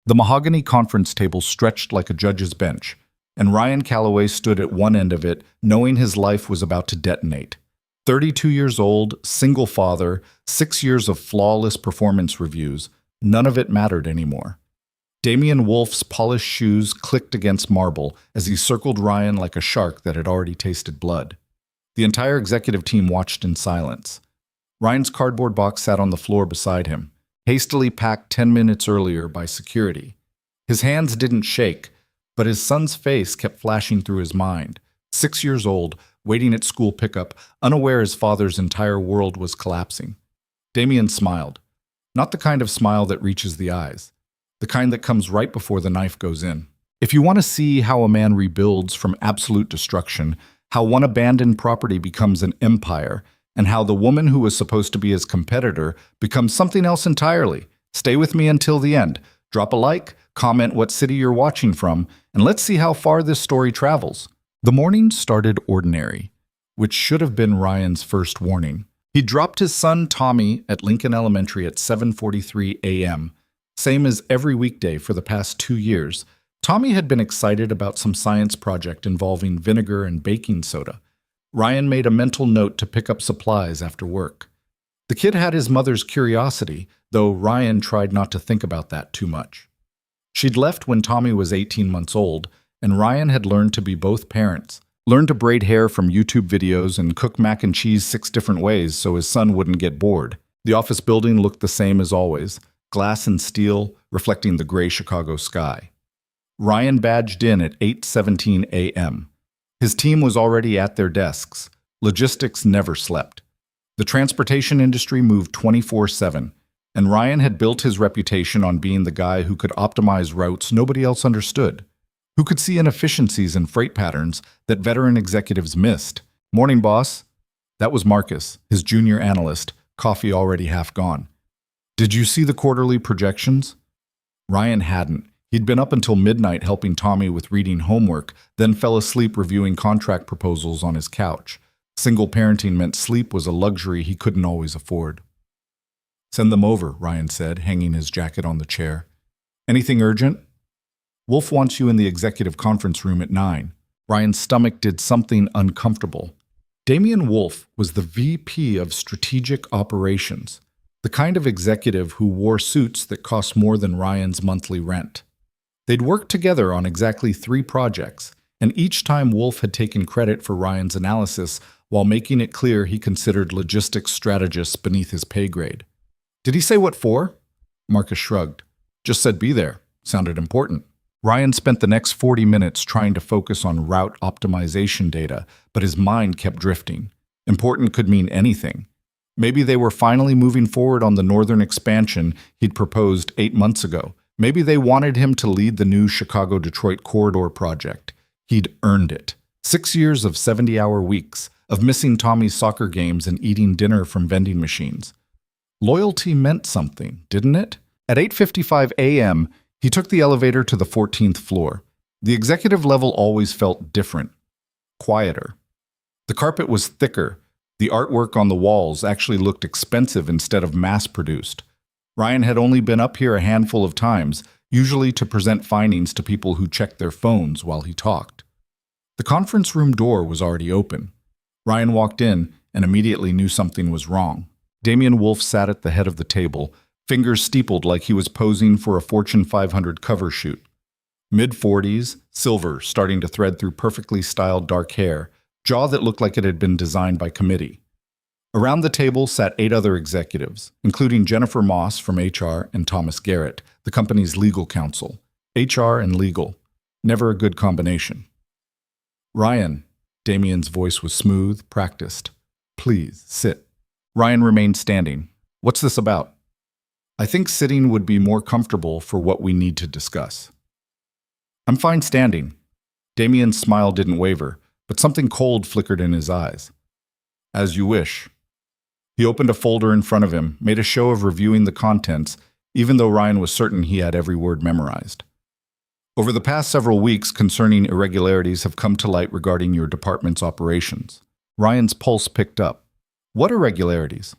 The mahogany conference table stretched like a judge's bench, and Ryan Calloway stood at one end of it, knowing his life was about to detonate. 32 years old, single father, 6 years of flawless performance reviews. None of it mattered anymore. Damian Wolf's polished shoes clicked against marble as he circled Ryan like a shark that had already tasted blood. The entire executive team watched in silence. Ryan's cardboard box sat on the floor beside him, hastily packed 10 minutes earlier by security. His hands didn't shake, but his son's face kept flashing through his mind. 6 years old, waiting at school pickup, unaware his father's entire world was collapsing. Damian smiled. Not the kind of smile that reaches the eyes. The kind that comes right before the knife goes in. If you want to see how a man rebuilds from absolute destruction, how one abandoned property becomes an empire, and how the woman who was supposed to be his competitor becomes something else entirely, stay with me until the end. Drop a like, comment what city you're watching from, and let's see how far this story travels. The morning started ordinary, which should have been Ryan's first warning. He dropped his son Tommy at Lincoln Elementary at 7:43 a.m., same as every weekday for the past 2 years. Tommy had been excited about some science project involving vinegar and baking soda. Ryan made a mental note to pick up supplies after work. The kid had his mother's curiosity, though Ryan tried not to think about that too much. She'd left when Tommy was 18 months old, and Ryan had learned to be both parents, learned to braid hair from YouTube videos and cook mac and cheese 6 different ways so his son wouldn't get bored. The office building looked the same as always, glass and steel reflecting the gray Chicago sky. Ryan badged in at 8:17 a.m. His team was already at their desks. Logistics never slept. The transportation industry moved 24/7, and Ryan had built his reputation on being the guy who could optimize routes nobody else understood, who could see inefficiencies in freight patterns that veteran executives missed. Morning, boss. That was Marcus, his junior analyst, coffee already half gone. Did you see the quarterly projections? Ryan hadn't. He'd been up until midnight helping Tommy with reading homework, then fell asleep reviewing contract proposals on his couch. Single parenting meant sleep was a luxury he couldn't always afford. Send them over, Ryan said, hanging his jacket on the chair. Anything urgent? Wolf wants you in the executive conference room at 9. Ryan's stomach did something uncomfortable. Damian Wolf was the VP of Strategic Operations, the kind of executive who wore suits that cost more than Ryan's monthly rent. They'd worked together on exactly 3 projects, and each time Wolf had taken credit for Ryan's analysis while making it clear he considered logistics strategists beneath his pay grade. Did he say what for? Marcus shrugged. Just said be there. Sounded important. Ryan spent the next 40 minutes trying to focus on route optimization data, but his mind kept drifting. Important could mean anything. Maybe they were finally moving forward on the northern expansion he'd proposed 8 months ago. Maybe they wanted him to lead the new Chicago-Detroit corridor project. He'd earned it. 6 years of 70-hour weeks, of missing Tommy's soccer games and eating dinner from vending machines. Loyalty meant something, didn't it? At 8:55 a.m., he took the elevator to the 14th floor. The executive level always felt different, quieter. The carpet was thicker. The artwork on the walls actually looked expensive instead of mass-produced. Ryan had only been up here a handful of times, usually to present findings to people who checked their phones while he talked. The conference room door was already open. Ryan walked in and immediately knew something was wrong. Damian Wolf sat at the head of the table, fingers steepled like he was posing for a Fortune 500 cover shoot. Mid-40s, silver starting to thread through perfectly styled dark hair, jaw that looked like it had been designed by committee. Around the table sat 8 other executives, including Jennifer Moss from HR and Thomas Garrett, the company's legal counsel. HR and legal. Never a good combination. Ryan, Damian's voice was smooth, practiced. Please, sit. Ryan remained standing. What's this about? I think sitting would be more comfortable for what we need to discuss. I'm fine standing. Damian's smile didn't waver, but something cold flickered in his eyes. As you wish. He opened a folder in front of him, made a show of reviewing the contents, even though Ryan was certain he had every word memorized. Over the past several weeks, concerning irregularities have come to light regarding your department's operations. Ryan's pulse picked up. What irregularities?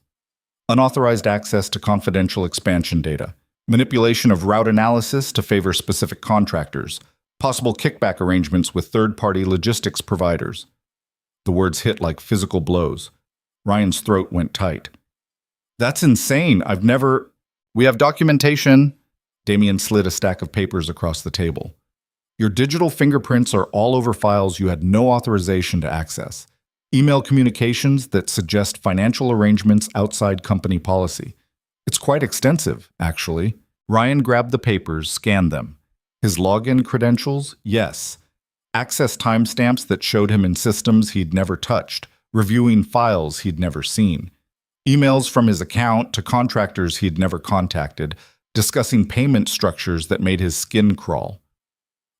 Unauthorized access to confidential expansion data, manipulation of route analysis to favor specific contractors, possible kickback arrangements with third-party logistics providers. The words hit like physical blows. Ryan's throat went tight. That's insane. We have documentation. Damien slid a stack of papers across the table. Your digital fingerprints are all over files you had no authorization to access. Email communications that suggest financial arrangements outside company policy. It's quite extensive, actually. Ryan grabbed the papers, scanned them. His login credentials? Yes. Access timestamps that showed him in systems he'd never touched, reviewing files he'd never seen. Emails from his account to contractors he'd never contacted, discussing payment structures that made his skin crawl.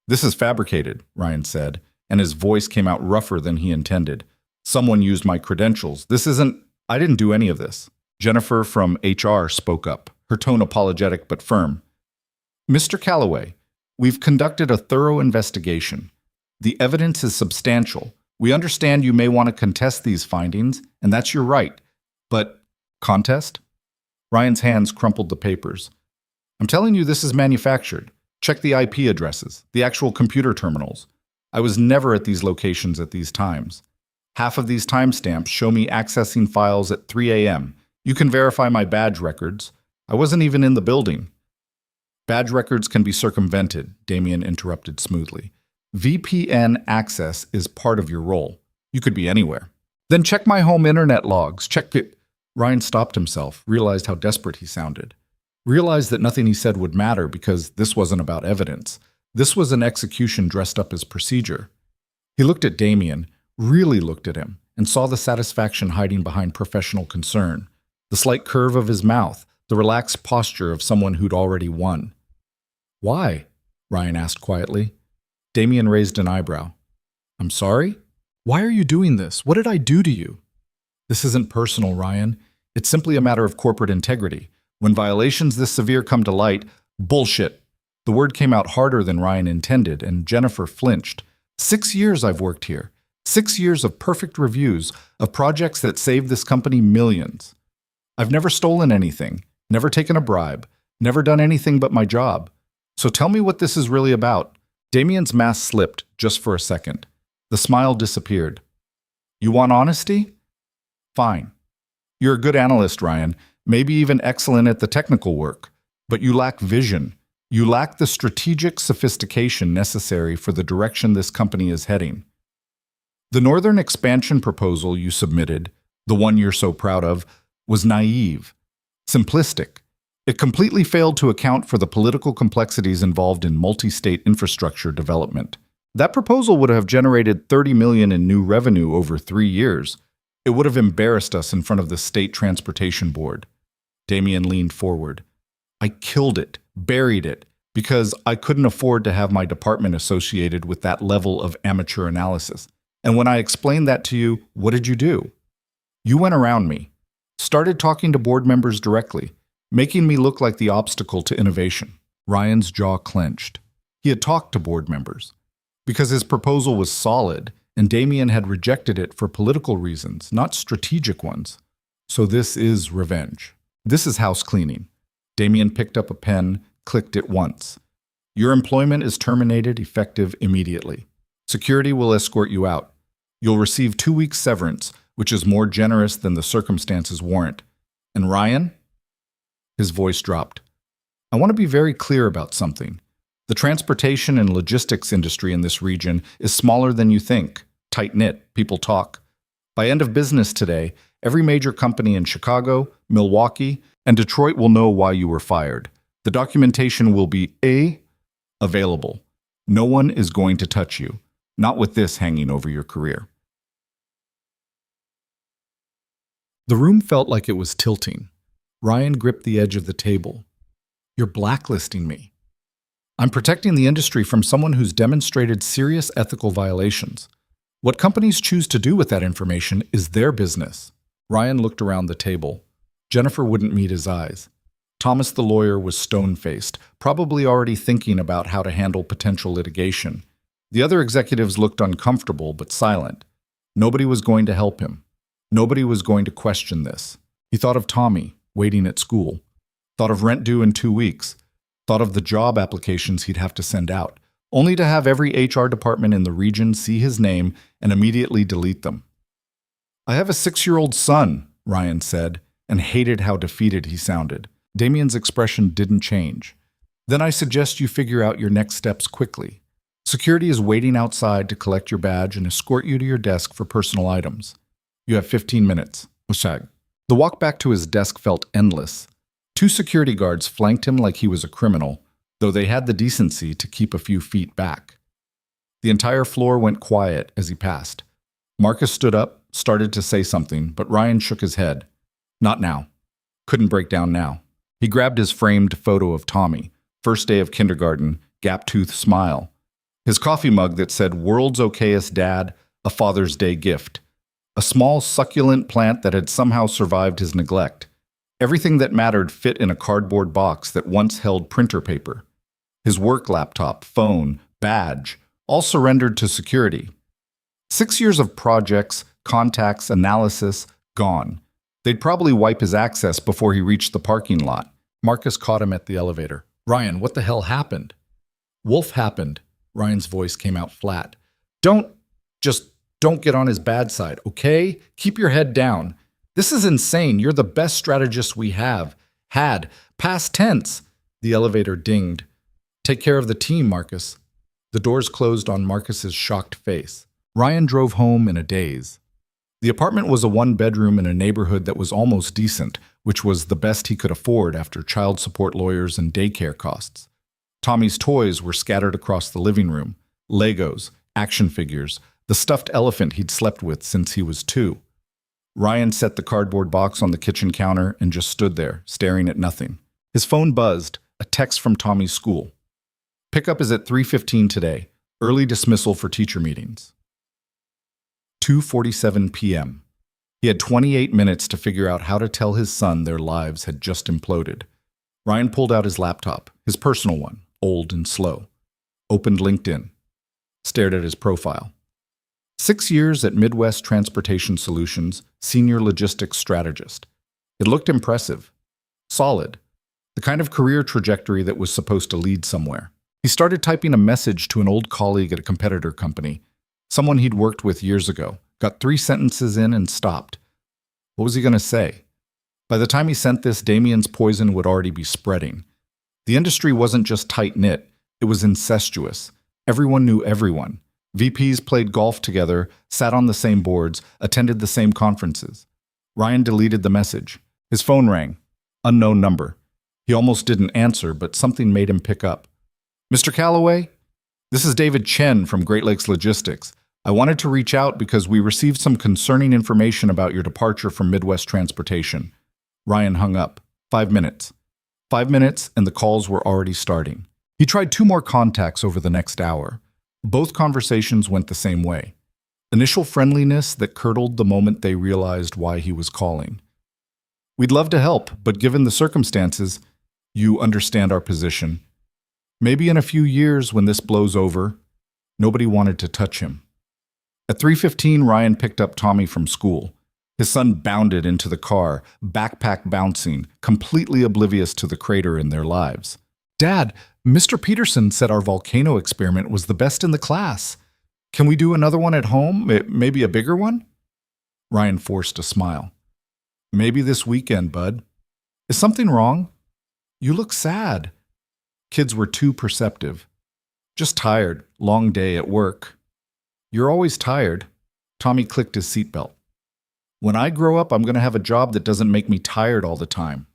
This is fabricated, Ryan said, and his voice came out rougher than he intended. Someone used my credentials. I didn't do any of this. Jennifer from HR spoke up, her tone apologetic but firm. Mr. Calloway, we've conducted a thorough investigation. The evidence is substantial. We understand you may want to contest these findings, and that's your right. But, contest? Ryan's hands crumpled the papers. I'm telling you this is manufactured. Check the IP addresses, the actual computer terminals. I was never at these locations at these times. Half of these timestamps show me accessing files at 3 a.m. You can verify my badge records. I wasn't even in the building. Badge records can be circumvented, Damien interrupted smoothly. VPN access is part of your role. You could be anywhere. Then check my home internet logs. Check it. Ryan stopped himself, realized how desperate he sounded. Realized that nothing he said would matter because this wasn't about evidence. This was an execution dressed up as procedure. He looked at Damien, really looked at him, and saw the satisfaction hiding behind professional concern. The slight curve of his mouth, the relaxed posture of someone who'd already won. Why? Ryan asked quietly. Damien raised an eyebrow. I'm sorry? Why are you doing this? What did I do to you? This isn't personal, Ryan. It's simply a matter of corporate integrity. When violations this severe come to light, bullshit. The word came out harder than Ryan intended, and Jennifer flinched. 6 years I've worked here. 6 years of perfect reviews, of projects that saved this company millions. I've never stolen anything, never taken a bribe, never done anything but my job. So tell me what this is really about. Damien's mask slipped just for a second. The smile disappeared. You want honesty? Fine. You're a good analyst, Ryan, maybe even excellent at the technical work, but you lack vision. You lack the strategic sophistication necessary for the direction this company is heading. The Northern expansion proposal you submitted, the one you're so proud of, was naive, simplistic. It completely failed to account for the political complexities involved in multi-state infrastructure development. That proposal would have generated $30 million in new revenue over 3 years. It would have embarrassed us in front of the State Transportation Board. Damien leaned forward. I killed it, buried it, because I couldn't afford to have my department associated with that level of amateur analysis. And when I explained that to you, what did you do? You went around me, started talking to board members directly, making me look like the obstacle to innovation. Ryan's jaw clenched. He had talked to board members because his proposal was solid, and Damien had rejected it for political reasons, not strategic ones. So this is revenge. This is house cleaning. Damien picked up a pen, clicked it once. Your employment is terminated effective immediately. Security will escort you out. You'll receive 2 weeks severance, which is more generous than the circumstances warrant. And Ryan? His voice dropped. I want to be very clear about something. The transportation and logistics industry in this region is smaller than you think. Tight-knit, people talk. By end of business today, every major company in Chicago, Milwaukee, and Detroit will know why you were fired. The documentation will be available. No one is going to touch you, not with this hanging over your career. The room felt like it was tilting. Ryan gripped the edge of the table. You're blacklisting me. I'm protecting the industry from someone who's demonstrated serious ethical violations. What companies choose to do with that information is their business. Ryan looked around the table. Jennifer wouldn't meet his eyes. Thomas the lawyer was stone-faced, probably already thinking about how to handle potential litigation. The other executives looked uncomfortable but silent. Nobody was going to help him. Nobody was going to question this. He thought of Tommy, waiting at school. Thought of rent due in 2 weeks. thought of the job applications he'd have to send out, only to have every HR department in the region see his name and immediately delete them. "I have a 6-year-old son," Ryan said, and hated how defeated he sounded. Damien's expression didn't change. "Then I suggest you figure out your next steps quickly. Security is waiting outside to collect your badge and escort you to your desk for personal items. You have 15 minutes. Ushag." The walk back to his desk felt endless. 2 security guards flanked him like he was a criminal, though they had the decency to keep a few feet back. The entire floor went quiet as he passed. Marcus stood up, started to say something, but Ryan shook his head. Not now. Couldn't break down now. He grabbed his framed photo of Tommy, first day of kindergarten, gap-toothed smile. His coffee mug that said, "World's okayest dad, a Father's Day gift." A small, succulent plant that had somehow survived his neglect. Everything that mattered fit in a cardboard box that once held printer paper. His work laptop, phone, badge, all surrendered to security. 6 years of projects, contacts, analysis, gone. They'd probably wipe his access before he reached the parking lot. Marcus caught him at the elevator. "Ryan, what the hell happened?" "Wolf happened." Ryan's voice came out flat. Don't get on his bad side, okay? Keep your head down. This is insane. You're the best strategist we have. Had. Past tense." The elevator dinged. "Take care of the team, Marcus." The doors closed on Marcus's shocked face. Ryan drove home in a daze. The apartment was a 1-bedroom in a neighborhood that was almost decent, which was the best he could afford after child support lawyers and daycare costs. Tommy's toys were scattered across the living room. Legos, action figures, the stuffed elephant he'd slept with since he was 2. Ryan set the cardboard box on the kitchen counter and just stood there, staring at nothing. His phone buzzed, a text from Tommy's school. "Pickup is at 3:15 today. Early dismissal for teacher meetings." 2:47 p.m. He had 28 minutes to figure out how to tell his son their lives had just imploded. Ryan pulled out his laptop, his personal one, old and slow. Opened LinkedIn. Stared at his profile. 6 years at Midwest Transportation Solutions, senior logistics strategist. It looked impressive. Solid. The kind of career trajectory that was supposed to lead somewhere. He started typing a message to an old colleague at a competitor company, someone he'd worked with years ago, got 3 sentences in and stopped. What was he going to say? By the time he sent this, Damien's poison would already be spreading. The industry wasn't just tight-knit, it was incestuous. Everyone knew everyone. VPs played golf together, sat on the same boards, attended the same conferences. Ryan deleted the message. His phone rang. Unknown number. He almost didn't answer, but something made him pick up. "Mr. Calloway? This is David Chen from Great Lakes Logistics. I wanted to reach out because we received some concerning information about your departure from Midwest Transportation." Ryan hung up. 5 minutes. 5 minutes, and the calls were already starting. He tried 2 more contacts over the next hour. Both conversations went the same way. Initial friendliness that curdled the moment they realized why he was calling. "We'd love to help, but given the circumstances, you understand our position. Maybe in a few years when this blows over." Nobody wanted to touch him. At 3:15, Ryan picked up Tommy from school. His son bounded into the car, backpack bouncing, completely oblivious to the crater in their lives. "Dad, Mr. Peterson said our volcano experiment was the best in the class. Can we do another one at home? Maybe a bigger one?" Ryan forced a smile. "Maybe this weekend, bud." "Is something wrong? You look sad." Kids were too perceptive. "Just tired. Long day at work." "You're always tired." Tommy clicked his seatbelt. "When I grow up, I'm going to have a job that doesn't make me tired all the time."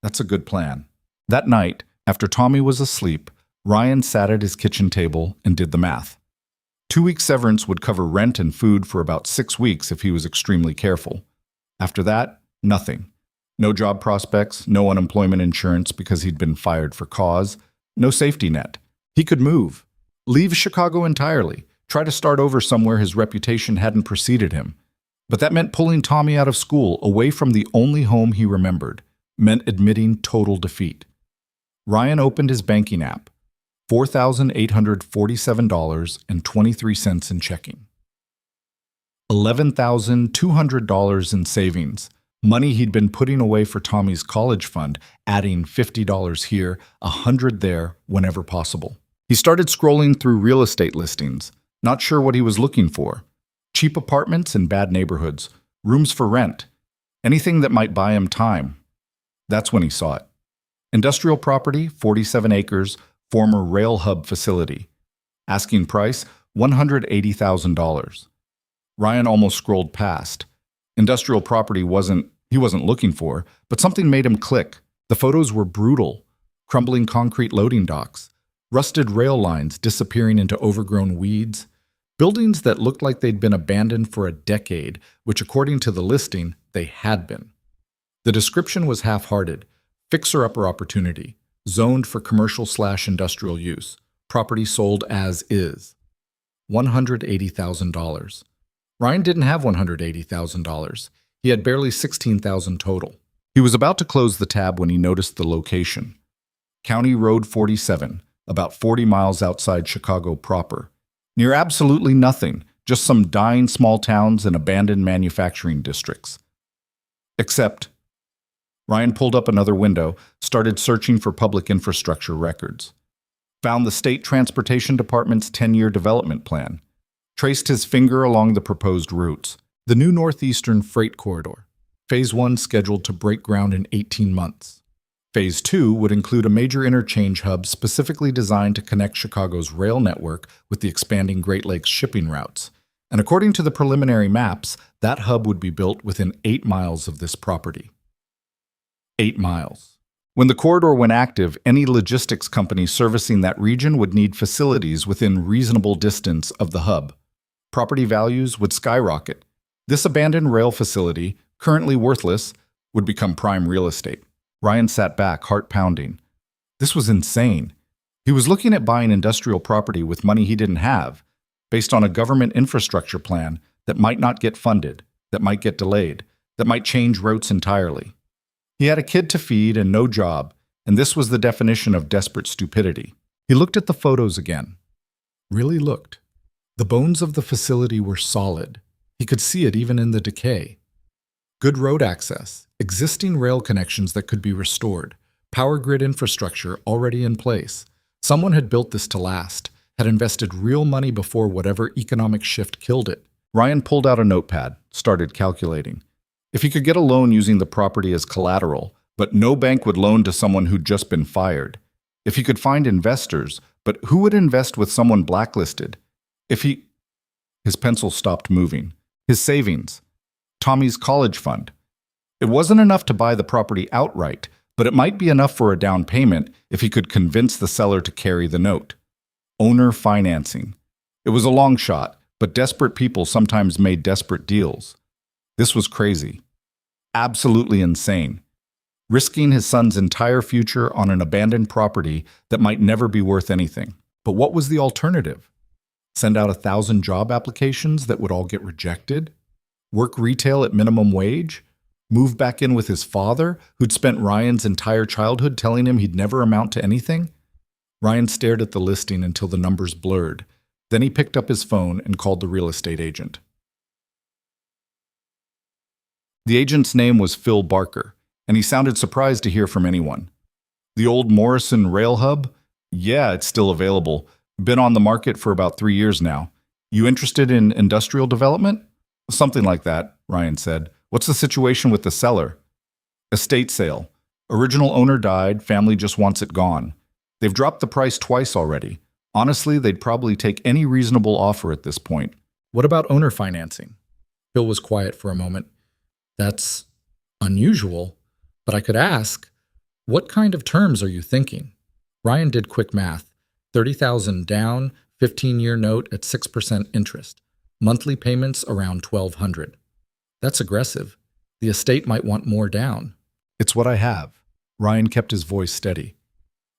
That's a good plan. That night, after Tommy was asleep, Ryan sat at his kitchen table and did the math. 2-week severance would cover rent and food for about 6 weeks if he was extremely careful. After that, nothing. No job prospects, no unemployment insurance because he'd been fired for cause, no safety net. He could move. Leave Chicago entirely. Try to start over somewhere his reputation hadn't preceded him. But that meant pulling Tommy out of school, away from the only home he remembered. Meant admitting total defeat. Ryan opened his banking app. $4,847.23 in checking. $11,200 in savings. Money he'd been putting away for Tommy's college fund, adding $50 here, $100 there, whenever possible. He started scrolling through real estate listings, not sure what he was looking for. Cheap apartments in bad neighborhoods, rooms for rent, anything that might buy him time. That's when he saw it. Industrial property, 47 acres, former rail hub facility. Asking price, $180,000. Ryan almost scrolled past. Industrial property he wasn't looking for, but something made him click. The photos were brutal. Crumbling concrete loading docks, rusted rail lines disappearing into overgrown weeds, buildings that looked like they'd been abandoned for a decade, which according to the listing, they had been. The description was half-hearted. Fixer-upper opportunity, zoned for commercial/industrial use, property sold as is. $180,000. Ryan didn't have $180,000. He had barely $16,000 total. He was about to close the tab when he noticed the location. County Road 47, about 40 miles outside Chicago proper. Near absolutely nothing, just some dying small towns and abandoned manufacturing districts. Except, Ryan pulled up another window, started searching for public infrastructure records. Found the State Transportation Department's 10-year development plan. Traced his finger along the proposed routes. The new Northeastern Freight Corridor. Phase 1 scheduled to break ground in 18 months. Phase 2 would include a major interchange hub specifically designed to connect Chicago's rail network with the expanding Great Lakes shipping routes. And according to the preliminary maps, that hub would be built within 8 miles of this property. 8 miles. When the corridor went active, any logistics company servicing that region would need facilities within reasonable distance of the hub. Property values would skyrocket. This abandoned rail facility, currently worthless, would become prime real estate. Ryan sat back, heart pounding. This was insane. He was looking at buying industrial property with money he didn't have, based on a government infrastructure plan that might not get funded, that might get delayed, that might change routes entirely. He had a kid to feed and no job, and this was the definition of desperate stupidity. He looked at the photos again. Really looked. The bones of the facility were solid. He could see it even in the decay. Good road access, existing rail connections that could be restored, power grid infrastructure already in place. Someone had built this to last, had invested real money before whatever economic shift killed it. Ryan pulled out a notepad, started calculating. If he could get a loan using the property as collateral, but no bank would loan to someone who'd just been fired. If he could find investors, but who would invest with someone blacklisted? His pencil stopped moving. His savings. Tommy's college fund. It wasn't enough to buy the property outright, but it might be enough for a down payment if he could convince the seller to carry the note. Owner financing. It was a long shot, but desperate people sometimes made desperate deals. This was crazy. Absolutely insane. Risking his son's entire future on an abandoned property that might never be worth anything. But what was the alternative? Send out 1,000 job applications that would all get rejected? Work retail at minimum wage? Move back in with his father, who'd spent Ryan's entire childhood telling him he'd never amount to anything? Ryan stared at the listing until the numbers blurred. Then he picked up his phone and called the real estate agent. The agent's name was Phil Barker, and he sounded surprised to hear from anyone. The old Morrison Rail Hub? Yeah, it's still available. Been on the market for about 3 years now. You interested in industrial development? Something like that, Ryan said. What's the situation with the seller? Estate sale. Original owner died, family just wants it gone. They've dropped the price twice already. Honestly, they'd probably take any reasonable offer at this point. What about owner financing? Phil was quiet for a moment. That's unusual, but I could ask, what kind of terms are you thinking? Ryan did quick math. $30,000 down, 15-year note at 6% interest. Monthly payments around $1,200. That's aggressive. The estate might want more down. It's what I have. Ryan kept his voice steady.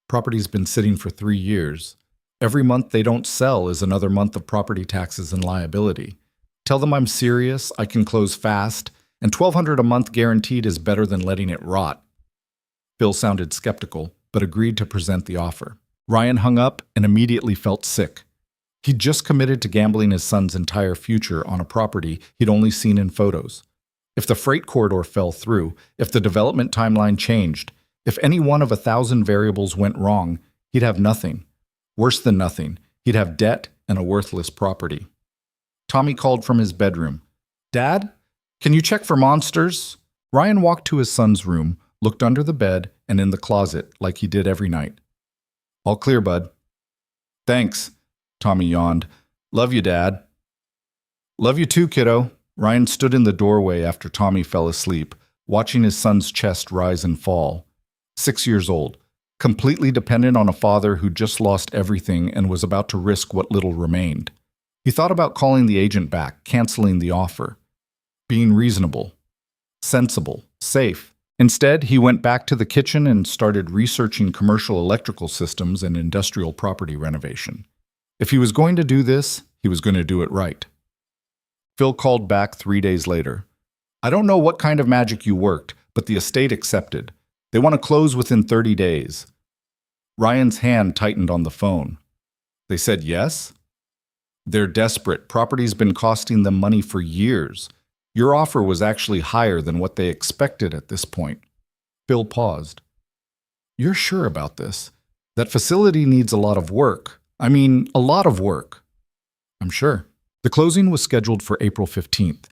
Property's been sitting for 3 years. Every month they don't sell is another month of property taxes and liability. Tell them I'm serious, I can close fast, and $1,200 a month guaranteed is better than letting it rot. Phil sounded skeptical, but agreed to present the offer. Ryan hung up and immediately felt sick. He'd just committed to gambling his son's entire future on a property he'd only seen in photos. If the freight corridor fell through, if the development timeline changed, if any one of 1,000 variables went wrong, he'd have nothing. Worse than nothing, he'd have debt and a worthless property. Tommy called from his bedroom. "Dad, can you check for monsters?" Ryan walked to his son's room, looked under the bed and in the closet like he did every night. "All clear, bud." "Thanks," Tommy yawned. "Love you, Dad." "Love you too, kiddo." Ryan stood in the doorway after Tommy fell asleep, watching his son's chest rise and fall. 6 years old, completely dependent on a father who just lost everything and was about to risk what little remained. He thought about calling the agent back, canceling the offer, being reasonable, sensible, safe. Instead, he went back to the kitchen and started researching commercial electrical systems and industrial property renovation. If he was going to do this, he was going to do it right. Phil called back 3 days later. "I don't know what kind of magic you worked, but the estate accepted. They want to close within 30 days. Ryan's hand tightened on the phone. "They said yes?" "They're desperate. Property's been costing them money for years. Your offer was actually higher than what they expected at this point." Phil paused. "You're sure about this? That facility needs a lot of work. A lot of work." "I'm sure." The closing was scheduled for April 15th.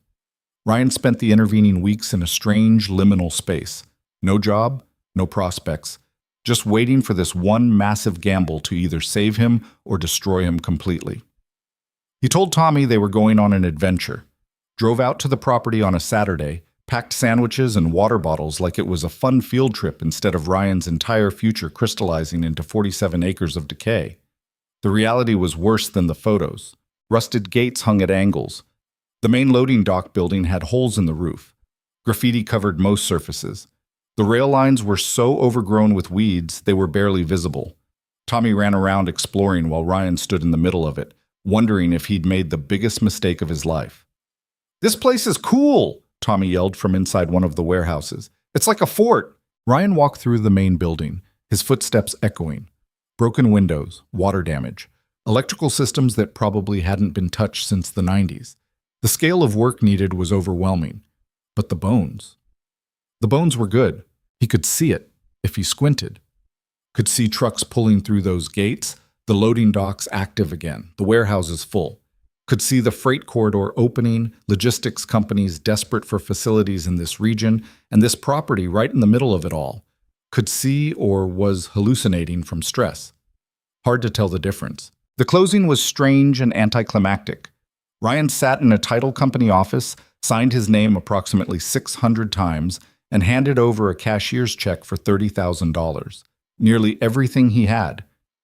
Ryan spent the intervening weeks in a strange, liminal space. No job, no prospects, just waiting for this one massive gamble to either save him or destroy him completely. He told Tommy they were going on an adventure, drove out to the property on a Saturday, packed sandwiches and water bottles like it was a fun field trip instead of Ryan's entire future crystallizing into 47 acres of decay. The reality was worse than the photos. Rusted gates hung at angles. The main loading dock building had holes in the roof. Graffiti covered most surfaces. The rail lines were so overgrown with weeds they were barely visible. Tommy ran around exploring while Ryan stood in the middle of it, wondering if he'd made the biggest mistake of his life. "This place is cool!" Tommy yelled from inside one of the warehouses. "It's like a fort!" Ryan walked through the main building, his footsteps echoing. Broken windows, water damage, electrical systems that probably hadn't been touched since the 90s. The scale of work needed was overwhelming. But the bones. The bones were good. He could see it, if he squinted. Could see trucks pulling through those gates, the loading docks active again, the warehouses full. Could see the freight corridor opening, logistics companies desperate for facilities in this region, and this property right in the middle of it all. Could see or was hallucinating from stress. Hard to tell the difference. The closing was strange and anticlimactic. Ryan sat in a title company office, signed his name approximately 600 times, and handed over a cashier's check for $30,000, nearly everything he had.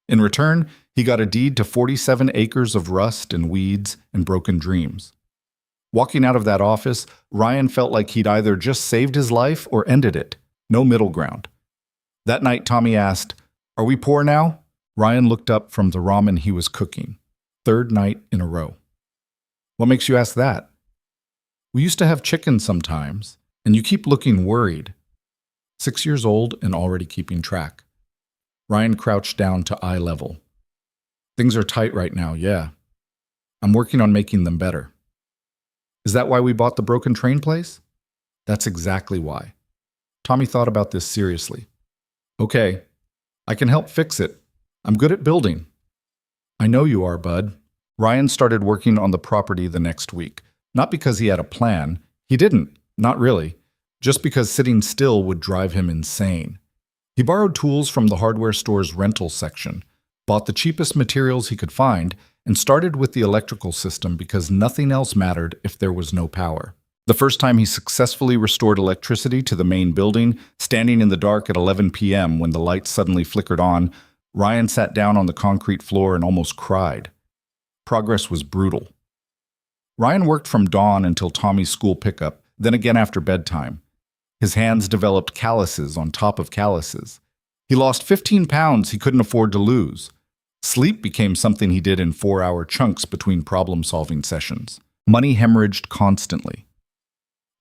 In return, he got a deed to 47 acres of rust and weeds and broken dreams. Walking out of that office, Ryan felt like he'd either just saved his life or ended it. No middle ground. That night, Tommy asked, "Are we poor now?" Ryan looked up from the ramen he was cooking. Third night in a row. "What makes you ask that?" "We used to have chicken sometimes, and you keep looking worried." 6 years old and already keeping track. Ryan crouched down to eye level. "Things are tight right now, yeah. I'm working on making them better." "Is that why we bought the broken train place?" "That's exactly why." Tommy thought about this seriously. "Okay, I can help fix it. I'm good at building." "I know you are, bud." Ryan started working on the property the next week. Not because he had a plan. He didn't, not really. Just because sitting still would drive him insane. He borrowed tools from the hardware store's rental section, bought the cheapest materials he could find, and started with the electrical system because nothing else mattered if there was no power. The first time he successfully restored electricity to the main building, standing in the dark at 11 p.m. when the lights suddenly flickered on, Ryan sat down on the concrete floor and almost cried. Progress was brutal. Ryan worked from dawn until Tommy's school pickup, then again after bedtime. His hands developed calluses on top of calluses. He lost 15 pounds he couldn't afford to lose. Sleep became something he did in 4-hour chunks between problem-solving sessions. Money hemorrhaged constantly.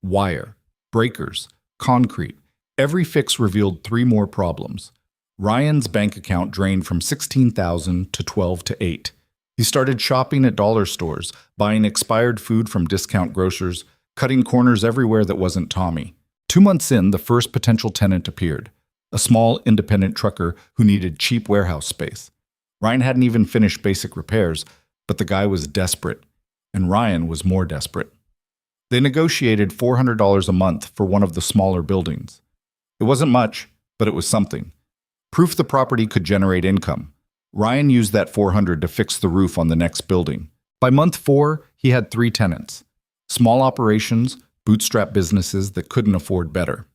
Wire, breakers, concrete. Every fix revealed 3 more problems. Ryan's bank account drained from $16,000 to $12,000 to $8,000. He started shopping at dollar stores, buying expired food from discount grocers, cutting corners everywhere that wasn't Tommy. 2 months in, the first potential tenant appeared, a small independent trucker who needed cheap warehouse space. Ryan hadn't even finished basic repairs, but the guy was desperate, and Ryan was more desperate. They negotiated $400 a month for one of the smaller buildings. It wasn't much, but it was something. Proof the property could generate income. Ryan used that $400 to fix the roof on the next building. By month 4, he had 3 tenants. Small operations, bootstrap businesses that couldn't afford better.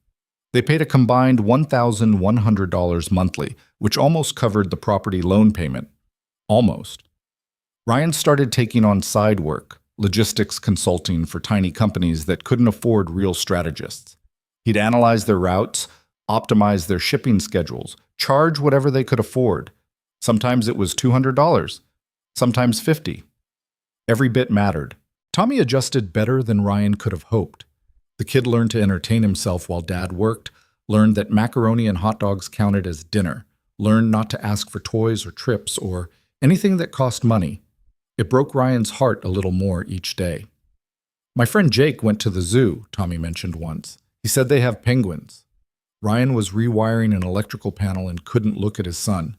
They paid a combined $1,100 monthly, which almost covered the property loan payment. Almost. Ryan started taking on side work, logistics consulting for tiny companies that couldn't afford real strategists. He'd analyze their routes, optimize their shipping schedules, charge whatever they could afford. Sometimes it was $200, sometimes $50. Every bit mattered. Tommy adjusted better than Ryan could have hoped. The kid learned to entertain himself while Dad worked, learned that macaroni and hot dogs counted as dinner, learned not to ask for toys or trips or anything that cost money. It broke Ryan's heart a little more each day. My friend Jake went to the zoo, Tommy mentioned once. He said they have penguins. Ryan was rewiring an electrical panel and couldn't look at his son.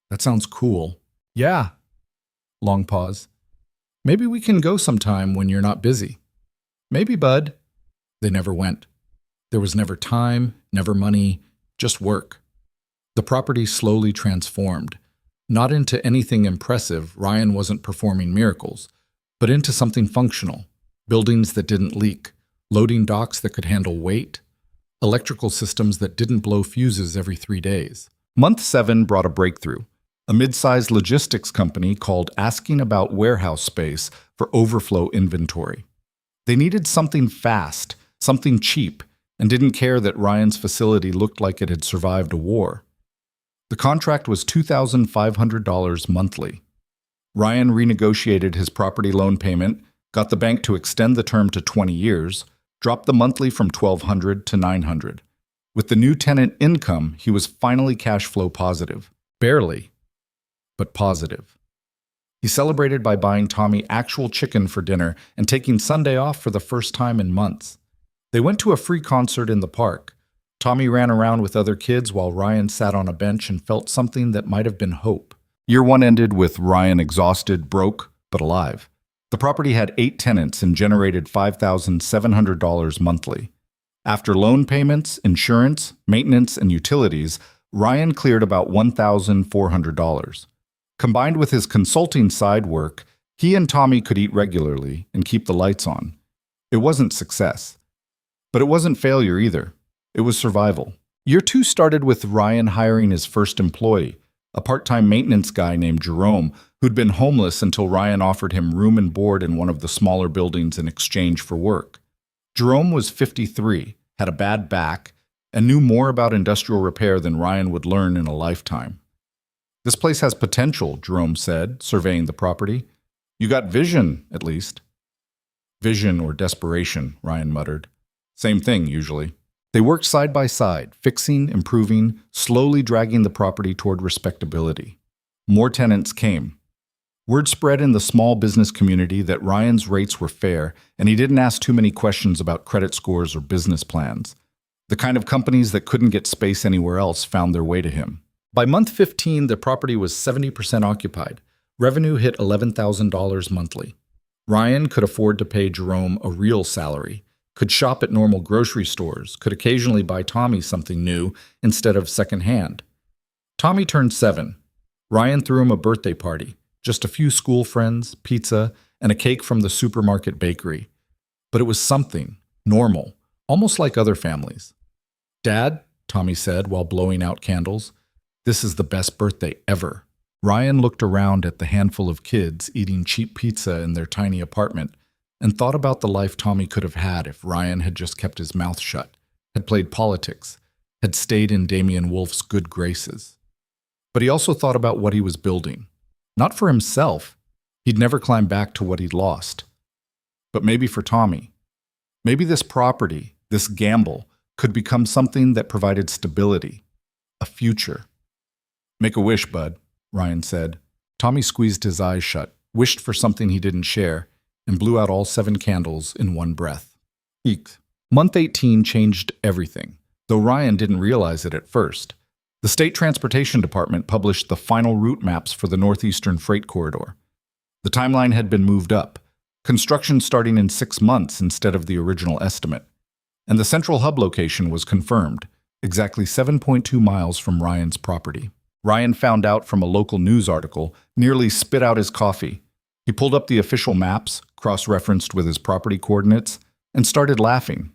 That sounds cool. Yeah. Long pause. Maybe we can go sometime when you're not busy. Maybe, bud. They never went. There was never time, never money, just work. The property slowly transformed. Not into anything impressive, Ryan wasn't performing miracles, but into something functional. Buildings that didn't leak, loading docks that could handle weight, electrical systems that didn't blow fuses every 3 days. Month 7 brought a breakthrough. A mid-sized logistics company called asking about warehouse space for overflow inventory. They needed something fast, something cheap, and didn't care that Ryan's facility looked like it had survived a war. The contract was $2,500 monthly. Ryan renegotiated his property loan payment, got the bank to extend the term to 20 years, dropped the monthly from $1,200 to $900. With the new tenant income, he was finally cash flow positive. Barely, but positive. He celebrated by buying Tommy actual chicken for dinner and taking Sunday off for the first time in months. They went to a free concert in the park. Tommy ran around with other kids while Ryan sat on a bench and felt something that might have been hope. Year 1 ended with Ryan exhausted, broke, but alive. The property had 8 tenants and generated $5,700 monthly. After loan payments, insurance, maintenance, and utilities, Ryan cleared about $1,400. Combined with his consulting side work, he and Tommy could eat regularly and keep the lights on. It wasn't success. But it wasn't failure either. It was survival. Year 2 started with Ryan hiring his first employee, a part-time maintenance guy named Jerome, who'd been homeless until Ryan offered him room and board in one of the smaller buildings in exchange for work. Jerome was 53, had a bad back, and knew more about industrial repair than Ryan would learn in a lifetime. "This place has potential," Jerome said, surveying the property. "You got vision, at least." "Vision or desperation," Ryan muttered. "Same thing, usually." They worked side by side, fixing, improving, slowly dragging the property toward respectability. More tenants came. Word spread in the small business community that Ryan's rates were fair, and he didn't ask too many questions about credit scores or business plans. The kind of companies that couldn't get space anywhere else found their way to him. By month 15, the property was 70% occupied. Revenue hit $11,000 monthly. Ryan could afford to pay Jerome a real salary, could shop at normal grocery stores, could occasionally buy Tommy something new instead of secondhand. Tommy turned 7. Ryan threw him a birthday party, just a few school friends, pizza, and a cake from the supermarket bakery. But it was something, normal, almost like other families. "Dad," Tommy said while blowing out candles, "this is the best birthday ever." Ryan looked around at the handful of kids eating cheap pizza in their tiny apartment and thought about the life Tommy could have had if Ryan had just kept his mouth shut, had played politics, had stayed in Damian Wolf's good graces. But he also thought about what he was building. Not for himself. He'd never climb back to what he'd lost. But maybe for Tommy. Maybe this property, this gamble, could become something that provided stability, a future. "Make a wish, bud," Ryan said. Tommy squeezed his eyes shut, wished for something he didn't share, and blew out all 7 candles in one breath. Eek. Month 18 changed everything, though Ryan didn't realize it at first. The State Transportation Department published the final route maps for the Northeastern Freight Corridor. The timeline had been moved up, construction starting in 6 months instead of the original estimate. And the central hub location was confirmed, exactly 7.2 miles from Ryan's property. Ryan found out from a local news article, nearly spit out his coffee. He pulled up the official maps, cross-referenced with his property coordinates, and started laughing.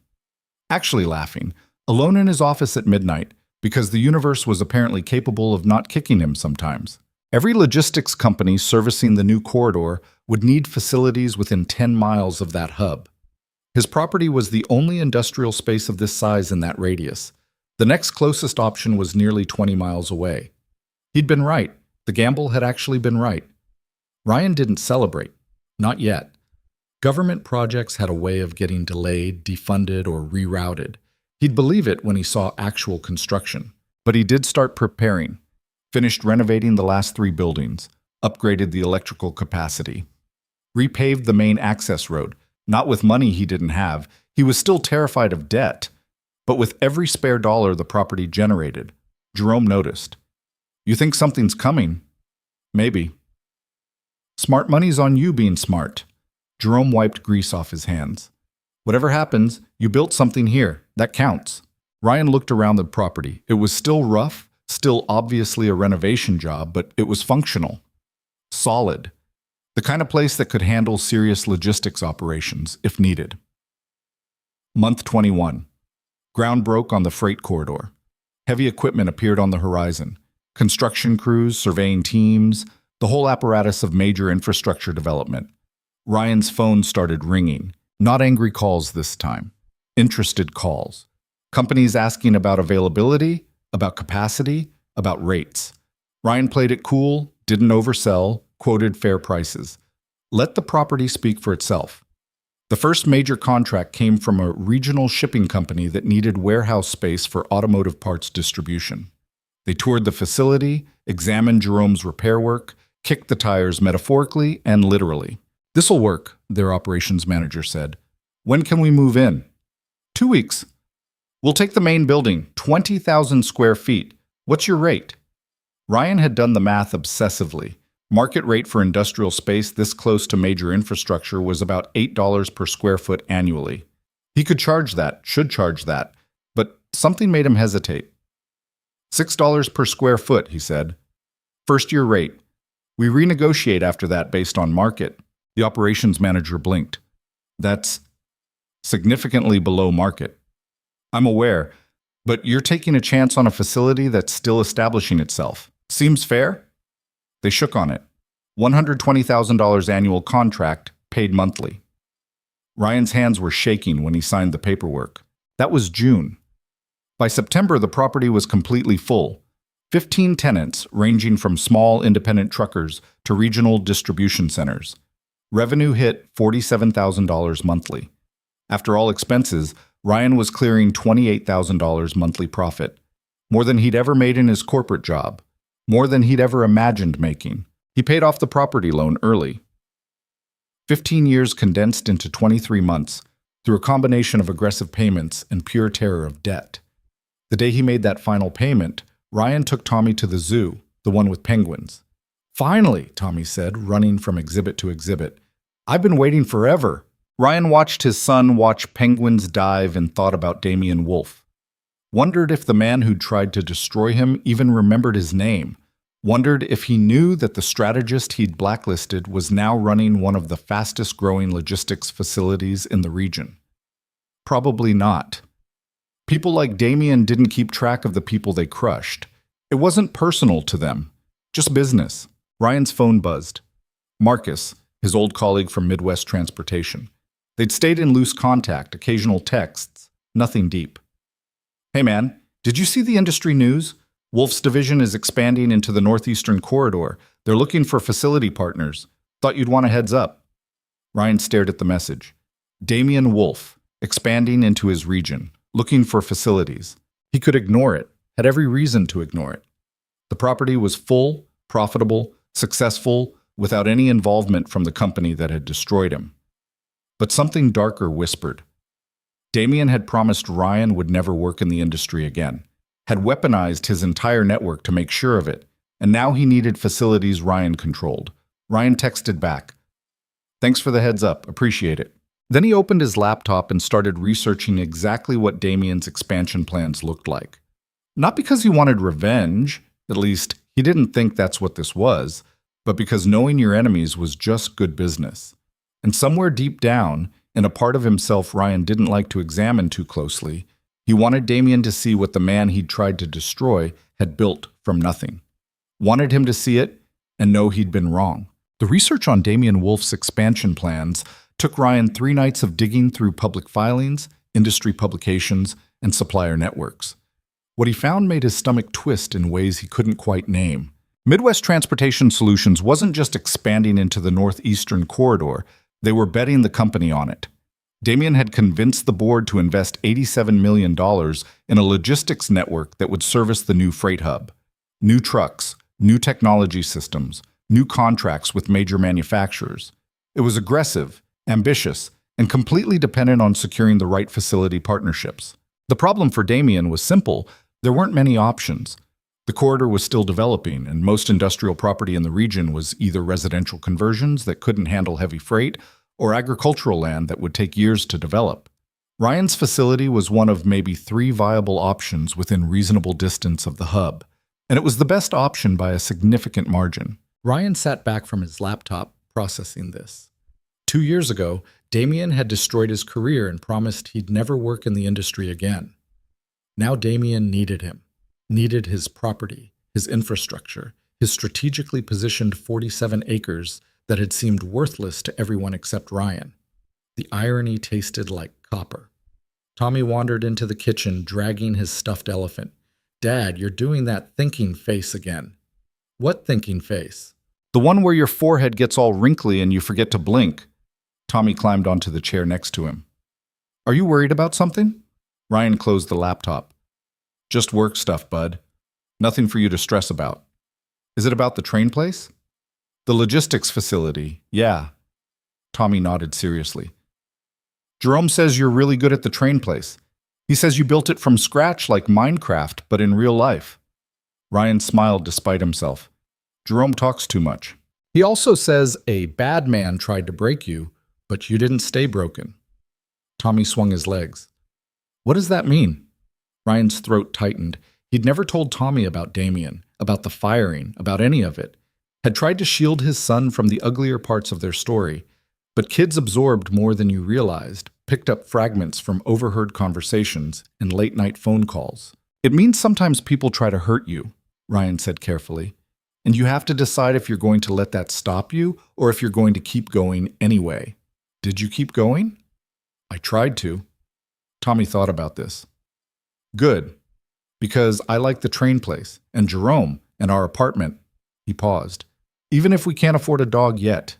Actually laughing, alone in his office at midnight, because the universe was apparently capable of not kicking him sometimes. Every logistics company servicing the new corridor would need facilities within 10 miles of that hub. His property was the only industrial space of this size in that radius. The next closest option was nearly 20 miles away. He'd been right. The gamble had actually been right. Ryan didn't celebrate. Not yet. Government projects had a way of getting delayed, defunded, or rerouted. He'd believe it when he saw actual construction. But he did start preparing. Finished renovating the last 3 buildings, upgraded the electrical capacity, repaved the main access road. Not with money he didn't have. He was still terrified of debt. But with every spare dollar the property generated, Jerome noticed. You think something's coming? Maybe. Smart money's on you being smart. Jerome wiped grease off his hands. Whatever happens, you built something here. That counts. Ryan looked around the property. It was still rough, still obviously a renovation job, but it was functional. Solid. The kind of place that could handle serious logistics operations, if needed. Month 21. Ground broke on the freight corridor. Heavy equipment appeared on the horizon. Construction crews, surveying teams, the whole apparatus of major infrastructure development. Ryan's phone started ringing. Not angry calls this time. Interested calls. Companies asking about availability, about capacity, about rates. Ryan played it cool, didn't oversell, quoted fair prices. Let the property speak for itself. The first major contract came from a regional shipping company that needed warehouse space for automotive parts distribution. They toured the facility, examined Jerome's repair work, kicked the tires metaphorically and literally. This'll work, their operations manager said. When can we move in? 2 weeks. We'll take the main building, 20,000 square feet. What's your rate? Ryan had done the math obsessively. Market rate for industrial space this close to major infrastructure was about $8 per square foot annually. He could charge that, should charge that, but something made him hesitate. $6 per square foot, he said. First-year rate. We renegotiate after that based on market. The operations manager blinked. That's significantly below market. I'm aware, but you're taking a chance on a facility that's still establishing itself. Seems fair? They shook on it. $120,000 annual contract, paid monthly. Ryan's hands were shaking when he signed the paperwork. That was June. By September, the property was completely full. 15 tenants, ranging from small independent truckers to regional distribution centers. Revenue hit $47,000 monthly. After all expenses, Ryan was clearing $28,000 monthly profit. More than he'd ever made in his corporate job. More than he'd ever imagined making. He paid off the property loan early. 15 years condensed into 23 months through a combination of aggressive payments and pure terror of debt. The day he made that final payment, Ryan took Tommy to the zoo, the one with penguins. Finally, Tommy said, running from exhibit to exhibit. I've been waiting forever. Ryan watched his son watch penguins dive and thought about Damien Wolf. Wondered if the man who'd tried to destroy him even remembered his name. Wondered if he knew that the strategist he'd blacklisted was now running one of the fastest-growing logistics facilities in the region. Probably not. People like Damien didn't keep track of the people they crushed. It wasn't personal to them, just business. Ryan's phone buzzed. Marcus, his old colleague from Midwest Transportation. They'd stayed in loose contact, occasional texts, nothing deep. Hey man, did you see the industry news? Wolf's division is expanding into the Northeastern Corridor. They're looking for facility partners. Thought you'd want a heads up. Ryan stared at the message. Damien Wolf, expanding into his region, looking for facilities. He could ignore it, had every reason to ignore it. The property was full, profitable, successful, without any involvement from the company that had destroyed him. But something darker whispered. Damien had promised Ryan would never work in the industry again, had weaponized his entire network to make sure of it, and now he needed facilities Ryan controlled. Ryan texted back, "Thanks for the heads up, appreciate it." Then he opened his laptop and started researching exactly what Damien's expansion plans looked like. Not because he wanted revenge, at least he didn't think that's what this was, but because knowing your enemies was just good business. And somewhere deep down, in a part of himself Ryan didn't like to examine too closely, he wanted Damien to see what the man he'd tried to destroy had built from nothing. Wanted him to see it and know he'd been wrong. The research on Damien Wolf's expansion plans took Ryan 3 nights of digging through public filings, industry publications, and supplier networks. What he found made his stomach twist in ways he couldn't quite name. Midwest Transportation Solutions wasn't just expanding into the northeastern corridor, they were betting the company on it. Damien had convinced the board to invest $87 million in a logistics network that would service the new freight hub. New trucks, new technology systems, new contracts with major manufacturers. It was aggressive, ambitious, and completely dependent on securing the right facility partnerships. The problem for Damien was simple. There weren't many options. The corridor was still developing, and most industrial property in the region was either residential conversions that couldn't handle heavy freight or agricultural land that would take years to develop. Ryan's facility was one of maybe 3 viable options within reasonable distance of the hub, and it was the best option by a significant margin. Ryan sat back from his laptop, processing this. 2 years ago, Damien had destroyed his career and promised he'd never work in the industry again. Now Damien needed him, needed his property, his infrastructure, his strategically positioned 47 acres that had seemed worthless to everyone except Ryan. The irony tasted like copper. Tommy wandered into the kitchen, dragging his stuffed elephant. "Dad, you're doing that thinking face again." "What thinking face?" "The one where your forehead gets all wrinkly and you forget to blink." Tommy climbed onto the chair next to him. "Are you worried about something?" Ryan closed the laptop. "Just work stuff, bud. Nothing for you to stress about." "Is it about the train place?" "The logistics facility, yeah." Tommy nodded seriously. "Jerome says you're really good at the train place. He says you built it from scratch like Minecraft, but in real life." Ryan smiled despite himself. "Jerome talks too much. He also says a bad man tried to break you, but you didn't stay broken." Tommy swung his legs. "What does that mean?" Ryan's throat tightened. He'd never told Tommy about Damien, about the firing, about any of it. Had tried to shield his son from the uglier parts of their story. But kids absorbed more than you realized, picked up fragments from overheard conversations and late-night phone calls. "It means sometimes people try to hurt you," Ryan said carefully. "And you have to decide if you're going to let that stop you or if you're going to keep going anyway." "Did you keep going?" "I tried to." Tommy thought about this. "Good. Because I like the train place, and Jerome, and our apartment." He paused. "Even if we can't afford a dog yet."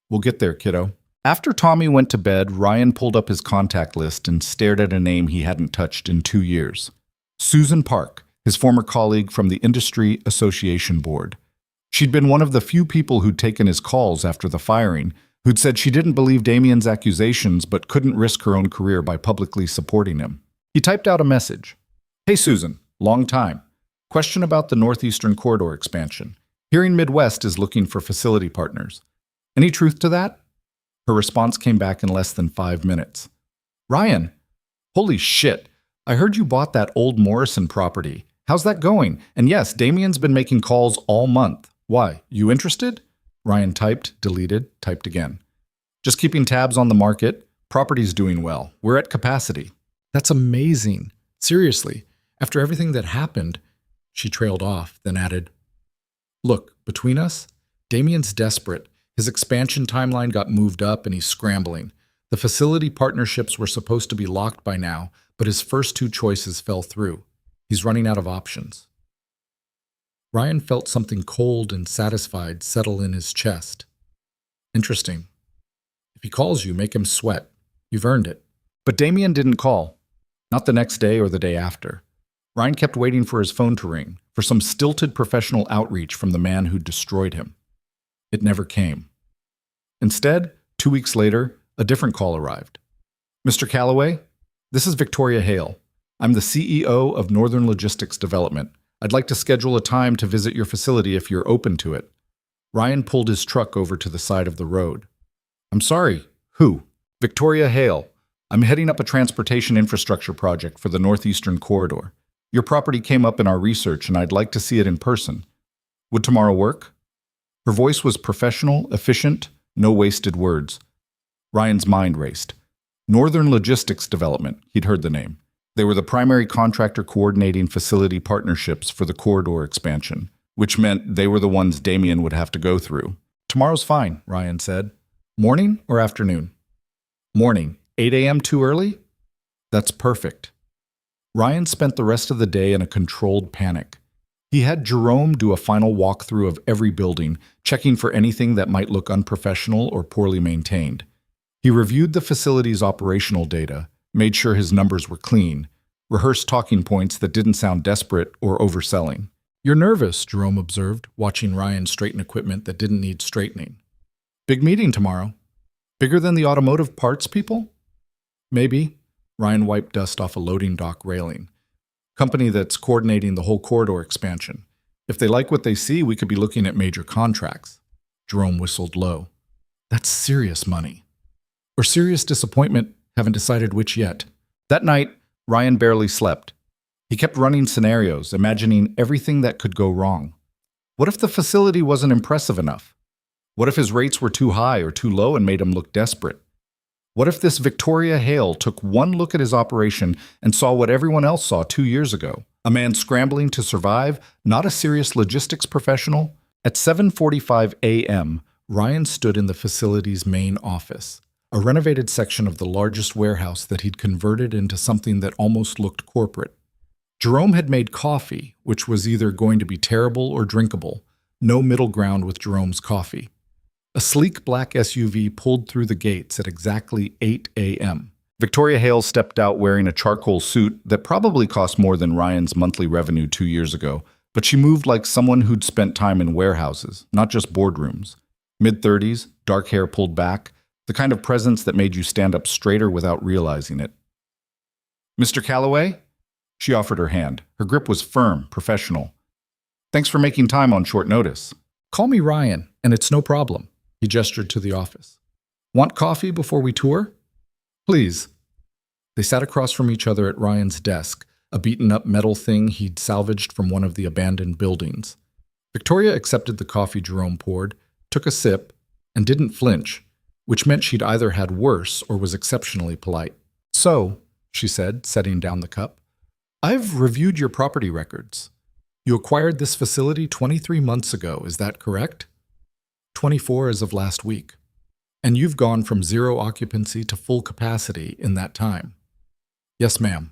"We'll get there, kiddo." After Tommy went to bed, Ryan pulled up his contact list and stared at a name he hadn't touched in 2 years. Susan Park, his former colleague from the Industry Association Board. She'd been one of the few people who'd taken his calls after the firing, who'd said she didn't believe Damien's accusations but couldn't risk her own career by publicly supporting him. He typed out a message. "Hey Susan, long time. Question about the Northeastern Corridor expansion. Hearing Midwest is looking for facility partners. Any truth to that?" Her response came back in less than 5 minutes. "Ryan, holy shit, I heard you bought that old Morrison property. How's that going? And yes, Damien's been making calls all month. Why, you interested?" Ryan typed, deleted, typed again. "Just keeping tabs on the market. Property's doing well. We're at capacity." "That's amazing. Seriously, after everything that happened." She trailed off, then added, "Look, between us, Damien's desperate. His expansion timeline got moved up and he's scrambling. The facility partnerships were supposed to be locked by now, but his first 2 choices fell through. He's running out of options." Ryan felt something cold and satisfied settle in his chest. "Interesting. If he calls you, make him sweat. You've earned it." But Damien didn't call. Not the next day or the day after. Ryan kept waiting for his phone to ring, for some stilted professional outreach from the man who destroyed him. It never came. Instead, 2 weeks later, a different call arrived. "Mr. Calloway, This is Victoria Hale. I'm the CEO of Northern Logistics Development. I'd like to schedule a time to visit your facility if you're open to it. Ryan pulled his truck over to the side of the road. I'm sorry, who? Victoria Hale. I'm heading up a transportation infrastructure project for the Northeastern Corridor. Your property came up in our research and I'd like to see it in person. Would tomorrow work? Her voice was professional, efficient, no wasted words. Ryan's mind raced. Northern Logistics Development, he'd heard the name. They were the primary contractor coordinating facility partnerships for the corridor expansion, which meant they were the ones Damien would have to go through. Tomorrow's fine, Ryan said. Morning or afternoon? Morning. 8 a.m. too early? That's perfect. Ryan spent the rest of the day in a controlled panic. He had Jerome do a final walkthrough of every building, checking for anything that might look unprofessional or poorly maintained. He reviewed the facility's operational data, made sure his numbers were clean, rehearsed talking points that didn't sound desperate or overselling. You're nervous, Jerome observed, watching Ryan straighten equipment that didn't need straightening. Big meeting tomorrow. Bigger than the automotive parts people? Maybe. Ryan wiped dust off a loading dock railing. Company that's coordinating the whole corridor expansion. If they like what they see, we could be looking at major contracts. Jerome whistled low. That's serious money. Or serious disappointment, haven't decided which yet. That night, Ryan barely slept. He kept running scenarios, imagining everything that could go wrong. What if the facility wasn't impressive enough? What if his rates were too high or too low and made him look desperate? What if this Victoria Hale took one look at his operation and saw what everyone else saw 2 years ago? A man scrambling to survive, not a serious logistics professional? At 7:45 a.m., Ryan stood in the facility's main office, a renovated section of the largest warehouse that he'd converted into something that almost looked corporate. Jerome had made coffee, which was either going to be terrible or drinkable. No middle ground with Jerome's coffee. A sleek black SUV pulled through the gates at exactly 8 a.m. Victoria Hale stepped out wearing a charcoal suit that probably cost more than Ryan's monthly revenue 2 years ago, but she moved like someone who'd spent time in warehouses, not just boardrooms. Mid-30s, dark hair pulled back, the kind of presence that made you stand up straighter without realizing it. Mr. Calloway? She offered her hand. Her grip was firm, professional. Thanks for making time on short notice. Call me Ryan, and it's no problem. He gestured to the office. Want coffee before we tour? Please. They sat across from each other at Ryan's desk, a beaten-up metal thing he'd salvaged from one of the abandoned buildings. Victoria accepted the coffee Jerome poured, took a sip, and didn't flinch, which meant she'd either had worse or was exceptionally polite. So, she said, setting down the cup, I've reviewed your property records. You acquired this facility 23 months ago, is that correct? 24 as of last week. And you've gone from 0 occupancy to full capacity in that time. Yes, ma'am.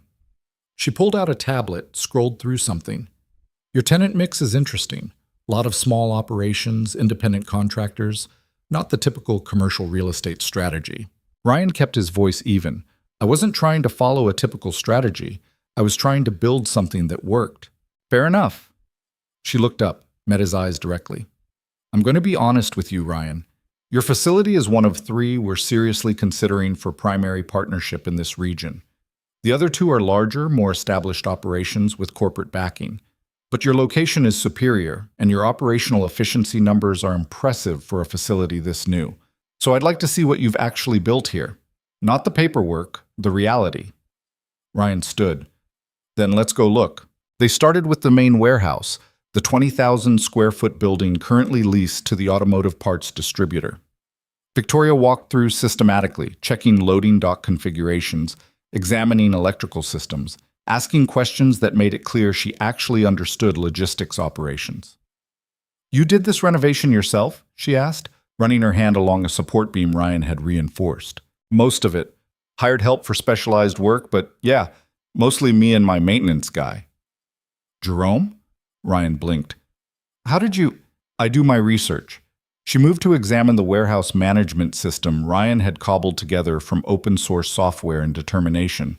She pulled out a tablet, scrolled through something. Your tenant mix is interesting. A lot of small operations, independent contractors, not the typical commercial real estate strategy. Ryan kept his voice even. I wasn't trying to follow a typical strategy. I was trying to build something that worked. Fair enough. She looked up, met his eyes directly. I'm going to be honest with you, Ryan. Your facility is one of 3 we're seriously considering for primary partnership in this region. The other 2 are larger, more established operations with corporate backing. But your location is superior, and your operational efficiency numbers are impressive for a facility this new. So I'd like to see what you've actually built here. Not the paperwork, the reality. Ryan stood. Then let's go look. They started with the main warehouse, the 20,000 square foot building currently leased to the automotive parts distributor. Victoria walked through systematically, checking loading dock configurations, examining electrical systems, asking questions that made it clear she actually understood logistics operations. You did this renovation yourself? She asked, running her hand along a support beam Ryan had reinforced. Most of it. Hired help for specialized work, but yeah, mostly me and my maintenance guy. Jerome? Ryan blinked. How did you? I do my research. She moved to examine the warehouse management system Ryan had cobbled together from open-source software and determination.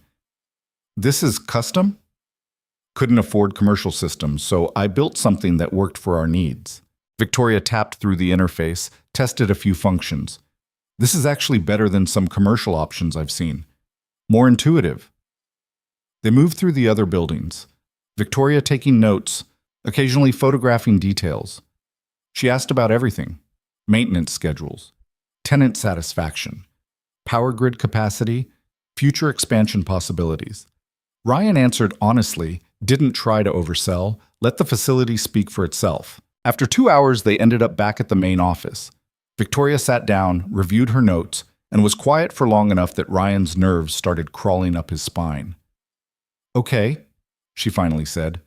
This is custom? Couldn't afford commercial systems, so I built something that worked for our needs. Victoria tapped through the interface, tested a few functions. This is actually better than some commercial options I've seen. More intuitive. They moved through the other buildings, Victoria taking notes, occasionally photographing details. She asked about everything: maintenance schedules, tenant satisfaction, power grid capacity, future expansion possibilities. Ryan answered honestly, didn't try to oversell, let the facility speak for itself. After 2 hours, they ended up back at the main office. Victoria sat down, reviewed her notes, and was quiet for long enough that Ryan's nerves started crawling up his spine. "Okay," she finally said.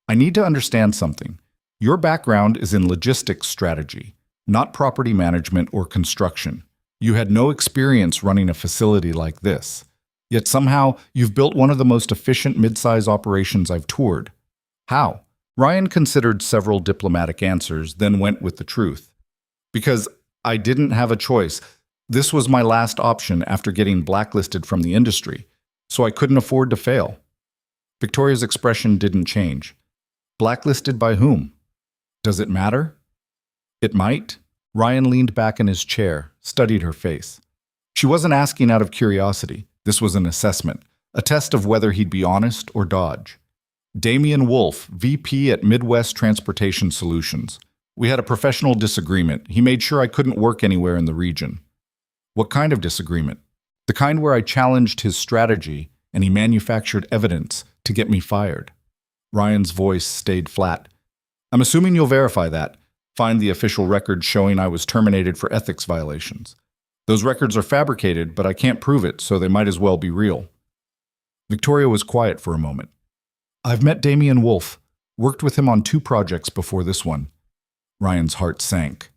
"I need to understand something. Your background is in logistics strategy, not property management or construction. You had no experience running a facility like this. Yet somehow, you've built one of the most efficient mid-size operations I've toured. How?" Ryan considered several diplomatic answers, then went with the truth. "Because I didn't have a choice. This was my last option after getting blacklisted from the industry, so I couldn't afford to fail." Victoria's expression didn't change. "Blacklisted by whom? Does it matter?" "It might." Ryan leaned back in his chair, studied her face. She wasn't asking out of curiosity. This was an assessment, a test of whether he'd be honest or dodge. "Damian Wolf, VP at Midwest Transportation Solutions. We had a professional disagreement. He made sure I couldn't work anywhere in the region." "What kind of disagreement?" "The kind where I challenged his strategy and he manufactured evidence to get me fired." Ryan's voice stayed flat. "I'm assuming you'll verify that. Find the official records showing I was terminated for ethics violations. Those records are fabricated, but I can't prove it, so they might as well be real." Victoria was quiet for a moment. "I've met Damian Wolf, worked with him on 2 projects before this one." Ryan's heart sank.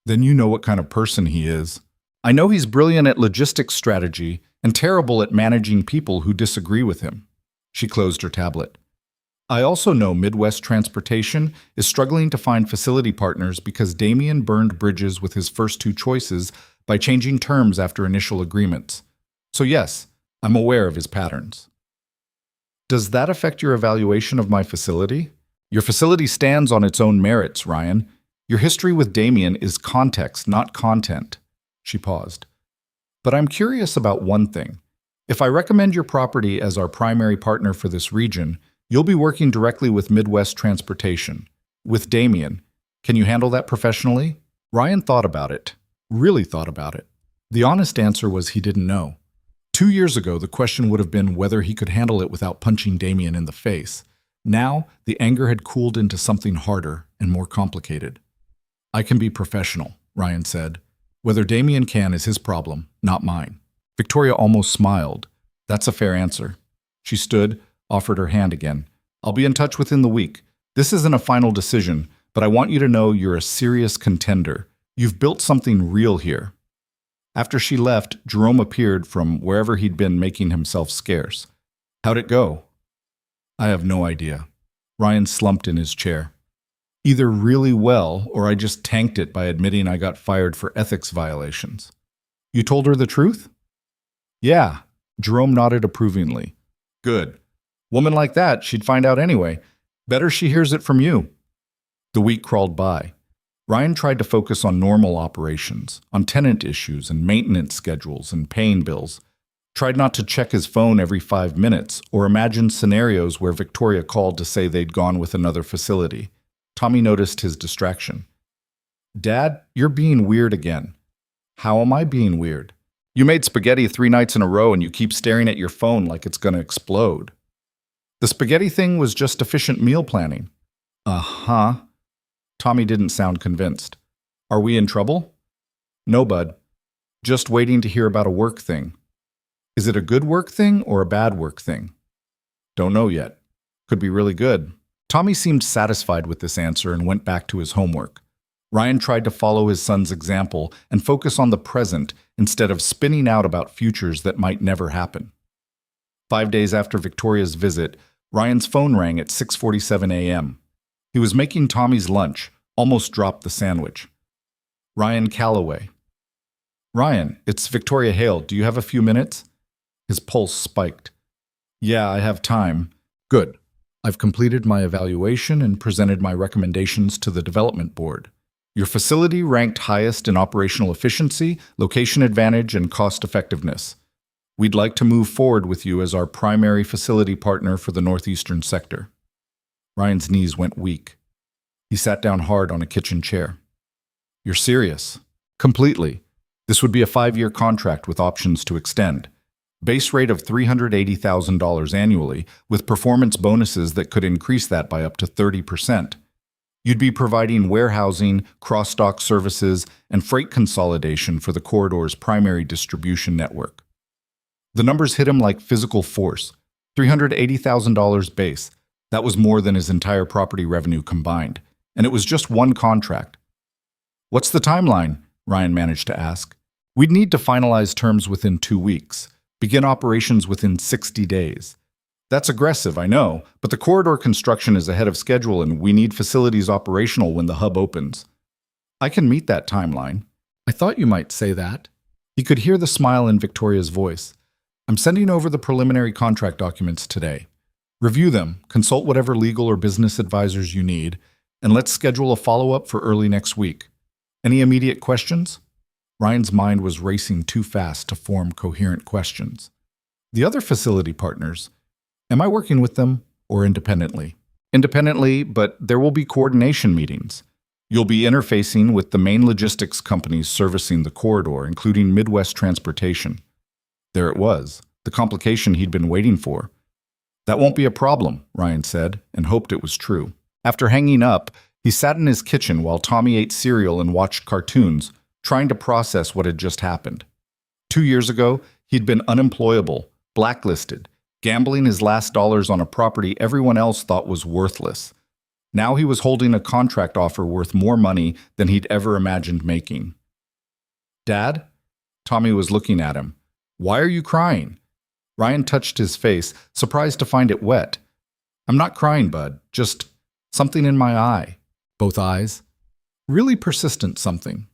"Then you know what kind of person he is." "I know he's brilliant at logistics strategy and terrible at managing people who disagree with him." She closed her tablet. "I also know Midwest Transportation is struggling to find facility partners because Damian burned bridges with his first 2 choices by changing terms after initial agreements. So yes, I'm aware of his patterns." "Does that affect your evaluation of my facility?" "Your facility stands on its own merits, Ryan. Your history with Damian is context, not content." She paused. "But I'm curious about one thing. If I recommend your property as our primary partner for this region, you'll be working directly with Midwest Transportation. With Damian. Can you handle that professionally?" Ryan thought about it. Really thought about it. The honest answer was he didn't know. 2 years ago, the question would have been whether he could handle it without punching Damian in the face. Now, the anger had cooled into something harder and more complicated. "I can be professional," Ryan said. "Whether Damian can is his problem, not mine." Victoria almost smiled. "That's a fair answer." She stood, offered her hand again. "I'll be in touch within the week. This isn't a final decision, but I want you to know you're a serious contender. You've built something real here." After she left, Jerome appeared from wherever he'd been making himself scarce. "How'd it go?" "I have no idea." Ryan slumped in his chair. "Either really well, or I just tanked it by admitting I got fired for ethics violations." "You told her the truth?" "Yeah." Jerome nodded approvingly. "Good. Woman like that, she'd find out anyway. Better she hears it from you." The week crawled by. Ryan tried to focus on normal operations, on tenant issues and maintenance schedules and paying bills. Tried not to check his phone every 5 minutes or imagine scenarios where Victoria called to say they'd gone with another facility. Tommy noticed his distraction. "Dad, you're being weird again." "How am I being weird?" "You made spaghetti 3 nights in a row and you keep staring at your phone like it's going to explode." "The spaghetti thing was just efficient meal planning." "Uh-huh." Tommy didn't sound convinced. "Are we in trouble?" "No, bud. Just waiting to hear about a work thing." "Is it a good work thing or a bad work thing?" "Don't know yet. Could be really good." Tommy seemed satisfied with this answer and went back to his homework. Ryan tried to follow his son's example and focus on the present instead of spinning out about futures that might never happen. 5 days after Victoria's visit, Ryan's phone rang at 6:47 a.m. He was making Tommy's lunch, almost dropped the sandwich. "Ryan Calloway." "Ryan, it's Victoria Hale. Do you have a few minutes?" His pulse spiked. "Yeah, I have time." "Good. I've completed my evaluation and presented my recommendations to the development board. Your facility ranked highest in operational efficiency, location advantage, and cost effectiveness. We'd like to move forward with you as our primary facility partner for the northeastern sector. Ryan's knees went weak. He sat down hard on a kitchen chair. You're serious? Completely. This would be a 5-year contract with options to extend. Base rate of $380,000 annually, with performance bonuses that could increase that by up to 30%. You'd be providing warehousing, cross-dock services, and freight consolidation for the corridor's primary distribution network. The numbers hit him like physical force. $380,000 base. That was more than his entire property revenue combined. And it was just one contract. What's the timeline? Ryan managed to ask. We'd need to finalize terms within 2 weeks. Begin operations within 60 days. That's aggressive, I know, but the corridor construction is ahead of schedule and we need facilities operational when the hub opens. I can meet that timeline. I thought you might say that. He could hear the smile in Victoria's voice. I'm sending over the preliminary contract documents today. Review them, consult whatever legal or business advisors you need, and let's schedule a follow-up for early next week. Any immediate questions? Ryan's mind was racing too fast to form coherent questions. The other facility partners, am I working with them or independently? Independently, but there will be coordination meetings. You'll be interfacing with the main logistics companies servicing the corridor, including Midwest Transportation. There it was, the complication he'd been waiting for. That won't be a problem, Ryan said, and hoped it was true. After hanging up, he sat in his kitchen while Tommy ate cereal and watched cartoons, trying to process what had just happened. 2 years ago, he'd been unemployable, blacklisted, gambling his last dollars on a property everyone else thought was worthless. Now he was holding a contract offer worth more money than he'd ever imagined making. Dad? Tommy was looking at him. Why are you crying? Ryan touched his face, surprised to find it wet. I'm not crying, bud. Just something in my eye. Both eyes. Really persistent something.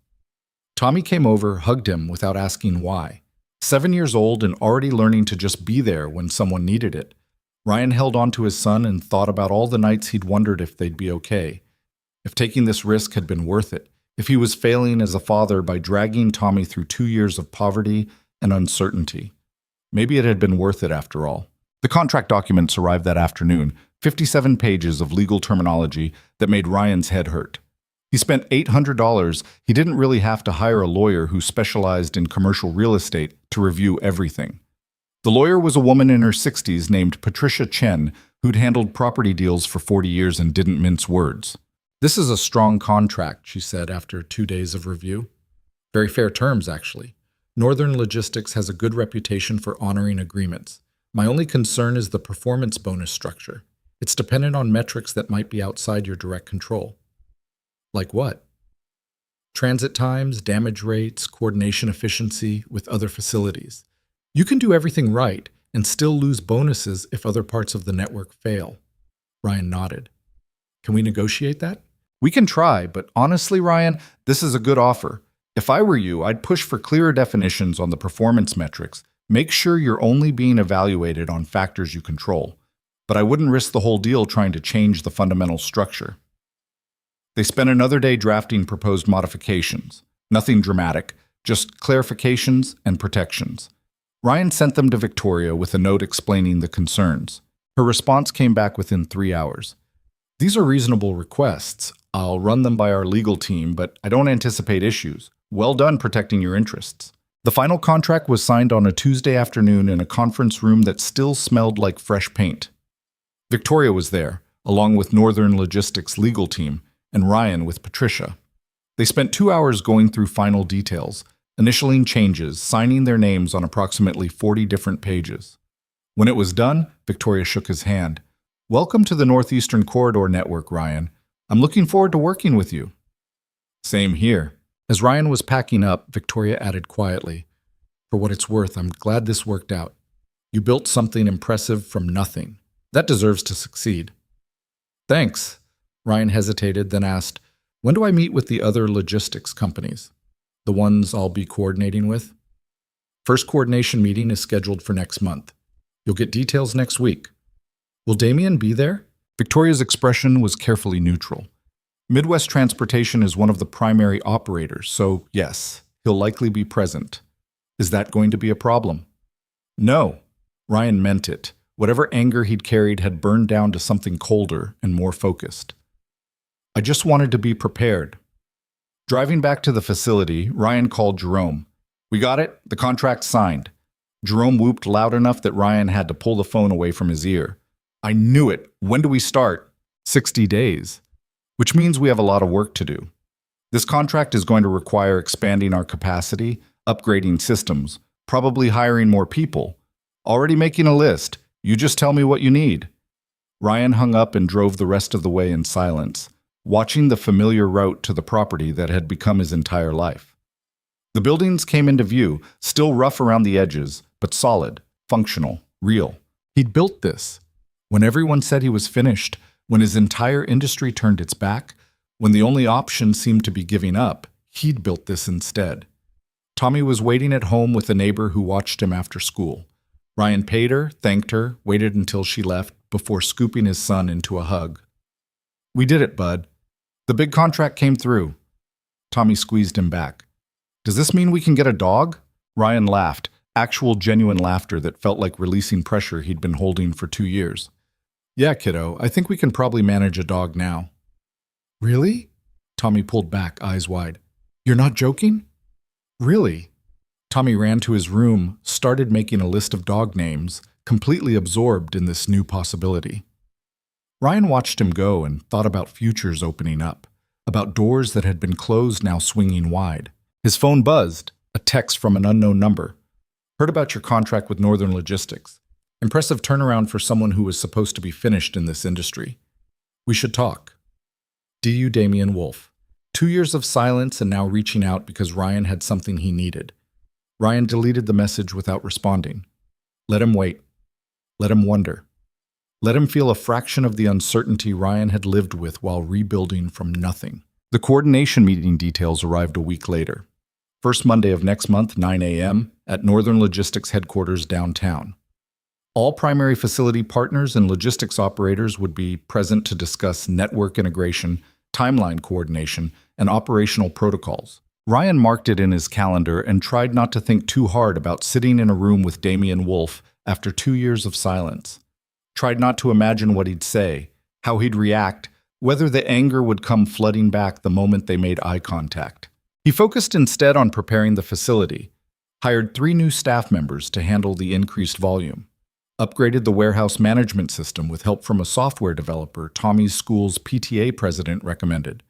Tommy came over, hugged him without asking why. 7 years old and already learning to just be there when someone needed it. Ryan held on to his son and thought about all the nights he'd wondered if they'd be okay. If taking this risk had been worth it. If he was failing as a father by dragging Tommy through 2 years of poverty and uncertainty. Maybe it had been worth it after all. The contract documents arrived that afternoon, 57 pages of legal terminology that made Ryan's head hurt. He spent $800. He didn't really have to hire a lawyer who specialized in commercial real estate to review everything. The lawyer was a woman in her 60s named Patricia Chen, who'd handled property deals for 40 years and didn't mince words. This is a strong contract, she said after 2 days of review. Very fair terms, actually. Northern Logistics has a good reputation for honoring agreements. My only concern is the performance bonus structure. It's dependent on metrics that might be outside your direct control. Like what? Transit times, damage rates, coordination efficiency with other facilities. You can do everything right and still lose bonuses if other parts of the network fail. Ryan nodded. Can we negotiate that? We can try, but honestly, Ryan, this is a good offer. If I were you, I'd push for clearer definitions on the performance metrics. Make sure you're only being evaluated on factors you control. But I wouldn't risk the whole deal trying to change the fundamental structure. They spent another day drafting proposed modifications. Nothing dramatic, just clarifications and protections. Ryan sent them to Victoria with a note explaining the concerns. Her response came back within 3 hours. These are reasonable requests. I'll run them by our legal team, but I don't anticipate issues. Well done protecting your interests. The final contract was signed on a Tuesday afternoon in a conference room that still smelled like fresh paint. Victoria was there, along with Northern Logistics' legal team, and Ryan with Patricia. They spent 2 hours going through final details, initialing changes, signing their names on approximately 40 different pages. When it was done, Victoria shook his hand. Welcome to the Northeastern Corridor Network, Ryan. I'm looking forward to working with you. Same here. As Ryan was packing up, Victoria added quietly, For what it's worth, I'm glad this worked out. You built something impressive from nothing. That deserves to succeed. Thanks. Ryan hesitated, then asked, When do I meet with the other logistics companies? The ones I'll be coordinating with? First coordination meeting is scheduled for next month. You'll get details next week. Will Damien be there? Victoria's expression was carefully neutral. Midwest Transportation is one of the primary operators, so yes, he'll likely be present. Is that going to be a problem? No. Ryan meant it. Whatever anger he'd carried had burned down to something colder and more focused. I just wanted to be prepared. Driving back to the facility, Ryan called Jerome. We got it. The contract's signed. Jerome whooped loud enough that Ryan had to pull the phone away from his ear. I knew it. When do we start? 60 days. Which means we have a lot of work to do. This contract is going to require expanding our capacity, upgrading systems, probably hiring more people. Already making a list. You just tell me what you need. Ryan hung up and drove the rest of the way in silence, watching the familiar route to the property that had become his entire life. The buildings came into view, still rough around the edges, but solid, functional, real. He'd built this. When everyone said he was finished, when his entire industry turned its back, when the only option seemed to be giving up, he'd built this instead. Tommy was waiting at home with a neighbor who watched him after school. Ryan paid her, thanked her, waited until she left before scooping his son into a hug. We did it, bud. The big contract came through. Tommy squeezed him back. Does this mean we can get a dog? Ryan laughed, actual genuine laughter that felt like releasing pressure he'd been holding for 2 years. Yeah, kiddo, I think we can probably manage a dog now. Really? Tommy pulled back, eyes wide. You're not joking? Really? Tommy ran to his room, started making a list of dog names, completely absorbed in this new possibility. Ryan watched him go and thought about futures opening up, about doors that had been closed now swinging wide. His phone buzzed, a text from an unknown number. Heard about your contract with Northern Logistics. Impressive turnaround for someone who was supposed to be finished in this industry. We should talk. D.U. Damian Wolf. 2 years of silence and now reaching out because Ryan had something he needed. Ryan deleted the message without responding. Let him wait. Let him wonder. Let him feel a fraction of the uncertainty Ryan had lived with while rebuilding from nothing. The coordination meeting details arrived a week later. First Monday of next month, 9 a.m., at Northern Logistics headquarters downtown. All primary facility partners and logistics operators would be present to discuss network integration, timeline coordination, and operational protocols. Ryan marked it in his calendar and tried not to think too hard about sitting in a room with Damian Wolf after 2 years of silence. Tried not to imagine what he'd say, how he'd react, whether the anger would come flooding back the moment they made eye contact. He focused instead on preparing the facility, hired 3 new staff members to handle the increased volume, upgraded the warehouse management system with help from a software developer Tommy's school's PTA president recommended,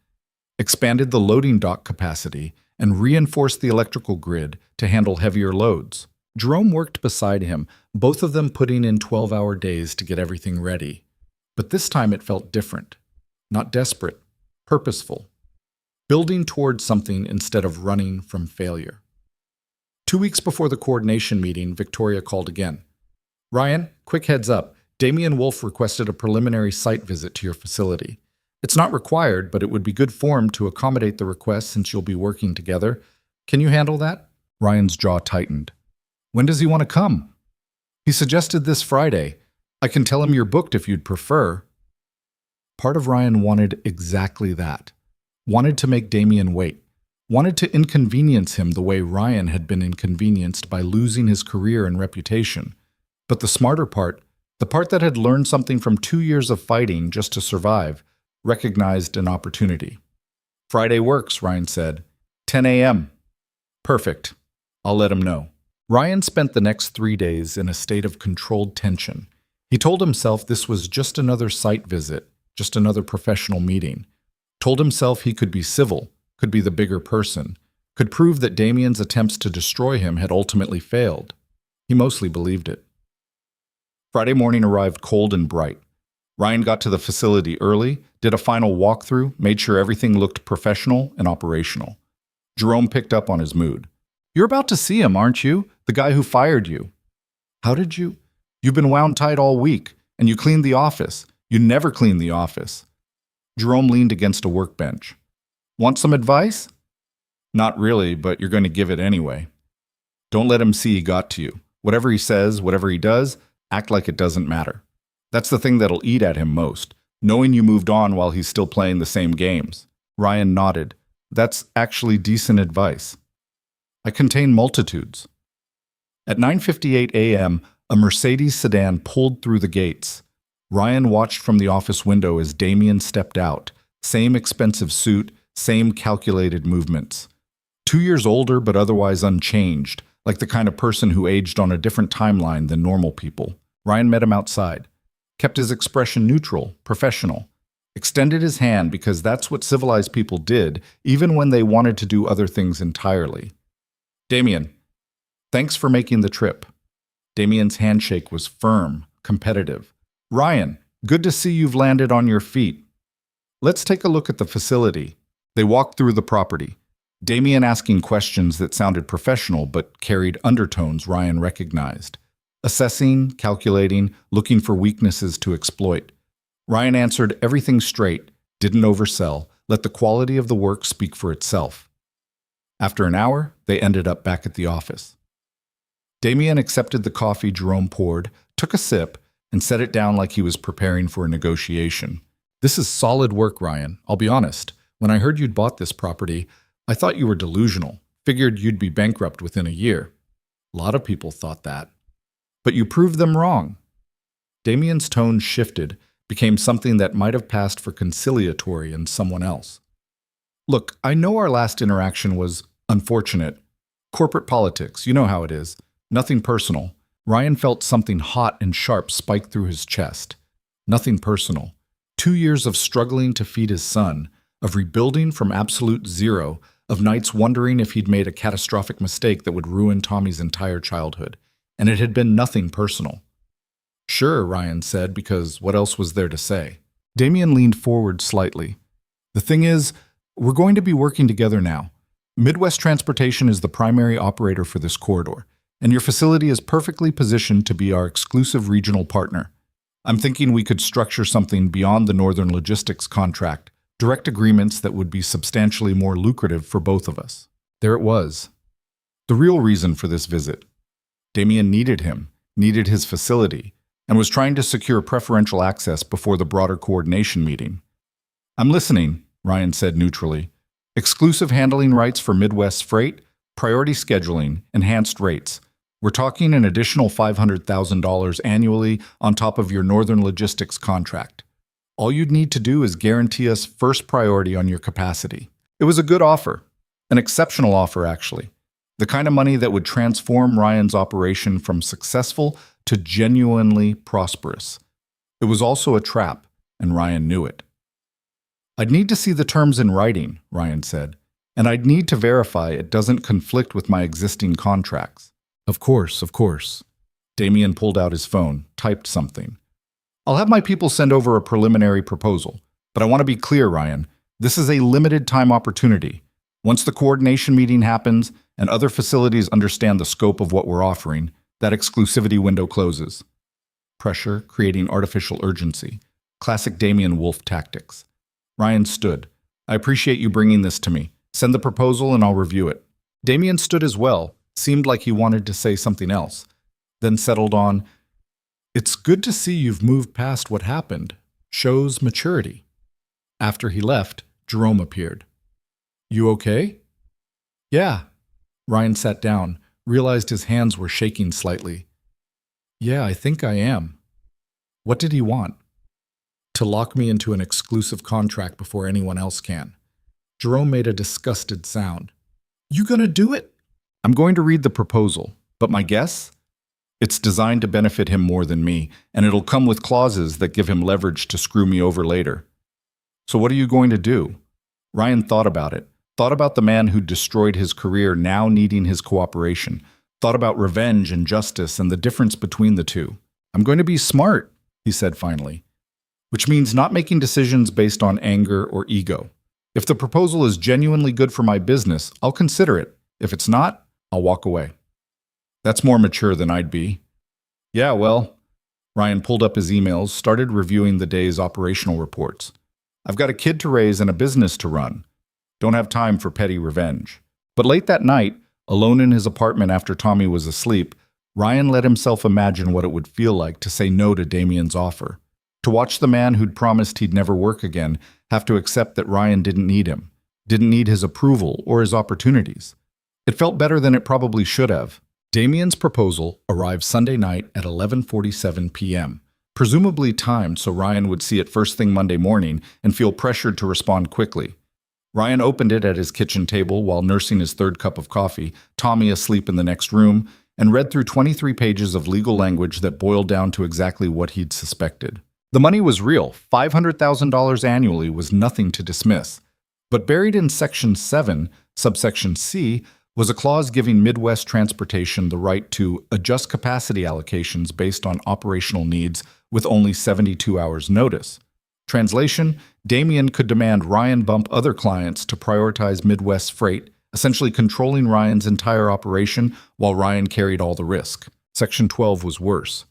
expanded the loading dock capacity, and reinforced the electrical grid to handle heavier loads. Jerome worked beside him, both of them putting in 12-hour days to get everything ready. But this time it felt different. Not desperate, purposeful. Building towards something instead of running from failure. 2 weeks before the coordination meeting, Victoria called again. Ryan, quick heads up. Damian Wolf requested a preliminary site visit to your facility. It's not required, but it would be good form to accommodate the request since you'll be working together. Can you handle that? Ryan's jaw tightened. When does he want to come? He suggested this Friday. I can tell him you're booked if you'd prefer. Part of Ryan wanted exactly that. Wanted to make Damian wait. Wanted to inconvenience him the way Ryan had been inconvenienced by losing his career and reputation. But the smarter part, the part that had learned something from 2 years of fighting just to survive, recognized an opportunity. Friday works, Ryan said. 10 a.m. Perfect. I'll let him know. Ryan spent the next 3 days in a state of controlled tension. He told himself this was just another site visit, just another professional meeting. Told himself he could be civil, could be the bigger person, could prove that Damian's attempts to destroy him had ultimately failed. He mostly believed it. Friday morning arrived cold and bright. Ryan got to the facility early, did a final walkthrough, made sure everything looked professional and operational. Jerome picked up on his mood. You're about to see him, aren't you? The guy who fired you. How did you? You've been wound tight all week, and you cleaned the office. You never clean the office. Jerome leaned against a workbench. Want some advice? Not really, but you're going to give it anyway. Don't let him see he got to you. Whatever he says, whatever he does, act like it doesn't matter. That's the thing that'll eat at him most, knowing you moved on while he's still playing the same games. Ryan nodded. That's actually decent advice. I contain multitudes. At 9:58 a.m., a Mercedes sedan pulled through the gates. Ryan watched from the office window as Damien stepped out. Same expensive suit, same calculated movements. 2 years older but otherwise unchanged, like the kind of person who aged on a different timeline than normal people. Ryan met him outside, kept his expression neutral, professional, extended his hand because that's what civilized people did, even when they wanted to do other things entirely. Damien, thanks for making the trip. Damien's handshake was firm, competitive. Ryan, good to see you've landed on your feet. Let's take a look at the facility. They walked through the property, Damien asking questions that sounded professional but carried undertones Ryan recognized. Assessing, calculating, looking for weaknesses to exploit. Ryan answered everything straight, didn't oversell, let the quality of the work speak for itself. After an hour, they ended up back at the office. Damien accepted the coffee Jerome poured, took a sip, and set it down like he was preparing for a negotiation. This is solid work, Ryan. I'll be honest. When I heard you'd bought this property, I thought you were delusional. Figured you'd be bankrupt within a year. A lot of people thought that. But you proved them wrong. Damien's tone shifted, became something that might have passed for conciliatory in someone else. Look, I know our last interaction was unfortunate. Corporate politics, you know how it is. Nothing personal. Ryan felt something hot and sharp spike through his chest. Nothing personal. 2 years of struggling to feed his son, of rebuilding from absolute zero, of nights wondering if he'd made a catastrophic mistake that would ruin Tommy's entire childhood. And it had been nothing personal. Sure, Ryan said, because what else was there to say? Damien leaned forward slightly. The thing is, we're going to be working together now. Midwest Transportation is the primary operator for this corridor, and your facility is perfectly positioned to be our exclusive regional partner. I'm thinking we could structure something beyond the Northern Logistics contract, direct agreements that would be substantially more lucrative for both of us. There it was. The real reason for this visit. Damien needed him, needed his facility, and was trying to secure preferential access before the broader coordination meeting. I'm listening, Ryan said neutrally. Exclusive handling rights for Midwest freight, priority scheduling, enhanced rates. We're talking an additional $500,000 annually on top of your Northern Logistics contract. All you'd need to do is guarantee us first priority on your capacity. It was a good offer, an exceptional offer actually. The kind of money that would transform Ryan's operation from successful to genuinely prosperous. It was also a trap, and Ryan knew it. I'd need to see the terms in writing, Ryan said, and I'd need to verify it doesn't conflict with my existing contracts. Of course. Damien pulled out his phone, typed something. I'll have my people send over a preliminary proposal, but I want to be clear, Ryan. This is a limited time opportunity. Once the coordination meeting happens and other facilities understand the scope of what we're offering, that exclusivity window closes. Pressure, creating artificial urgency. Classic Damien Wolf tactics. Ryan stood. I appreciate you bringing this to me. Send the proposal and I'll review it. Damien stood as well, seemed like he wanted to say something else, then settled on, It's good to see you've moved past what happened. Shows maturity. After he left, Jerome appeared. You okay? Yeah. Ryan sat down, realized his hands were shaking slightly. Yeah, I think I am. What did he want? To lock me into an exclusive contract before anyone else can. Jerome made a disgusted sound. You gonna do it? I'm going to read the proposal, but my guess? It's designed to benefit him more than me, and it'll come with clauses that give him leverage to screw me over later. So what are you going to do? Ryan thought about it. Thought about the man who destroyed his career now needing his cooperation. Thought about revenge and justice and the difference between the two. I'm going to be smart, he said finally, which means not making decisions based on anger or ego. If the proposal is genuinely good for my business, I'll consider it. If it's not, I'll walk away. That's more mature than I'd be. Yeah, well, Ryan pulled up his emails, started reviewing the day's operational reports. I've got a kid to raise and a business to run. Don't have time for petty revenge. But late that night, alone in his apartment after Tommy was asleep, Ryan let himself imagine what it would feel like to say no to Damien's offer. To watch the man who'd promised he'd never work again have to accept that Ryan didn't need him, didn't need his approval or his opportunities. It felt better than it probably should have. Damien's proposal arrived Sunday night at 11:47 p.m., presumably timed so Ryan would see it first thing Monday morning and feel pressured to respond quickly. Ryan opened it at his kitchen table while nursing his third cup of coffee, Tommy asleep in the next room, and read through 23 pages of legal language that boiled down to exactly what he'd suspected. The money was real. $500,000 annually was nothing to dismiss. But buried in Section 7, subsection C, was a clause giving Midwest Transportation the right to adjust capacity allocations based on operational needs with only 72 hours' notice. Translation, Damien could demand Ryan bump other clients to prioritize Midwest freight, essentially controlling Ryan's entire operation while Ryan carried all the risk. Section 12 was worse.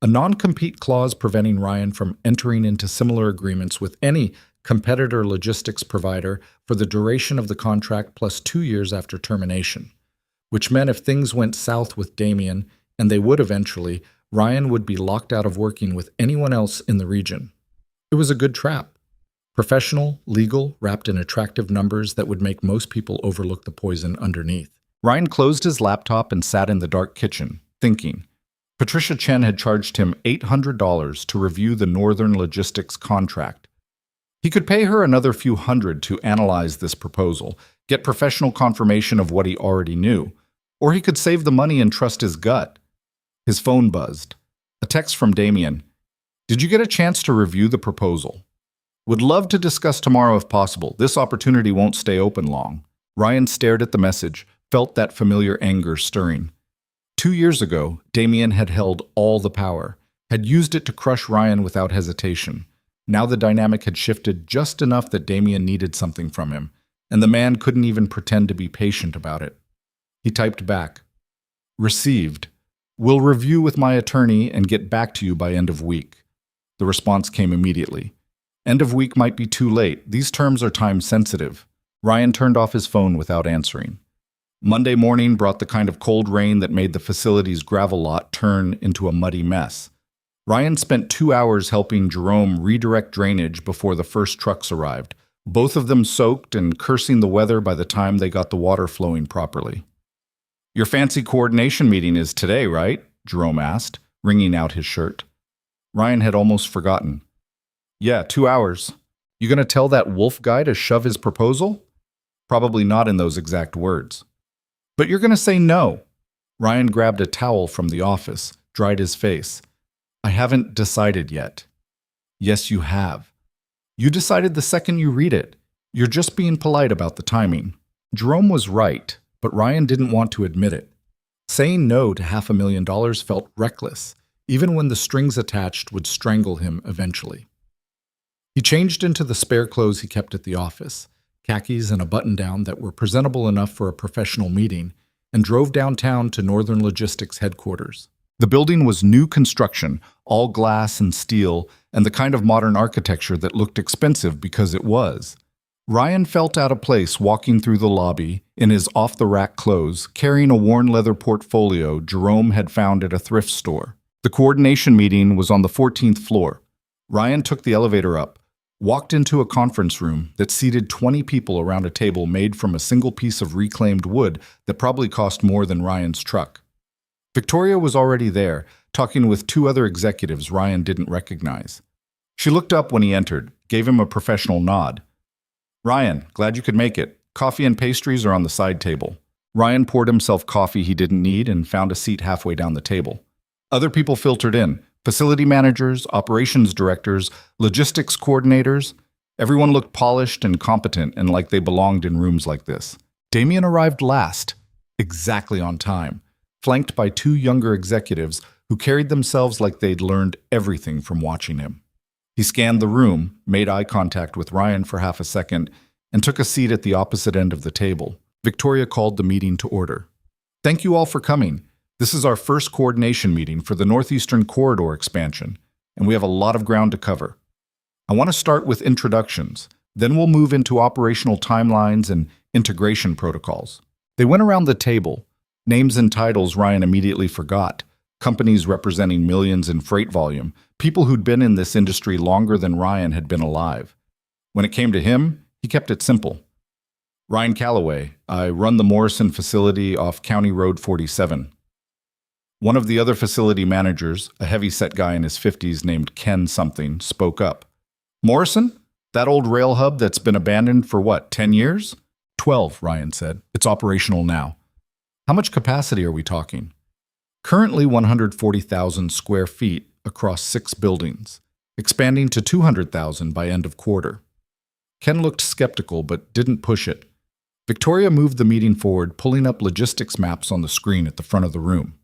A non-compete clause preventing Ryan from entering into similar agreements with any competitor logistics provider for the duration of the contract plus 2 years after termination, which meant if things went south with Damien, and they would eventually, Ryan would be locked out of working with anyone else in the region. It was a good trap. Professional, legal, wrapped in attractive numbers that would make most people overlook the poison underneath. Ryan closed his laptop and sat in the dark kitchen, thinking. Patricia Chen had charged him $800 to review the Northern Logistics contract. He could pay her another few hundred to analyze this proposal, get professional confirmation of what he already knew, or he could save the money and trust his gut. His phone buzzed. A text from Damien. Did you get a chance to review the proposal? Would love to discuss tomorrow if possible. This opportunity won't stay open long. Ryan stared at the message, felt that familiar anger stirring. 2 years ago, Damien had held all the power, had used it to crush Ryan without hesitation. Now the dynamic had shifted just enough that Damien needed something from him, and the man couldn't even pretend to be patient about it. He typed back, Received. Will review with my attorney and get back to you by end of week. The response came immediately. End of week might be too late. These terms are time sensitive. Ryan turned off his phone without answering. Monday morning brought the kind of cold rain that made the facility's gravel lot turn into a muddy mess. Ryan spent 2 hours helping Jerome redirect drainage before the first trucks arrived, both of them soaked and cursing the weather by the time they got the water flowing properly. Your fancy coordination meeting is today, right? Jerome asked, wringing out his shirt. Ryan had almost forgotten. Yeah, 2 hours. You gonna tell that wolf guy to shove his proposal? Probably not in those exact words. But you're gonna say no. Ryan grabbed a towel from the office, dried his face. I haven't decided yet. Yes, you have. You decided the second you read it. You're just being polite about the timing. Jerome was right, but Ryan didn't want to admit it. Saying no to $500,000 felt reckless, even when the strings attached would strangle him eventually. He changed into the spare clothes he kept at the office, khakis and a button-down that were presentable enough for a professional meeting, and drove downtown to Northern Logistics headquarters. The building was new construction, all glass and steel, and the kind of modern architecture that looked expensive because it was. Ryan felt out of place walking through the lobby in his off-the-rack clothes, carrying a worn leather portfolio Jerome had found at a thrift store. The coordination meeting was on the 14th floor. Ryan took the elevator up, walked into a conference room that seated 20 people around a table made from a single piece of reclaimed wood that probably cost more than Ryan's truck. Victoria was already there, talking with 2 other executives Ryan didn't recognize. She looked up when he entered, gave him a professional nod. Ryan, glad you could make it. Coffee and pastries are on the side table. Ryan poured himself coffee he didn't need and found a seat halfway down the table. Other people filtered in. Facility managers, operations directors, logistics coordinators. Everyone looked polished and competent and like they belonged in rooms like this. Damien arrived last, exactly on time, flanked by 2 younger executives who carried themselves like they'd learned everything from watching him. He scanned the room, made eye contact with Ryan for half a second, and took a seat at the opposite end of the table. Victoria called the meeting to order. Thank you all for coming. This is our first coordination meeting for the Northeastern Corridor expansion, and we have a lot of ground to cover. I want to start with introductions, then we'll move into operational timelines and integration protocols. They went around the table, names and titles Ryan immediately forgot, companies representing millions in freight volume, people who'd been in this industry longer than Ryan had been alive. When it came to him, he kept it simple. Ryan Calloway, I run the Morrison facility off County Road 47. One of the other facility managers, a heavy-set guy in his 50s named Ken something, spoke up. Morrison? That old rail hub that's been abandoned for what, 10 years? 12, Ryan said. It's operational now. How much capacity are we talking? Currently 140,000 square feet across 6 buildings, expanding to 200,000 by end of quarter. Ken looked skeptical but didn't push it. Victoria moved the meeting forward, pulling up logistics maps on the screen at the front of the room.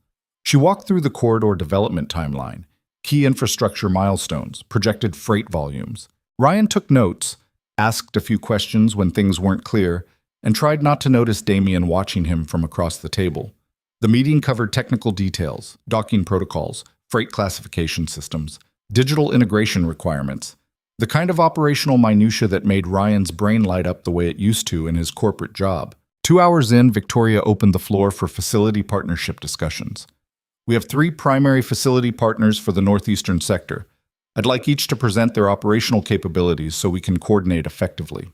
She walked through the corridor development timeline, key infrastructure milestones, projected freight volumes. Ryan took notes, asked a few questions when things weren't clear, and tried not to notice Damien watching him from across the table. The meeting covered technical details, docking protocols, freight classification systems, digital integration requirements, the kind of operational minutia that made Ryan's brain light up the way it used to in his corporate job. 2 hours in, Victoria opened the floor for facility partnership discussions. We have 3 primary facility partners for the northeastern sector. I'd like each to present their operational capabilities so we can coordinate effectively.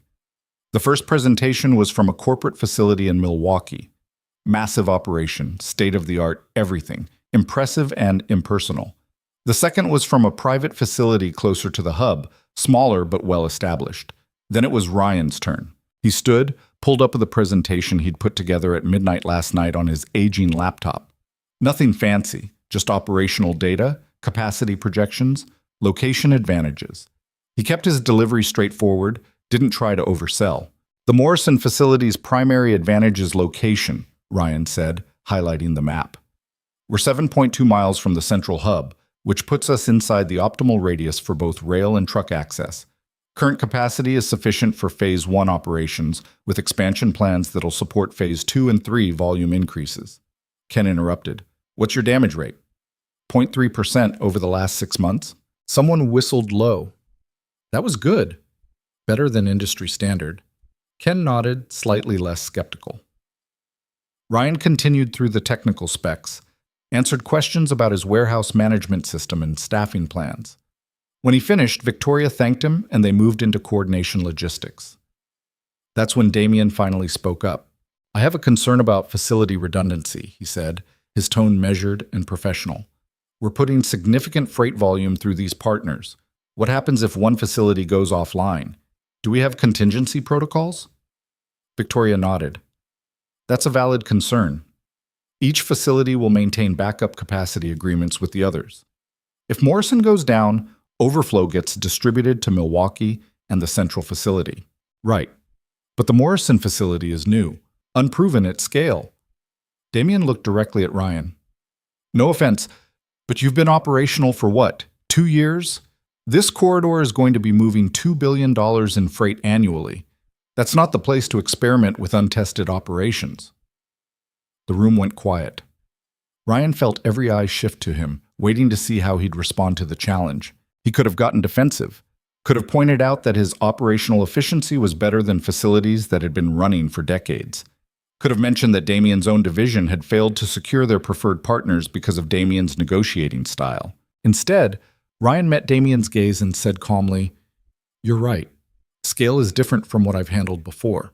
The first presentation was from a corporate facility in Milwaukee. Massive operation, state-of-the-art, everything, impressive and impersonal. The second was from a private facility closer to the hub, smaller but well-established. Then it was Ryan's turn. He stood, pulled up the presentation he'd put together at midnight last night on his aging laptop. Nothing fancy, just operational data, capacity projections, location advantages. He kept his delivery straightforward, didn't try to oversell. The Morrison facility's primary advantage is location, Ryan said, highlighting the map. We're 7.2 miles from the central hub, which puts us inside the optimal radius for both rail and truck access. Current capacity is sufficient for Phase 1 operations, with expansion plans that'll support Phase 2 and 3 volume increases. Ken interrupted. What's your damage rate? 0.3% over the last 6 months? Someone whistled low. That was good. Better than industry standard. Ken nodded, slightly less skeptical. Ryan continued through the technical specs, answered questions about his warehouse management system and staffing plans. When he finished, Victoria thanked him and they moved into coordination logistics. That's when Damien finally spoke up. I have a concern about facility redundancy, he said, his tone measured and professional. We're putting significant freight volume through these partners. What happens if one facility goes offline? Do we have contingency protocols? Victoria nodded. That's a valid concern. Each facility will maintain backup capacity agreements with the others. If Morrison goes down, overflow gets distributed to Milwaukee and the central facility. Right. But the Morrison facility is new, unproven at scale. Damien looked directly at Ryan. No offense, but you've been operational for what, 2 years? This corridor is going to be moving $2 billion in freight annually. That's not the place to experiment with untested operations. The room went quiet. Ryan felt every eye shift to him, waiting to see how he'd respond to the challenge. He could have gotten defensive, could have pointed out that his operational efficiency was better than facilities that had been running for decades. Could have mentioned that Damien's own division had failed to secure their preferred partners because of Damien's negotiating style. Instead, Ryan met Damien's gaze and said calmly, "You're right. Scale is different from what I've handled before.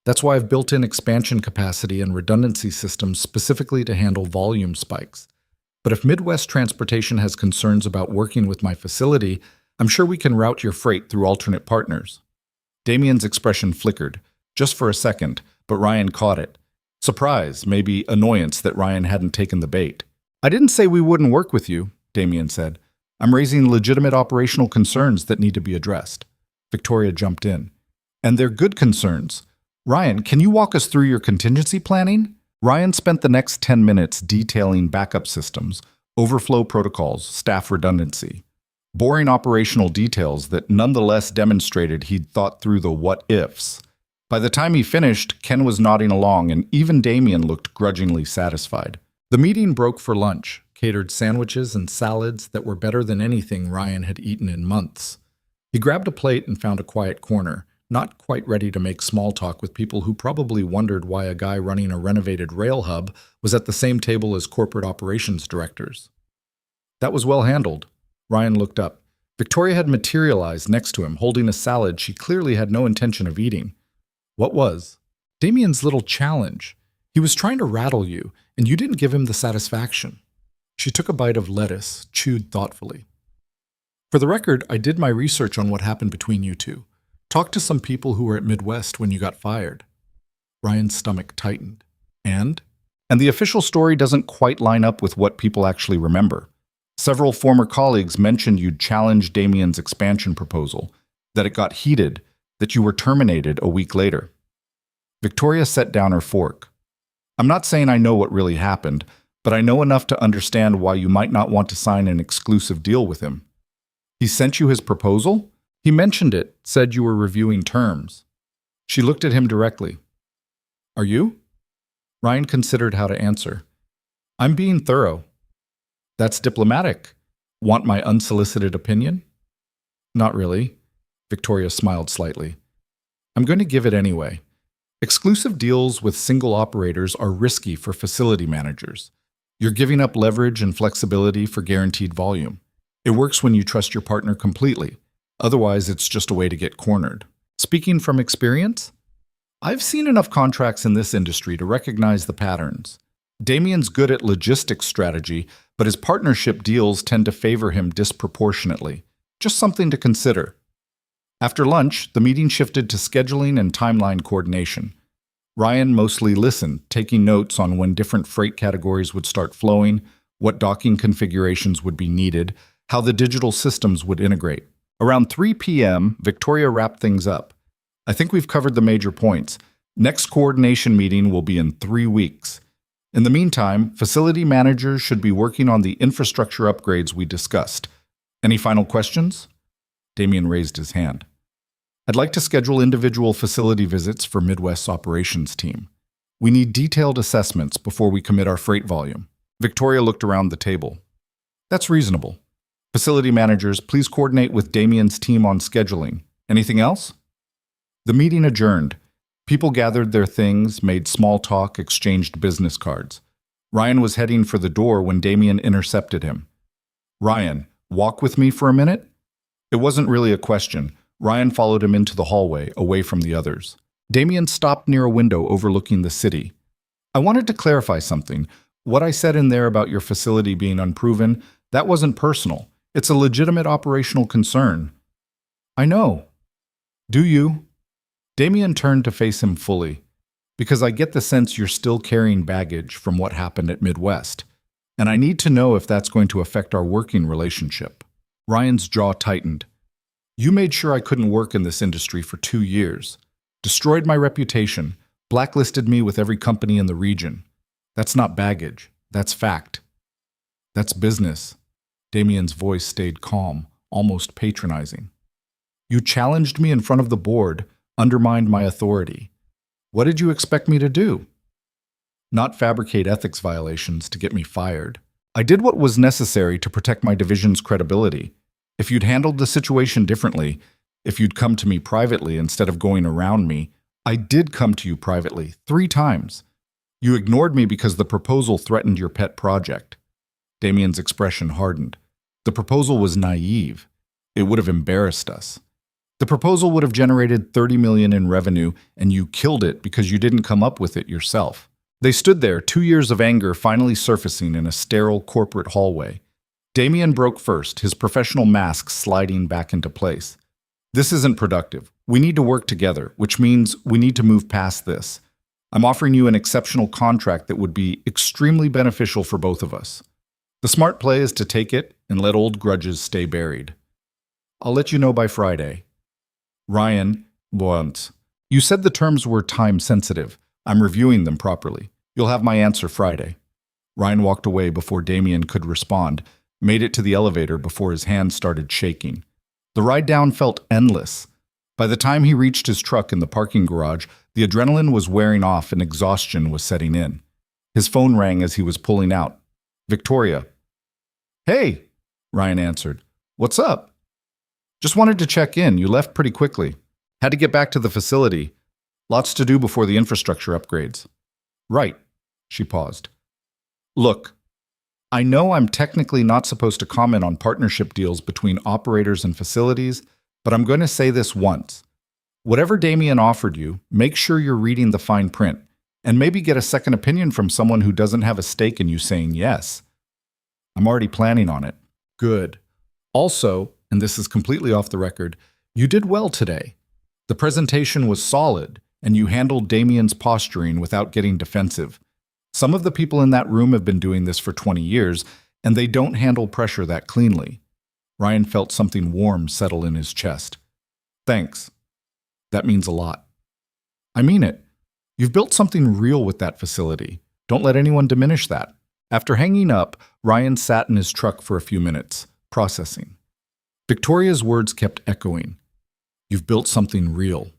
That's why I've built in expansion capacity and redundancy systems specifically to handle volume spikes. But if Midwest Transportation has concerns about working with my facility, I'm sure we can route your freight through alternate partners." Damien's expression flickered, just for a second, but Ryan caught it. Surprise, maybe annoyance that Ryan hadn't taken the bait. "I didn't say we wouldn't work with you," Damien said. "I'm raising legitimate operational concerns that need to be addressed." Victoria jumped in. "And they're good concerns. Ryan, can you walk us through your contingency planning?" Ryan spent the next 10 minutes detailing backup systems, overflow protocols, staff redundancy. Boring operational details that nonetheless demonstrated he'd thought through the what-ifs. By the time he finished, Ken was nodding along and even Damien looked grudgingly satisfied. The meeting broke for lunch, catered sandwiches and salads that were better than anything Ryan had eaten in months. He grabbed a plate and found a quiet corner, not quite ready to make small talk with people who probably wondered why a guy running a renovated rail hub was at the same table as corporate operations directors. That was well handled. Ryan looked up. Victoria had materialized next to him, holding a salad she clearly had no intention of eating. What was? Damien's little challenge. He was trying to rattle you, and you didn't give him the satisfaction. She took a bite of lettuce, chewed thoughtfully. For the record, I did my research on what happened between you two. Talked to some people who were at Midwest when you got fired. Ryan's stomach tightened. And? And the official story doesn't quite line up with what people actually remember. Several former colleagues mentioned you'd challenged Damien's expansion proposal, that it got heated, that you were terminated a week later. Victoria set down her fork. I'm not saying I know what really happened, but I know enough to understand why you might not want to sign an exclusive deal with him. He sent you his proposal? He mentioned it, said you were reviewing terms. She looked at him directly. Are you? Ryan considered how to answer. I'm being thorough. That's diplomatic. Want my unsolicited opinion? Not really. Victoria smiled slightly. I'm going to give it anyway. Exclusive deals with single operators are risky for facility managers. You're giving up leverage and flexibility for guaranteed volume. It works when you trust your partner completely. Otherwise, it's just a way to get cornered. Speaking from experience, I've seen enough contracts in this industry to recognize the patterns. Damien's good at logistics strategy, but his partnership deals tend to favor him disproportionately. Just something to consider. After lunch, the meeting shifted to scheduling and timeline coordination. Ryan mostly listened, taking notes on when different freight categories would start flowing, what docking configurations would be needed, how the digital systems would integrate. Around 3 p.m., Victoria wrapped things up. I think we've covered the major points. Next coordination meeting will be in 3 weeks. In the meantime, facility managers should be working on the infrastructure upgrades we discussed. Any final questions? Damien raised his hand. I'd like to schedule individual facility visits for Midwest's operations team. We need detailed assessments before we commit our freight volume. Victoria looked around the table. That's reasonable. Facility managers, please coordinate with Damien's team on scheduling. Anything else? The meeting adjourned. People gathered their things, made small talk, exchanged business cards. Ryan was heading for the door when Damien intercepted him. Ryan, walk with me for a minute? It wasn't really a question. Ryan followed him into the hallway, away from the others. Damien stopped near a window overlooking the city. I wanted to clarify something. What I said in there about your facility being unproven, that wasn't personal. It's a legitimate operational concern. I know. Do you? Damien turned to face him fully. Because I get the sense you're still carrying baggage from what happened at Midwest. And I need to know if that's going to affect our working relationship. Ryan's jaw tightened. You made sure I couldn't work in this industry for 2 years. Destroyed my reputation. Blacklisted me with every company in the region. That's not baggage. That's fact. That's business. Damien's voice stayed calm, almost patronizing. You challenged me in front of the board, undermined my authority. What did you expect me to do? Not fabricate ethics violations to get me fired. I did what was necessary to protect my division's credibility. If you'd handled the situation differently, if you'd come to me privately instead of going around me, I did come to you privately 3 times. You ignored me because the proposal threatened your pet project. Damien's expression hardened. The proposal was naive. It would have embarrassed us. The proposal would have generated $30 million in revenue, and you killed it because you didn't come up with it yourself. They stood there, 2 years of anger finally surfacing in a sterile corporate hallway. Damien broke first, his professional mask sliding back into place. This isn't productive. We need to work together, which means we need to move past this. I'm offering you an exceptional contract that would be extremely beneficial for both of us. The smart play is to take it and let old grudges stay buried. I'll let you know by Friday. Ryan, once. You said the terms were time-sensitive. I'm reviewing them properly. You'll have my answer Friday. Ryan walked away before Damien could respond, made it to the elevator before his hands started shaking. The ride down felt endless. By the time he reached his truck in the parking garage, the adrenaline was wearing off and exhaustion was setting in. His phone rang as he was pulling out. Victoria. Hey, Ryan answered. What's up? Just wanted to check in. You left pretty quickly. Had to get back to the facility. Lots to do before the infrastructure upgrades. Right. She paused. Look, I know I'm technically not supposed to comment on partnership deals between operators and facilities, but I'm going to say this once. Whatever Damien offered you, make sure you're reading the fine print, and maybe get a second opinion from someone who doesn't have a stake in you saying yes. I'm already planning on it. Good. Also, and this is completely off the record, you did well today. The presentation was solid, and you handled Damien's posturing without getting defensive. Some of the people in that room have been doing this for 20 years, and they don't handle pressure that cleanly. Ryan felt something warm settle in his chest. Thanks. That means a lot. I mean it. You've built something real with that facility. Don't let anyone diminish that. After hanging up, Ryan sat in his truck for a few minutes, processing. Victoria's words kept echoing. You've built something real.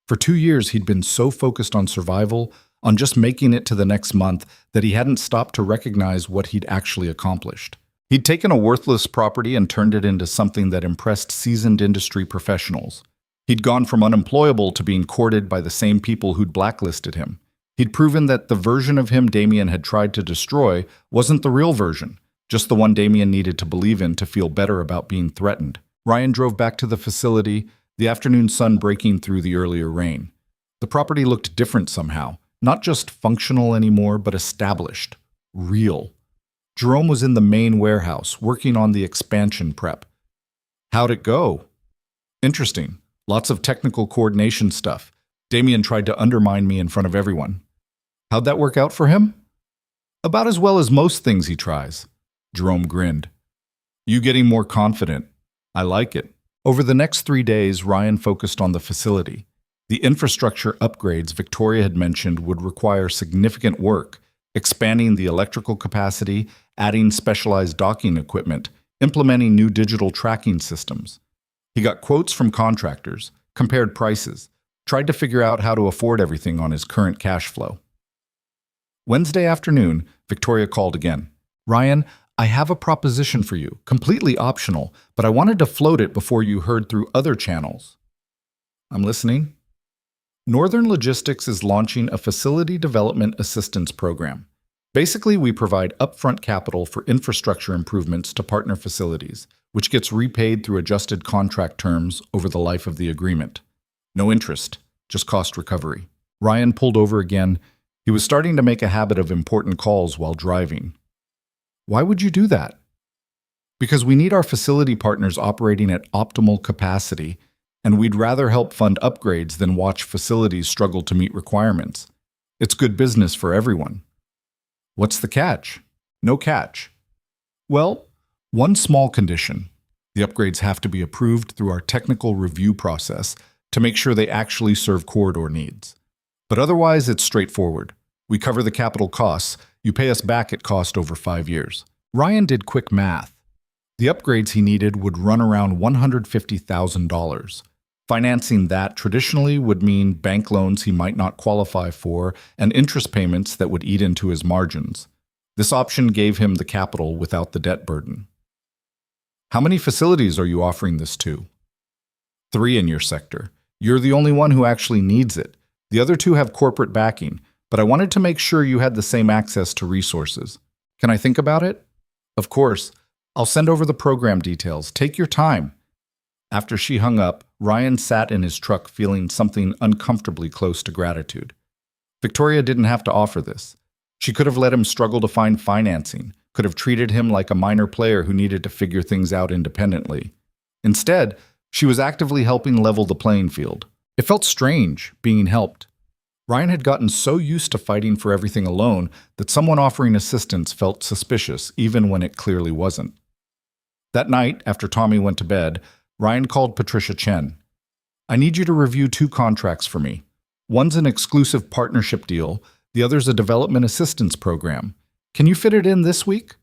For 2 years, he'd been so focused on survival, on just making it to the next month, that he hadn't stopped to recognize what he'd actually accomplished. He'd taken a worthless property and turned it into something that impressed seasoned industry professionals. He'd gone from unemployable to being courted by the same people who'd blacklisted him. He'd proven that the version of him Damien had tried to destroy wasn't the real version, just the one Damien needed to believe in to feel better about being threatened. Ryan drove back to the facility, the afternoon sun breaking through the earlier rain. The property looked different somehow, not just functional anymore, but established, real. Jerome was in the main warehouse, working on the expansion prep. How'd it go? Interesting. Lots of technical coordination stuff. Damien tried to undermine me in front of everyone. How'd that work out for him? About as well as most things he tries. Jerome grinned. You getting more confident. I like it. Over the next 3 days, Ryan focused on the facility. The infrastructure upgrades Victoria had mentioned would require significant work, expanding the electrical capacity, adding specialized docking equipment, implementing new digital tracking systems. He got quotes from contractors, compared prices, tried to figure out how to afford everything on his current cash flow. Wednesday afternoon, Victoria called again. Ryan, I have a proposition for you, completely optional, but I wanted to float it before you heard through other channels. I'm listening. Northern Logistics is launching a facility development assistance program. Basically, we provide upfront capital for infrastructure improvements to partner facilities, which gets repaid through adjusted contract terms over the life of the agreement. No interest, just cost recovery. Ryan pulled over again. He was starting to make a habit of important calls while driving. Why would you do that? Because we need our facility partners operating at optimal capacity, and we'd rather help fund upgrades than watch facilities struggle to meet requirements. It's good business for everyone. What's the catch? No catch. Well, one small condition. The upgrades have to be approved through our technical review process to make sure they actually serve corridor needs. But otherwise, it's straightforward. We cover the capital costs. You pay us back at cost over 5 years. Ryan did quick math. The upgrades he needed would run around $150,000. Financing that traditionally would mean bank loans he might not qualify for and interest payments that would eat into his margins. This option gave him the capital without the debt burden. How many facilities are you offering this to? 3 in your sector. You're the only one who actually needs it. The other 2 have corporate backing, but I wanted to make sure you had the same access to resources. Can I think about it? Of course. I'll send over the program details. Take your time. After she hung up, Ryan sat in his truck feeling something uncomfortably close to gratitude. Victoria didn't have to offer this. She could have let him struggle to find financing, could have treated him like a minor player who needed to figure things out independently. Instead, she was actively helping level the playing field. It felt strange, being helped. Ryan had gotten so used to fighting for everything alone that someone offering assistance felt suspicious, even when it clearly wasn't. That night, after Tommy went to bed, Ryan called Patricia Chen. I need you to review 2 contracts for me. One's an exclusive partnership deal, the other's a development assistance program. Can you fit it in this week?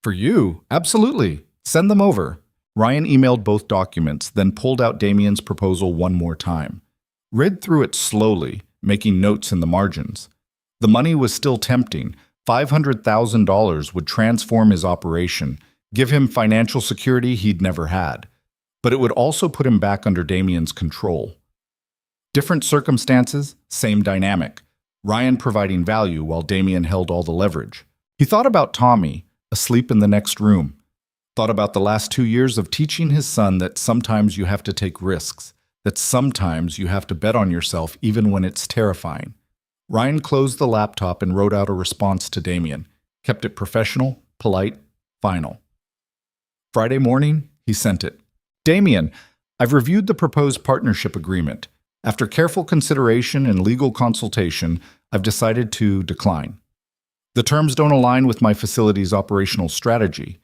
For you? Absolutely. Send them over. Ryan emailed both documents, then pulled out Damien's proposal one more time. Read through it slowly, making notes in the margins. The money was still tempting. $500,000 would transform his operation, give him financial security he'd never had. But it would also put him back under Damien's control. Different circumstances, same dynamic. Ryan providing value while Damien held all the leverage. He thought about Tommy, asleep in the next room. Thought about the last 2 years of teaching his son that sometimes you have to take risks, that sometimes you have to bet on yourself even when it's terrifying. Ryan closed the laptop and wrote out a response to Damien, kept it professional, polite, Final. Friday morning, he sent it. Damien, I've reviewed the proposed partnership agreement. After careful consideration and legal consultation, I've decided to decline. The terms don't align with my facility's operational strategy.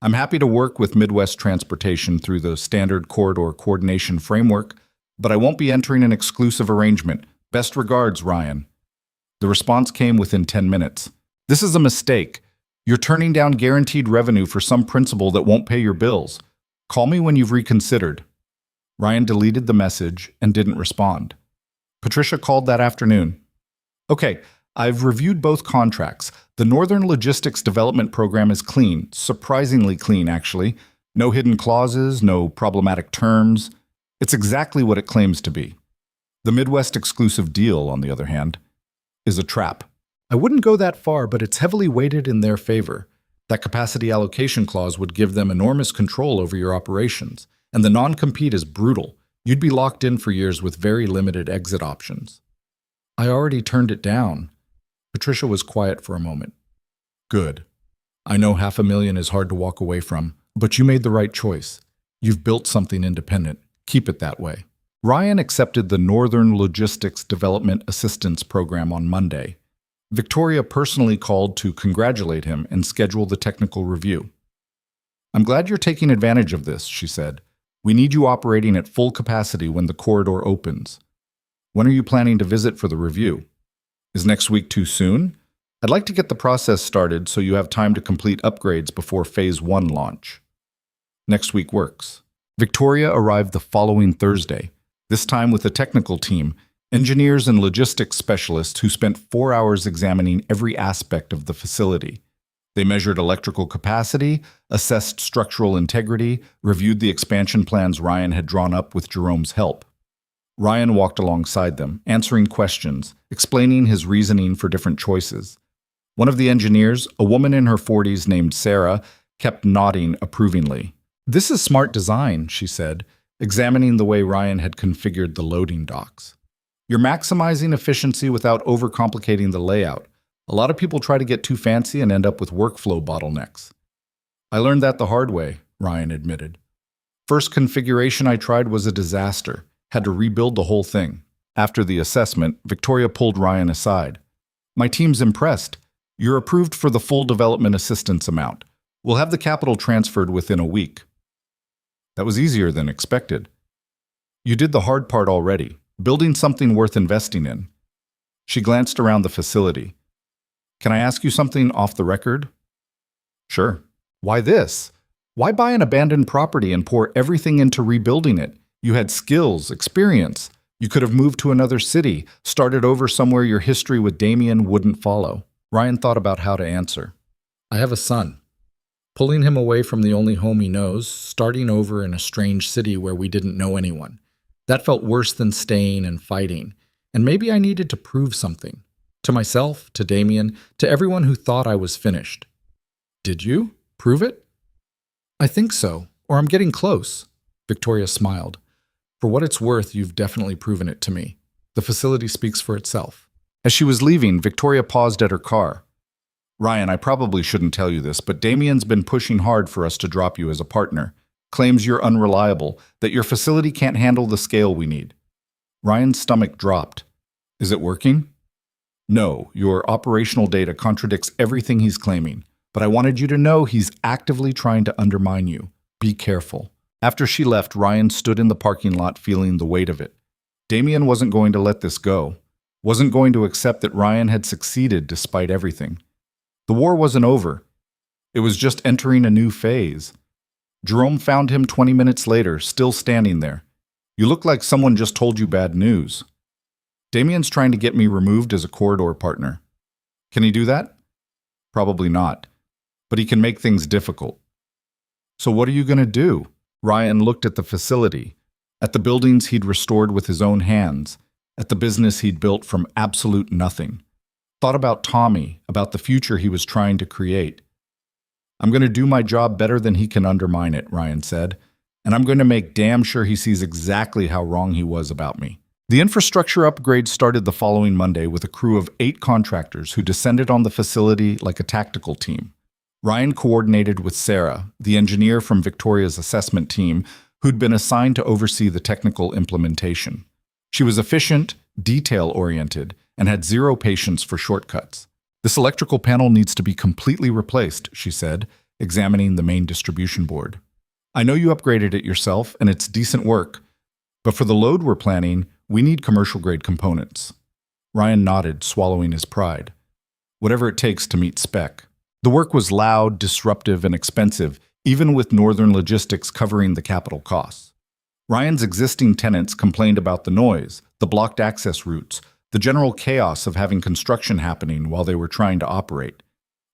I'm happy to work with Midwest Transportation through the standard corridor coordination framework, but I won't be entering an exclusive arrangement. Best regards, Ryan. The response came within 10 minutes. This is a mistake. You're turning down guaranteed revenue for some principal that won't pay your bills. Call me when you've reconsidered. Ryan deleted the message and didn't respond. Patricia called that afternoon. Okay, I've reviewed both contracts. The Northern Logistics Development Program is clean, surprisingly clean, actually. No hidden clauses, no problematic terms. It's exactly what it claims to be. The Midwest exclusive deal, on the other hand, is a trap. I wouldn't go that far, but it's heavily weighted in their favor. That capacity allocation clause would give them enormous control over your operations, and the non-compete is brutal. You'd be locked in for years with very limited exit options. I already turned it down. Patricia was quiet for a moment. Good. I know $500,000 is hard to walk away from, but you made the right choice. You've built something independent. Keep it that way. Ryan accepted the Northern Logistics Development Assistance Program on Monday. Victoria personally called to congratulate him and schedule the technical review. I'm glad you're taking advantage of this, she said. We need you operating at full capacity when the corridor opens. When are you planning to visit for the review? Is next week too soon? I'd like to get the process started so you have time to complete upgrades before Phase 1 launch. Next week works. Victoria arrived the following Thursday, this time with a technical team, engineers and logistics specialists who spent 4 hours examining every aspect of the facility. They measured electrical capacity, assessed structural integrity, reviewed the expansion plans Ryan had drawn up with Jerome's help. Ryan walked alongside them, answering questions, explaining his reasoning for different choices. One of the engineers, a woman in her 40s named Sarah, kept nodding approvingly. This is smart design, she said, examining the way Ryan had configured the loading docks. You're maximizing efficiency without overcomplicating the layout. A lot of people try to get too fancy and end up with workflow bottlenecks. I learned that the hard way, Ryan admitted. First configuration I tried was a disaster. Had to rebuild the whole thing. After the assessment, Victoria pulled Ryan aside. My team's impressed. You're approved for the full development assistance amount. We'll have the capital transferred within a week. That was easier than expected. You did the hard part already, building something worth investing in. She glanced around the facility. Can I ask you something off the record? Sure. Why this? Why buy an abandoned property and pour everything into rebuilding it? You had skills, experience. You could have moved to another city, started over somewhere your history with Damien wouldn't follow. Ryan thought about how to answer. I have a son. Pulling him away from the only home he knows, starting over in a strange city where we didn't know anyone. That felt worse than staying and fighting. And maybe I needed to prove something. To myself, to Damien, to everyone who thought I was finished. Did you? Prove it? I think so, or I'm getting close. Victoria smiled. For what it's worth, you've definitely proven it to me. The facility speaks for itself. As she was leaving, Victoria paused at her car. Ryan, I probably shouldn't tell you this, but Damien's been pushing hard for us to drop you as a partner. Claims you're unreliable, that your facility can't handle the scale we need. Ryan's stomach dropped. Is it working? No, your operational data contradicts everything he's claiming, but I wanted you to know he's actively trying to undermine you. Be careful. After she left, Ryan stood in the parking lot feeling the weight of it. Damien wasn't going to let this go. Wasn't going to accept that Ryan had succeeded despite everything. The war wasn't over. It was just entering a new phase. Jerome found him 20 minutes later, still standing there. You look like someone just told you bad news. Damien's trying to get me removed as a corridor partner. Can he do that? Probably not. But he can make things difficult. So what are you going to do? Ryan looked at the facility, at the buildings he'd restored with his own hands, at the business he'd built from absolute nothing. Thought about Tommy, about the future he was trying to create. I'm going to do my job better than he can undermine it, Ryan said, and I'm going to make damn sure he sees exactly how wrong he was about me. The infrastructure upgrade started the following Monday with a crew of 8 contractors who descended on the facility like a tactical team. Ryan coordinated with Sarah, the engineer from Victoria's assessment team, who'd been assigned to oversee the technical implementation. She was efficient, detail-oriented, and had zero patience for shortcuts. "This electrical panel needs to be completely replaced," she said, examining the main distribution board. "I know you upgraded it yourself, and it's decent work, but for the load we're planning, we need commercial-grade components." Ryan nodded, swallowing his pride. Whatever it takes to meet spec. The work was loud, disruptive, and expensive, even with Northern Logistics covering the capital costs. Ryan's existing tenants complained about the noise, the blocked access routes, the general chaos of having construction happening while they were trying to operate.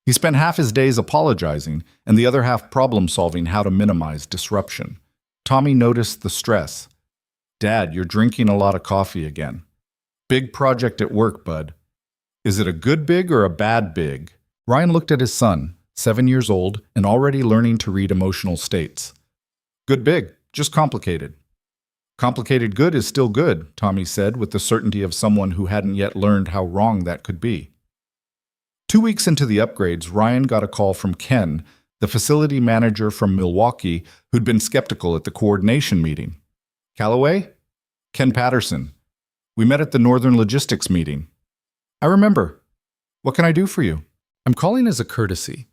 He spent half his days apologizing and the other half problem-solving how to minimize disruption. Tommy noticed the stress. "Dad, you're drinking a lot of coffee again." "Big project at work, bud." "Is it a good big or a bad big?" Ryan looked at his son, 7 years old, and already learning to read emotional states. "Good big, just complicated." "Complicated good is still good," Tommy said with the certainty of someone who hadn't yet learned how wrong that could be. 2 weeks into the upgrades, Ryan got a call from Ken, the facility manager from Milwaukee, who'd been skeptical at the coordination meeting. "Callaway?" "Ken Patterson. We met at the Northern Logistics meeting." "I remember. What can I do for you?" "I'm calling as a courtesy.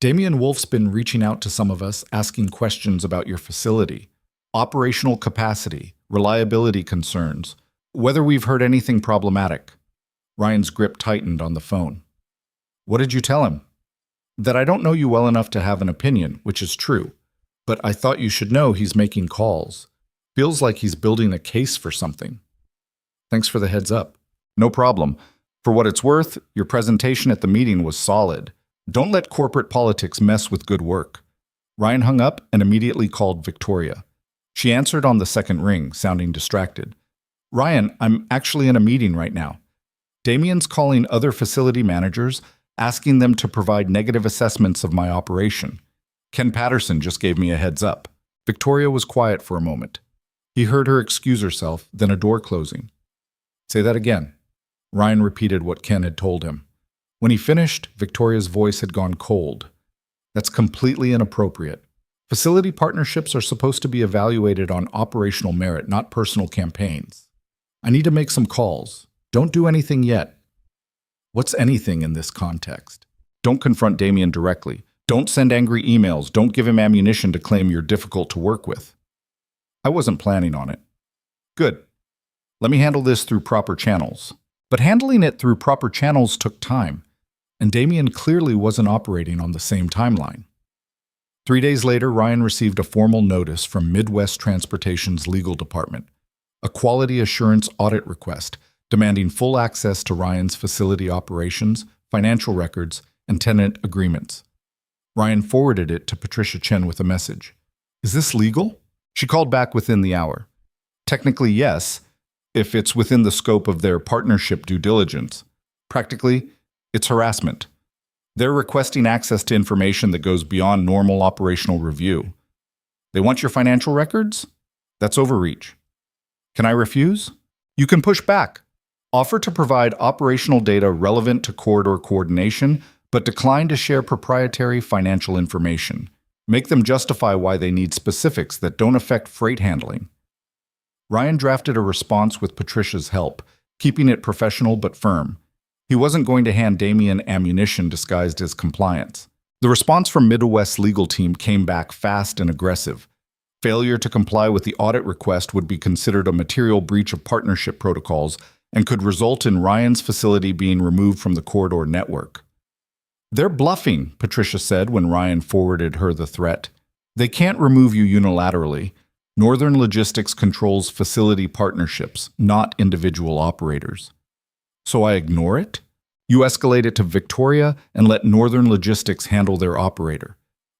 Damian Wolf's been reaching out to some of us, asking questions about your facility. Operational capacity, reliability concerns, whether we've heard anything problematic." Ryan's grip tightened on the phone. "What did you tell him?" "That I don't know you well enough to have an opinion, which is true. But I thought you should know he's making calls. Feels like he's building a case for something." "Thanks for the heads up." "No problem. For what it's worth, your presentation at the meeting was solid. Don't let corporate politics mess with good work." Ryan hung up and immediately called Victoria. She answered on the second ring, sounding distracted. "Ryan, I'm actually in a meeting right now. Damian's calling other facility managers, asking them to provide negative assessments of my operation. Ken Patterson just gave me a heads up." Victoria was quiet for a moment. He heard her excuse herself, then a door closing. "Say that again." Ryan repeated what Ken had told him. When he finished, Victoria's voice had gone cold. "That's completely inappropriate. Facility partnerships are supposed to be evaluated on operational merit, not personal campaigns. I need to make some calls. Don't do anything yet." What's anything in this context? Don't confront Damian directly. Don't send angry emails. Don't give him ammunition to claim you're difficult to work with. "I wasn't planning on it." "Good. Let me handle this through proper channels." But handling it through proper channels took time, and Damian clearly wasn't operating on the same timeline. 3 days later, Ryan received a formal notice from Midwest Transportation's legal department, a quality assurance audit request demanding full access to Ryan's facility operations, financial records, and tenant agreements. Ryan forwarded it to Patricia Chen with a message. "Is this legal?" She called back within the hour. "Technically, yes, if it's within the scope of their partnership due diligence. Practically, it's harassment. They're requesting access to information that goes beyond normal operational review. They want your financial records? That's overreach. Can I refuse? You can push back. Offer to provide operational data relevant to corridor coordination, but decline to share proprietary financial information. Make them justify why they need specifics that don't affect freight handling." Ryan drafted a response with Patricia's help, keeping it professional but firm. He wasn't going to hand Damian ammunition disguised as compliance. The response from Midwest's legal team came back fast and aggressive. Failure to comply with the audit request would be considered a material breach of partnership protocols and could result in Ryan's facility being removed from the corridor network. "They're bluffing," Patricia said when Ryan forwarded her the threat. "They can't remove you unilaterally. Northern Logistics controls facility partnerships, not individual operators." "So I ignore it? You escalate it to Victoria and let Northern Logistics handle their operator.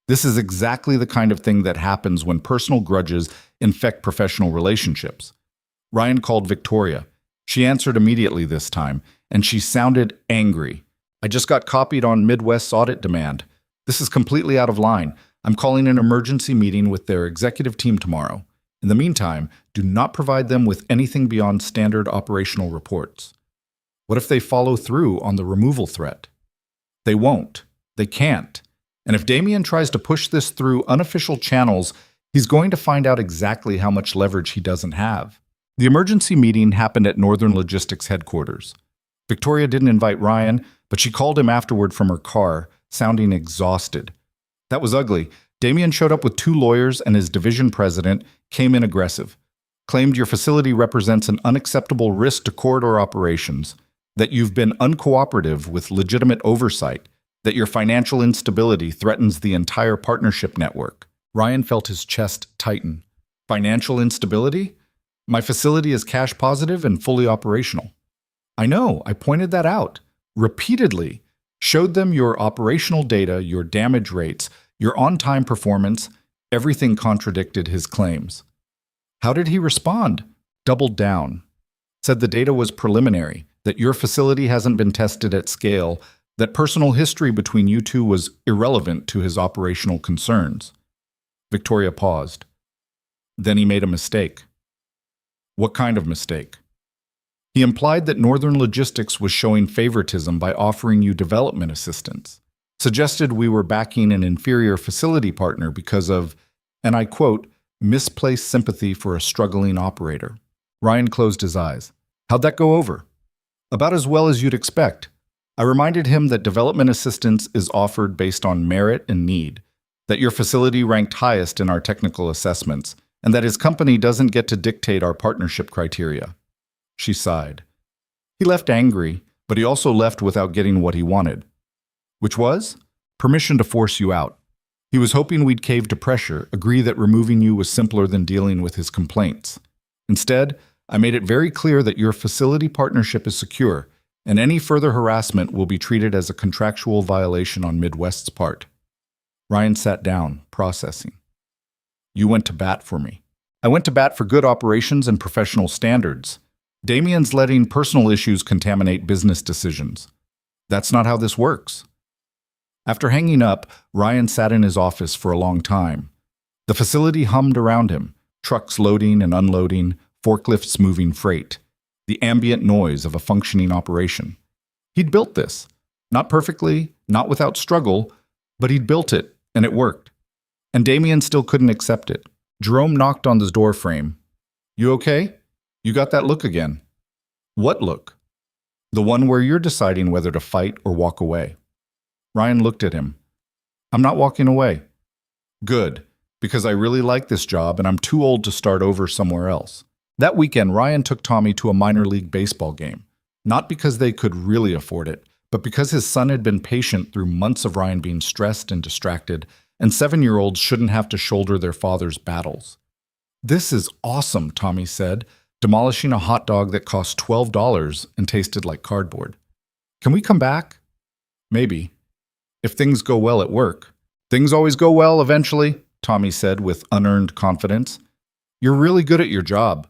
This is exactly the kind of thing that happens when personal grudges infect professional relationships." Ryan called Victoria. She answered immediately this time, and she sounded angry. "I just got copied on Midwest's audit demand. This is completely out of line. I'm calling an emergency meeting with their executive team tomorrow. In the meantime, do not provide them with anything beyond standard operational reports." What if they follow through on the removal threat? They won't. They can't. And if Damien tries to push this through unofficial channels, he's going to find out exactly how much leverage he doesn't have. The emergency meeting happened at Northern Logistics headquarters. Victoria didn't invite Ryan, but she called him afterward from her car, sounding exhausted. That was ugly. Damien showed up with 2 lawyers, and his division president came in aggressive. Claimed your facility represents an unacceptable risk to corridor operations, that you've been uncooperative with legitimate oversight, that your financial instability threatens the entire partnership network. Ryan felt his chest tighten. Financial instability? My facility is cash positive and fully operational. I know, I pointed that out. Repeatedly. Showed them your operational data, your damage rates, your on-time performance. Everything contradicted his claims. How did he respond? Doubled down. Said the data was preliminary, that your facility hasn't been tested at scale, that personal history between you two was irrelevant to his operational concerns. Victoria paused. Then he made a mistake. What kind of mistake? He implied that Northern Logistics was showing favoritism by offering you development assistance, suggested we were backing an inferior facility partner because of, and I quote, misplaced sympathy for a struggling operator. Ryan closed his eyes. How'd that go over? About as well as you'd expect. I reminded him that development assistance is offered based on merit and need, that your facility ranked highest in our technical assessments, and that his company doesn't get to dictate our partnership criteria. She sighed. He left angry, but he also left without getting what he wanted. Which was? Permission to force you out. He was hoping we'd cave to pressure, agree that removing you was simpler than dealing with his complaints. Instead, I made it very clear that your facility partnership is secure, and any further harassment will be treated as a contractual violation on Midwest's part. Ryan sat down, processing. You went to bat for me. I went to bat for good operations and professional standards. Damien's letting personal issues contaminate business decisions. That's not how this works. After hanging up, Ryan sat in his office for a long time. The facility hummed around him, trucks loading and unloading, forklifts moving freight, the ambient noise of a functioning operation. He'd built this. Not perfectly, not without struggle, but he'd built it, and it worked. And Damien still couldn't accept it. Jerome knocked on the door frame. You okay? You got that look again. What look? The one where you're deciding whether to fight or walk away. Ryan looked at him. I'm not walking away. Good, because I really like this job and I'm too old to start over somewhere else. That weekend, Ryan took Tommy to a minor league baseball game. Not because they could really afford it, but because his son had been patient through months of Ryan being stressed and distracted, and 7-year-olds shouldn't have to shoulder their father's battles. This is awesome, Tommy said, demolishing a hot dog that cost $12 and tasted like cardboard. Can we come back? Maybe. If things go well at work. Things always go well eventually, Tommy said with unearned confidence. You're really good at your job.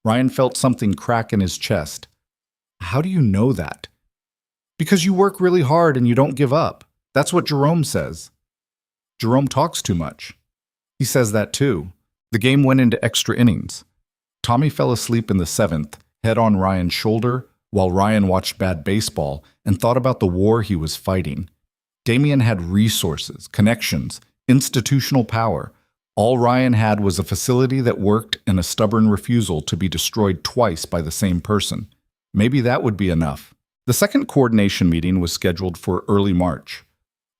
Ryan felt something crack in his chest. How do you know that? Because you work really hard and you don't give up. That's what Jerome says. Jerome talks too much. He says that too. The game went into extra innings. Tommy fell asleep in the 7th, head on Ryan's shoulder, while Ryan watched bad baseball and thought about the war he was fighting. Damien had resources, connections, institutional power. All Ryan had was a facility that worked and a stubborn refusal to be destroyed twice by the same person. Maybe that would be enough. The second coordination meeting was scheduled for early March.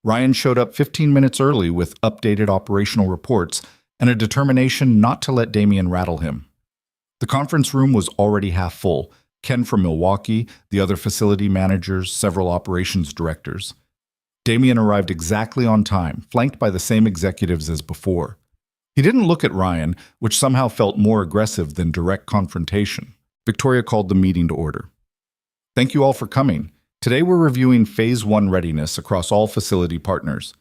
Ryan showed up 15 minutes early with updated operational reports and a determination not to let Damien rattle him. The conference room was already half full. Ken from Milwaukee, the other facility managers, several operations directors. Damien arrived exactly on time, flanked by the same executives as before. He didn't look at Ryan, which somehow felt more aggressive than direct confrontation. Victoria called the meeting to order. Thank you all for coming. Today we're reviewing Phase 1 readiness across all facility partners.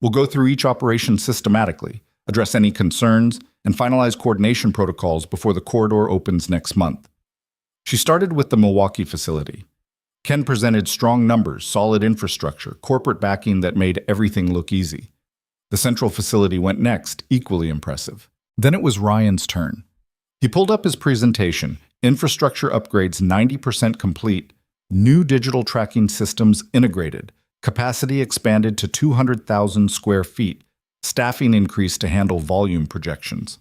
We'll go through each operation systematically, address any concerns, and finalize coordination protocols before the corridor opens next month. She started with the Milwaukee facility. Ken presented strong numbers, solid infrastructure, corporate backing that made everything look easy. The central facility went next, equally impressive. Then it was Ryan's turn. He pulled up his presentation, infrastructure upgrades 90% complete, new digital tracking systems integrated, Capacity expanded to 200,000 square feet. Staffing increased to handle volume projections.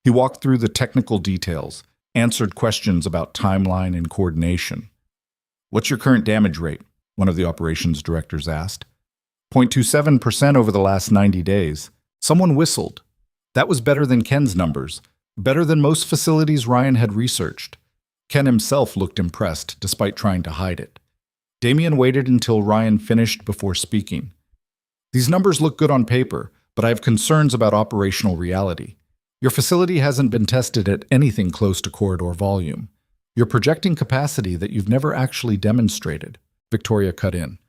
He walked through the technical details, answered questions about timeline and coordination. "What's your current damage rate?" one of the operations directors asked. 0.27% over the last 90 days. Someone whistled. That was better than Ken's numbers, better than most facilities Ryan had researched. Ken himself looked impressed, despite trying to hide it. Damien waited until Ryan finished before speaking. "These numbers look good on paper, but I have concerns about operational reality. Your facility hasn't been tested at anything close to corridor volume. You're projecting capacity that you've never actually demonstrated." Victoria cut in.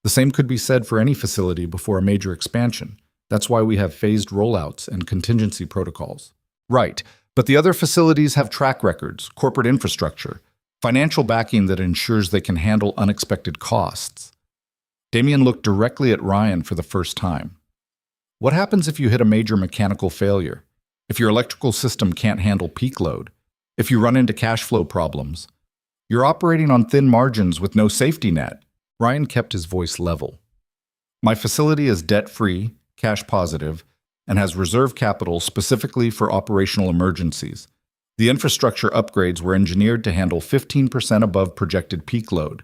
"The same could be said for any facility before a major expansion. That's why we have phased rollouts and contingency protocols." "Right, but the other facilities have track records, corporate infrastructure, financial backing that ensures they can handle unexpected costs." Damien looked directly at Ryan for the first time. "What happens if you hit a major mechanical failure? If your electrical system can't handle peak load? If you run into cash flow problems? You're operating on thin margins with no safety net." Ryan kept his voice level. "My facility is debt-free, cash positive, and has reserve capital specifically for operational emergencies. The infrastructure upgrades were engineered to handle 15% above projected peak load,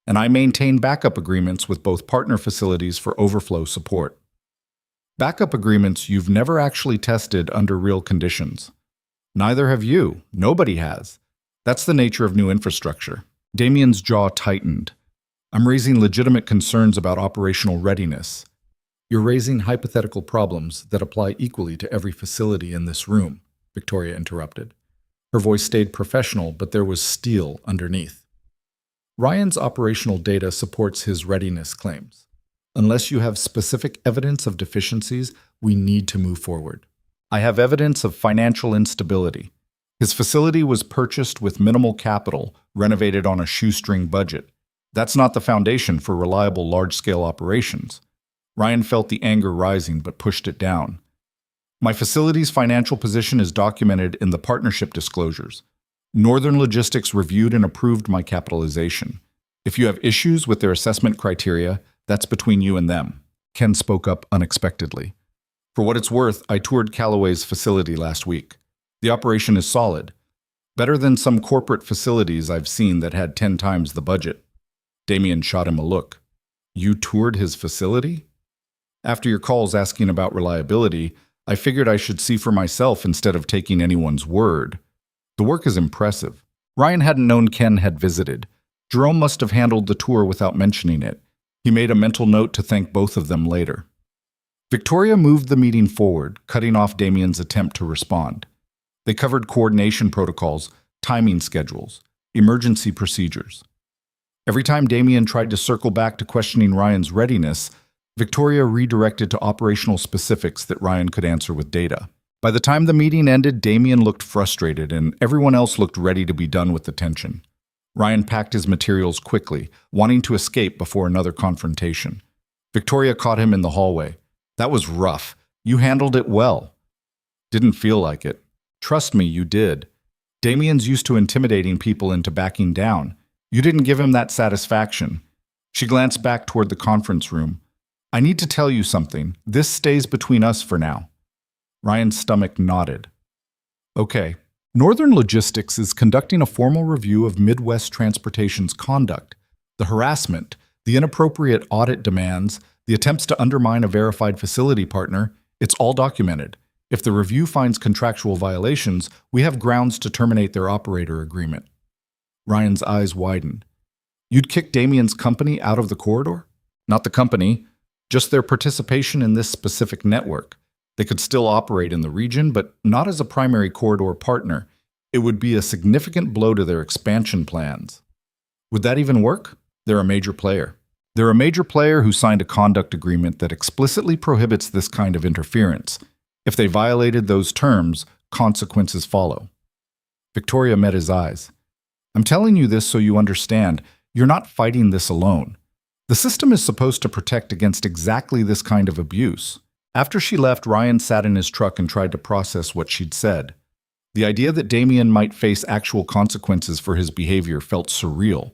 and I maintain backup agreements with both partner facilities for overflow support." Backup agreements you've never actually tested under real conditions. Neither have you. Nobody has. That's the nature of new infrastructure. Damien's jaw tightened. "I'm raising legitimate concerns about operational readiness." "You're raising hypothetical problems that apply equally to every facility in this room," Victoria interrupted. Her voice stayed professional, but there was steel underneath. "Ryan's operational data supports his readiness claims. Unless you have specific evidence of deficiencies, we need to move forward. I have evidence of financial instability. His facility was purchased with minimal capital, renovated on a shoestring budget. That's not the foundation for reliable large-scale operations." Ryan felt the anger rising but pushed it down. "My facility's financial position is documented in the partnership disclosures. Northern Logistics reviewed and approved my capitalization. If you have issues with their assessment criteria, that's between you and them." Ken spoke up unexpectedly. "For what it's worth, I toured Callaway's facility last week. The operation is solid. Better than some corporate facilities I've seen that had 10 times the budget." Damien shot him a look. "You toured his facility?" "After your calls asking about reliability, I figured I should see for myself instead of taking anyone's word. The work is impressive." Ryan hadn't known Ken had visited. Jerome must have handled the tour without mentioning it. He made a mental note to thank both of them later. Victoria moved the meeting forward, cutting off Damien's attempt to respond. They covered coordination protocols, timing schedules, emergency procedures. Every time Damien tried to circle back to questioning Ryan's readiness, Victoria redirected to operational specifics that Ryan could answer with data. By the time the meeting ended, Damien looked frustrated and everyone else looked ready to be done with the tension. Ryan packed his materials quickly, wanting to escape before another confrontation. Victoria caught him in the hallway. "That was rough. You handled it well." "Didn't feel like it." "Trust me, you did. Damien's used to intimidating people into backing down. You didn't give him that satisfaction." She glanced back toward the conference room. "I need to tell you something. This stays between us for now." Ryan's stomach nodded. "Okay. Northern Logistics is conducting a formal review of Midwest Transportation's conduct. The harassment, the inappropriate audit demands, the attempts to undermine a verified facility partner, it's all documented. If the review finds contractual violations, we have grounds to terminate their operator agreement." Ryan's eyes widened. "You'd kick Damien's company out of the corridor?" "Not the company, just their participation in this specific network. They could still operate in the region, but not as a primary corridor partner. It would be a significant blow to their expansion plans." "Would that even work?" "They're a major player. They're a major player who signed a conduct agreement that explicitly prohibits this kind of interference. If they violated those terms, consequences follow." Victoria met his eyes. "I'm telling you this so you understand. You're not fighting this alone. The system is supposed to protect against exactly this kind of abuse." After she left, Ryan sat in his truck and tried to process what she'd said. The idea that Damien might face actual consequences for his behavior felt surreal.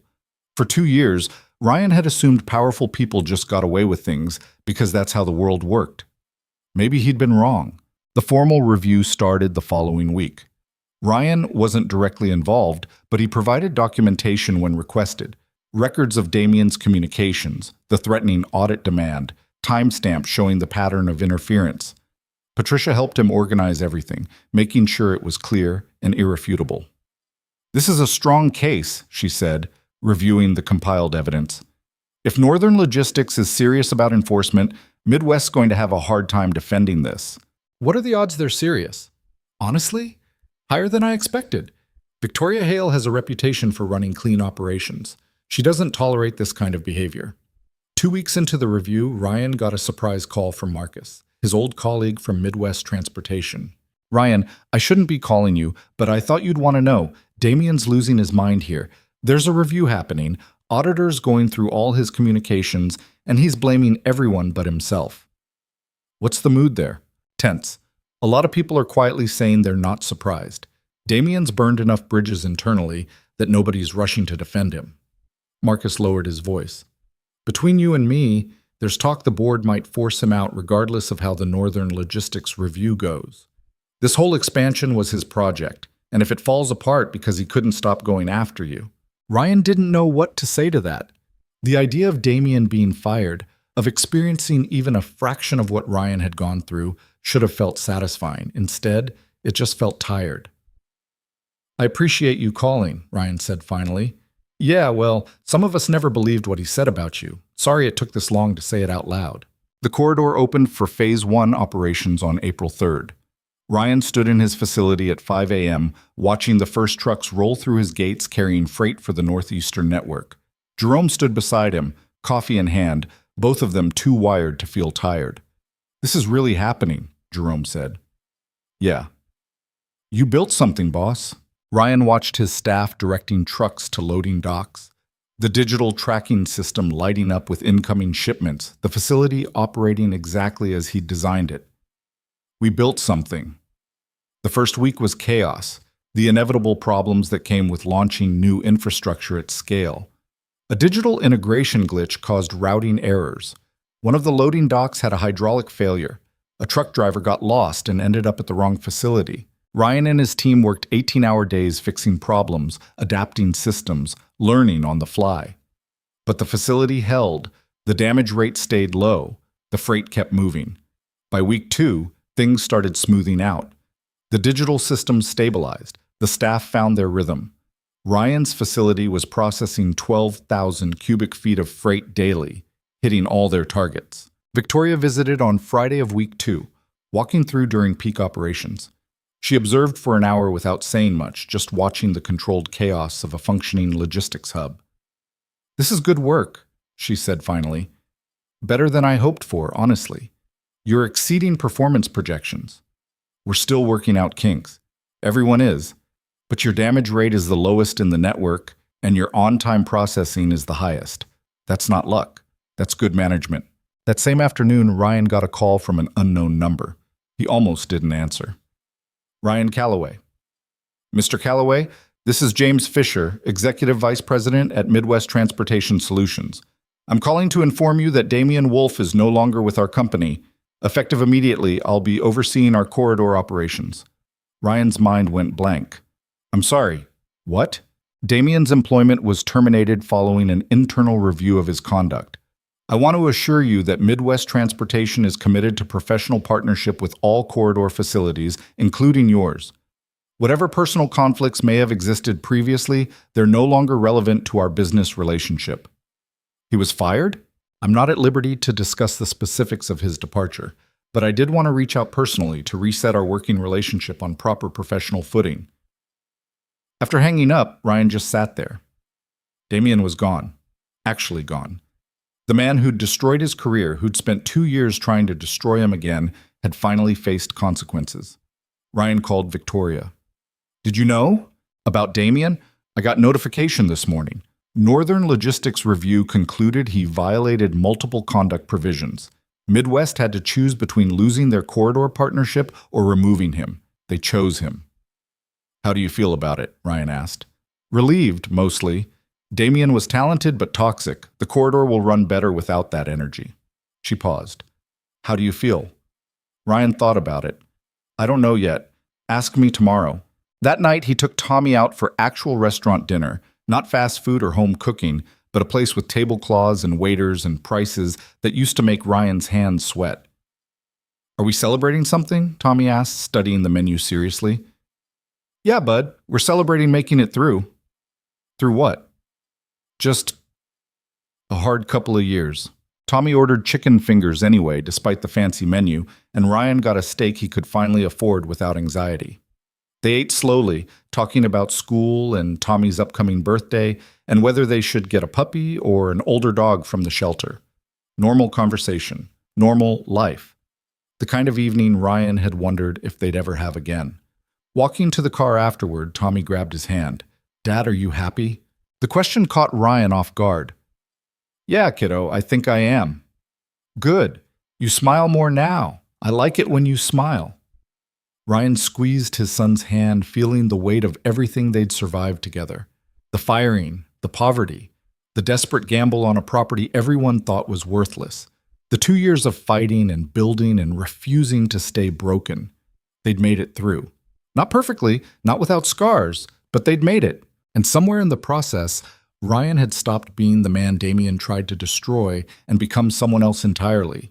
For 2 years, Ryan had assumed powerful people just got away with things because that's how the world worked. Maybe he'd been wrong. The formal review started the following week. Ryan wasn't directly involved, but he provided documentation when requested. Records of Damien's communications, the threatening audit demand, timestamps showing the pattern of interference. Patricia helped him organize everything, making sure it was clear and irrefutable. "This is a strong case," she said, reviewing the compiled evidence. "If Northern Logistics is serious about enforcement, Midwest's going to have a hard time defending this." "What are the odds they're serious?" "Honestly, higher than I expected. Victoria Hale has a reputation for running clean operations. She doesn't tolerate this kind of behavior." 2 weeks into the review, Ryan got a surprise call from Marcus, his old colleague from Midwest Transportation. "Ryan, I shouldn't be calling you, but I thought you'd want to know. Damien's losing his mind here. There's a review happening, auditors going through all his communications, and he's blaming everyone but himself." "What's the mood there?" "Tense. A lot of people are quietly saying they're not surprised. Damien's burned enough bridges internally that nobody's rushing to defend him." Marcus lowered his voice. "Between you and me, there's talk the board might force him out regardless of how the Northern Logistics review goes. This whole expansion was his project, and if it falls apart because he couldn't stop going after you..." Ryan didn't know what to say to that. The idea of Damien being fired, of experiencing even a fraction of what Ryan had gone through, should have felt satisfying. Instead, it just felt tired. "I appreciate you calling," Ryan said finally. "Yeah, well, some of us never believed what he said about you. Sorry it took this long to say it out loud." The corridor opened for Phase 1 operations on April 3rd. Ryan stood in his facility at 5 a.m., watching the first trucks roll through his gates carrying freight for the Northeastern network. Jerome stood beside him, coffee in hand, both of them too wired to feel tired. "This is really happening," Jerome said. "Yeah." "You built something, boss." Ryan watched his staff directing trucks to loading docks, the digital tracking system lighting up with incoming shipments, the facility operating exactly as he'd designed it. "We built something." The first week was chaos, the inevitable problems that came with launching new infrastructure at scale. A digital integration glitch caused routing errors. One of the loading docks had a hydraulic failure. A truck driver got lost and ended up at the wrong facility. Ryan and his team worked 18-hour days fixing problems, adapting systems, learning on the fly. But the facility held, the damage rate stayed low, the freight kept moving. By week 2, things started smoothing out. The digital systems stabilized, the staff found their rhythm. Ryan's facility was processing 12,000 cubic feet of freight daily, hitting all their targets. Victoria visited on Friday of week 2, walking through during peak operations. She observed for an hour without saying much, just watching the controlled chaos of a functioning logistics hub. "This is good work," she said finally. "Better than I hoped for, honestly. You're exceeding performance projections. We're still working out kinks. Everyone is. But your damage rate is the lowest in the network, and your on-time processing is the highest. That's not luck. That's good management." That same afternoon, Ryan got a call from an unknown number. He almost didn't answer. "Ryan Calloway." "Mr. Calloway, this is James Fisher, Executive Vice President at Midwest Transportation Solutions. I'm calling to inform you that Damien Wolf is no longer with our company. Effective immediately, I'll be overseeing our corridor operations." Ryan's mind went blank. "I'm sorry. What?" Damien's employment was terminated following an internal review of his conduct. "I want to assure you that Midwest Transportation is committed to professional partnership with all corridor facilities, including yours. Whatever personal conflicts may have existed previously, they're no longer relevant to our business relationship." He was fired? I'm not at liberty to discuss the specifics of his departure, but I did want to reach out personally to reset our working relationship on proper professional footing. After hanging up, Ryan just sat there. Damien was gone. Actually gone. The man who'd destroyed his career, who'd spent 2 years trying to destroy him again, had finally faced consequences. Ryan called Victoria. "Did you know about Damien? I got notification this morning. Northern Logistics Review concluded he violated multiple conduct provisions. Midwest had to choose between losing their corridor partnership or removing him. They chose him." "How do you feel about it?" Ryan asked. "Relieved, mostly. Damien was talented but toxic. The corridor will run better without that energy. She paused. How do you feel? Ryan thought about it. I don't know yet. Ask me tomorrow. That night, he took Tommy out for actual restaurant dinner, not fast food or home cooking, but a place with tablecloths and waiters and prices that used to make Ryan's hands sweat. Are we celebrating something? Tommy asked, studying the menu seriously. Yeah, bud. We're celebrating making it through. Through what? Just a hard couple of years. Tommy ordered chicken fingers anyway, despite the fancy menu, and Ryan got a steak he could finally afford without anxiety. They ate slowly, talking about school and Tommy's upcoming birthday, and whether they should get a puppy or an older dog from the shelter. Normal conversation. Normal life. The kind of evening Ryan had wondered if they'd ever have again. Walking to the car afterward, Tommy grabbed his hand. Dad, are you happy? The question caught Ryan off guard. Yeah, kiddo, I think I am. Good. You smile more now. I like it when you smile. Ryan squeezed his son's hand, feeling the weight of everything they'd survived together. The firing, the poverty, the desperate gamble on a property everyone thought was worthless. The 2 years of fighting and building and refusing to stay broken. They'd made it through. Not perfectly, not without scars, but they'd made it. And somewhere in the process, Ryan had stopped being the man Damien tried to destroy and become someone else entirely.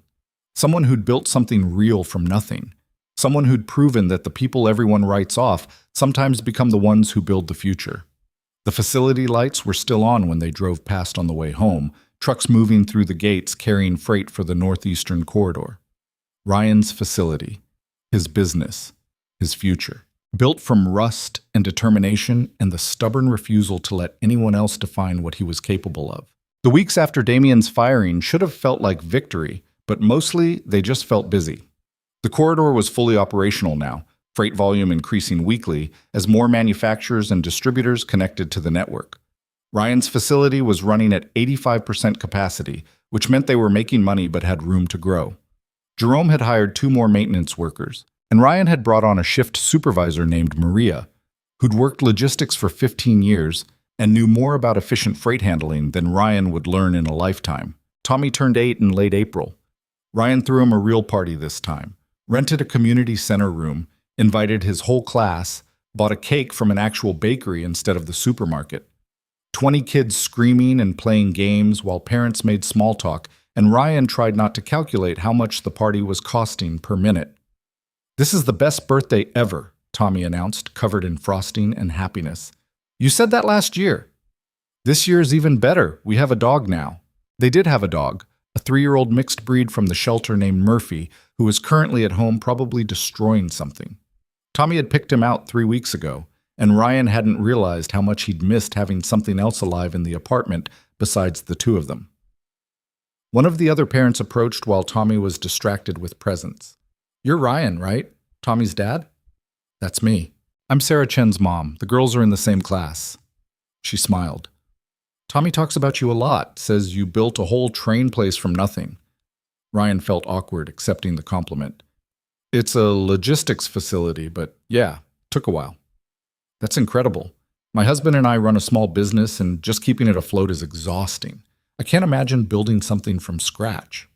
Someone who'd built something real from nothing. Someone who'd proven that the people everyone writes off sometimes become the ones who build the future. The facility lights were still on when they drove past on the way home, trucks moving through the gates carrying freight for the northeastern corridor. Ryan's facility, his business, his future. Built from rust and determination and the stubborn refusal to let anyone else define what he was capable of. The weeks after Damien's firing should have felt like victory, but mostly they just felt busy. The corridor was fully operational now, freight volume increasing weekly as more manufacturers and distributors connected to the network. Ryan's facility was running at 85% capacity, which meant they were making money but had room to grow. Jerome had hired 2 more maintenance workers, and Ryan had brought on a shift supervisor named Maria, who'd worked logistics for 15 years and knew more about efficient freight handling than Ryan would learn in a lifetime. Tommy turned 8 in late April. Ryan threw him a real party this time, rented a community center room, invited his whole class, bought a cake from an actual bakery instead of the supermarket. 20 kids screaming and playing games while parents made small talk, and Ryan tried not to calculate how much the party was costing per minute. This is the best birthday ever, Tommy announced, covered in frosting and happiness. You said that last year. This year is even better. We have a dog now. They did have a dog, a 3-year-old mixed breed from the shelter named Murphy, who is currently at home probably destroying something. Tommy had picked him out 3 weeks ago, and Ryan hadn't realized how much he'd missed having something else alive in the apartment besides the 2 of them. One of the other parents approached while Tommy was distracted with presents. You're Ryan, right? Tommy's dad? That's me. I'm Sarah Chen's mom. The girls are in the same class. She smiled. Tommy talks about you a lot, says you built a whole train place from nothing. Ryan felt awkward accepting the compliment. It's a logistics facility, but yeah, took a while. That's incredible. My husband and I run a small business, and just keeping it afloat is exhausting. I can't imagine building something from scratch.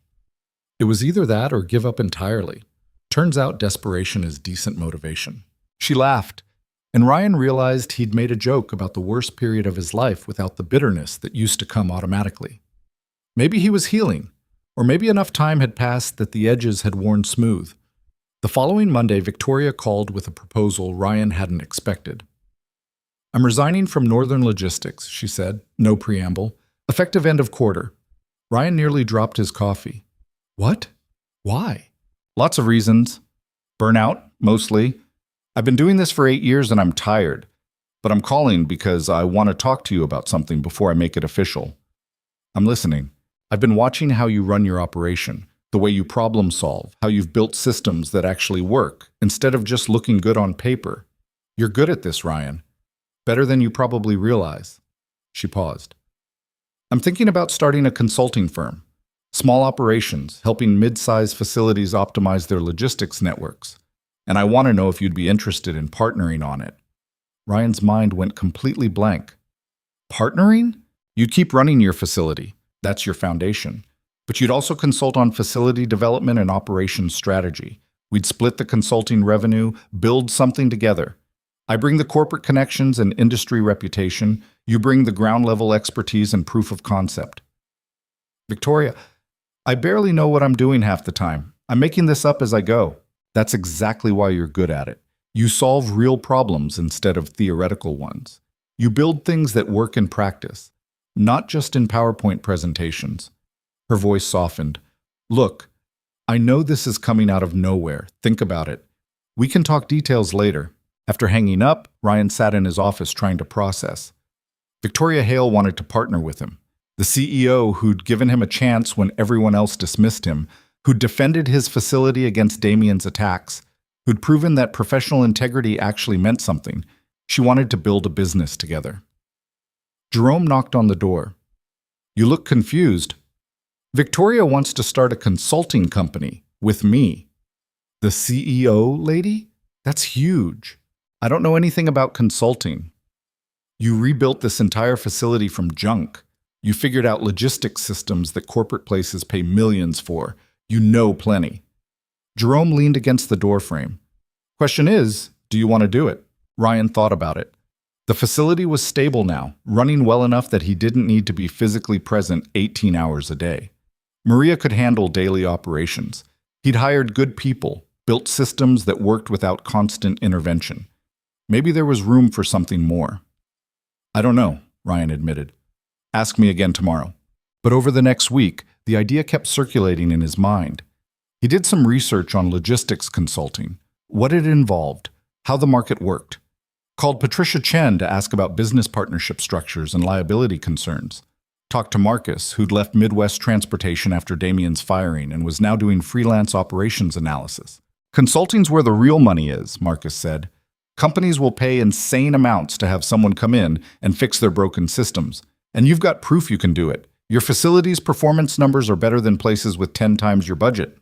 It was either that or give up entirely. Turns out desperation is decent motivation. She laughed, and Ryan realized he'd made a joke about the worst period of his life without the bitterness that used to come automatically. Maybe he was healing, or maybe enough time had passed that the edges had worn smooth. The following Monday, Victoria called with a proposal Ryan hadn't expected. I'm resigning from Northern Logistics, she said, no preamble. Effective end of quarter. Ryan nearly dropped his coffee. What? Why? Lots of reasons. Burnout, mostly. I've been doing this for 8 years and I'm tired. But I'm calling because I want to talk to you about something before I make it official. I'm listening. I've been watching how you run your operation, the way you problem solve, how you've built systems that actually work, instead of just looking good on paper. You're good at this, Ryan. Better than you probably realize. She paused. I'm thinking about starting a consulting firm. Small operations, helping mid-sized facilities optimize their logistics networks. And I want to know if you'd be interested in partnering on it. Ryan's mind went completely blank. Partnering? You'd keep running your facility. That's your foundation. But you'd also consult on facility development and operations strategy. We'd split the consulting revenue, build something together. I bring the corporate connections and industry reputation. You bring the ground-level expertise and proof of concept. Victoria, I barely know what I'm doing half the time. I'm making this up as I go. That's exactly why you're good at it. You solve real problems instead of theoretical ones. You build things that work in practice, not just in PowerPoint presentations. Her voice softened. Look, I know this is coming out of nowhere. Think about it. We can talk details later. After hanging up, Ryan sat in his office trying to process. Victoria Hale wanted to partner with him. The CEO who'd given him a chance when everyone else dismissed him, who'd defended his facility against Damien's attacks, who'd proven that professional integrity actually meant something. She wanted to build a business together. Jerome knocked on the door. You look confused. Victoria wants to start a consulting company with me. The CEO, lady? That's huge. I don't know anything about consulting. You rebuilt this entire facility from junk. You figured out logistics systems that corporate places pay millions for. You know plenty. Jerome leaned against the doorframe. Question is, do you want to do it? Ryan thought about it. The facility was stable now, running well enough that he didn't need to be physically present 18 hours a day. Maria could handle daily operations. He'd hired good people, built systems that worked without constant intervention. Maybe there was room for something more. I don't know, Ryan admitted. Ask me again tomorrow. But over the next week, the idea kept circulating in his mind. He did some research on logistics consulting, what it involved, how the market worked. Called Patricia Chen to ask about business partnership structures and liability concerns. Talked to Marcus, who'd left Midwest Transportation after Damien's firing and was now doing freelance operations analysis. Consulting's where the real money is, Marcus said. Companies will pay insane amounts to have someone come in and fix their broken systems. And you've got proof you can do it. Your facility's performance numbers are better than places with 10 times your budget.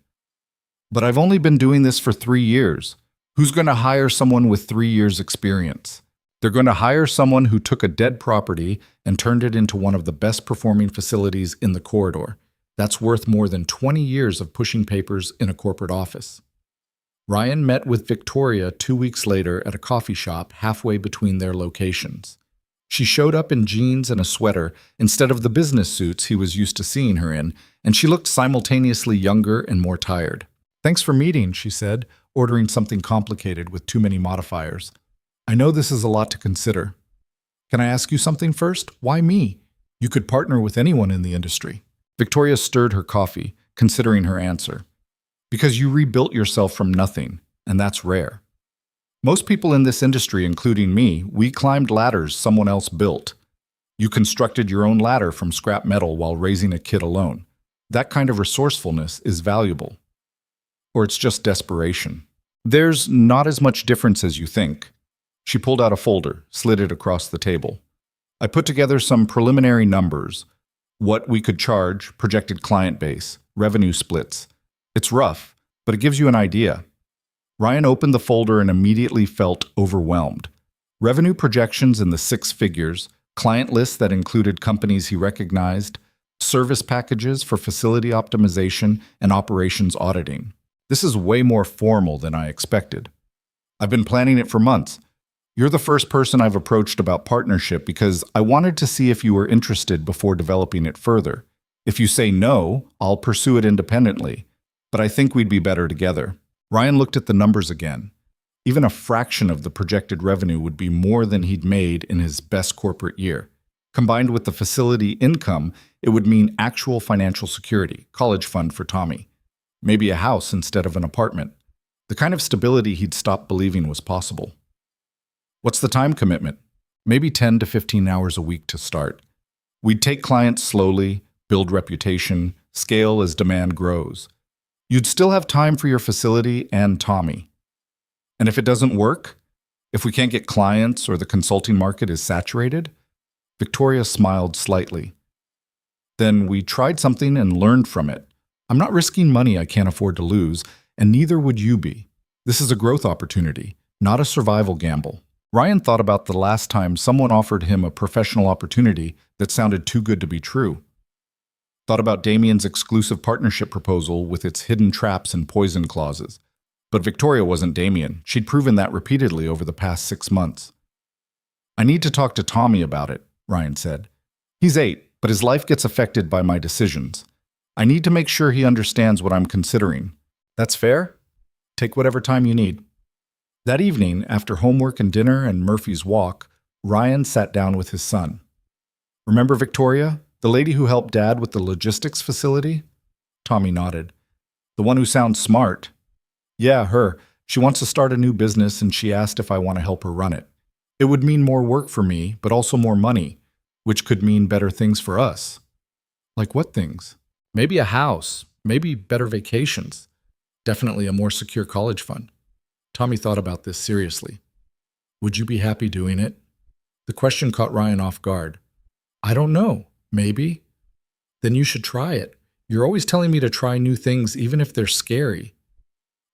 But I've only been doing this for 3 years. Who's going to hire someone with 3 years' experience? They're going to hire someone who took a dead property and turned it into one of the best performing facilities in the corridor. That's worth more than 20 years of pushing papers in a corporate office. Ryan met with Victoria 2 weeks later at a coffee shop halfway between their locations. She showed up in jeans and a sweater instead of the business suits he was used to seeing her in, and she looked simultaneously younger and more tired. Thanks for meeting, she said, ordering something complicated with too many modifiers. I know this is a lot to consider. Can I ask you something first? Why me? You could partner with anyone in the industry. Victoria stirred her coffee, considering her answer. Because you rebuilt yourself from nothing, and that's rare. Most people in this industry, including me, we climbed ladders someone else built. You constructed your own ladder from scrap metal while raising a kid alone. That kind of resourcefulness is valuable. Or it's just desperation. There's not as much difference as you think. She pulled out a folder, slid it across the table. I put together some preliminary numbers. What we could charge, projected client base, revenue splits. It's rough, but it gives you an idea. Ryan opened the folder and immediately felt overwhelmed. Revenue projections in the 6 figures, client lists that included companies he recognized, service packages for facility optimization and operations auditing. This is way more formal than I expected. I've been planning it for months. You're the first person I've approached about partnership because I wanted to see if you were interested before developing it further. If you say no, I'll pursue it independently. But I think we'd be better together. Ryan looked at the numbers again. Even a fraction of the projected revenue would be more than he'd made in his best corporate year. Combined with the facility income, it would mean actual financial security, college fund for Tommy. Maybe a house instead of an apartment. The kind of stability he'd stopped believing was possible. What's the time commitment? Maybe 10 to 15 hours a week to start. We'd take clients slowly, build reputation, scale as demand grows. You'd still have time for your facility and Tommy. And if it doesn't work, if we can't get clients or the consulting market is saturated, Victoria smiled slightly. Then we tried something and learned from it. I'm not risking money I can't afford to lose, and neither would you be. This is a growth opportunity, not a survival gamble. Ryan thought about the last time someone offered him a professional opportunity that sounded too good to be true. Thought about Damien's exclusive partnership proposal with its hidden traps and poison clauses. But Victoria wasn't Damien. She'd proven that repeatedly over the past 6 months. "I need to talk to Tommy about it," Ryan said. "He's 8, but his life gets affected by my decisions. I need to make sure he understands what I'm considering." "That's fair. Take whatever time you need." That evening, after homework and dinner and Murphy's walk, Ryan sat down with his son. "Remember Victoria, the lady who helped Dad with the logistics facility?" Tommy nodded. "The one who sounds smart." "Yeah, her. She wants to start a new business and she asked if I want to help her run it. It would mean more work for me, but also more money, which could mean better things for us." "Like what things?" "Maybe a house, maybe better vacations. Definitely a more secure college fund." Tommy thought about this seriously. "Would you be happy doing it?" The question caught Ryan off guard. "I don't know. Maybe." "Then you should try it. You're always telling me to try new things even if they're scary.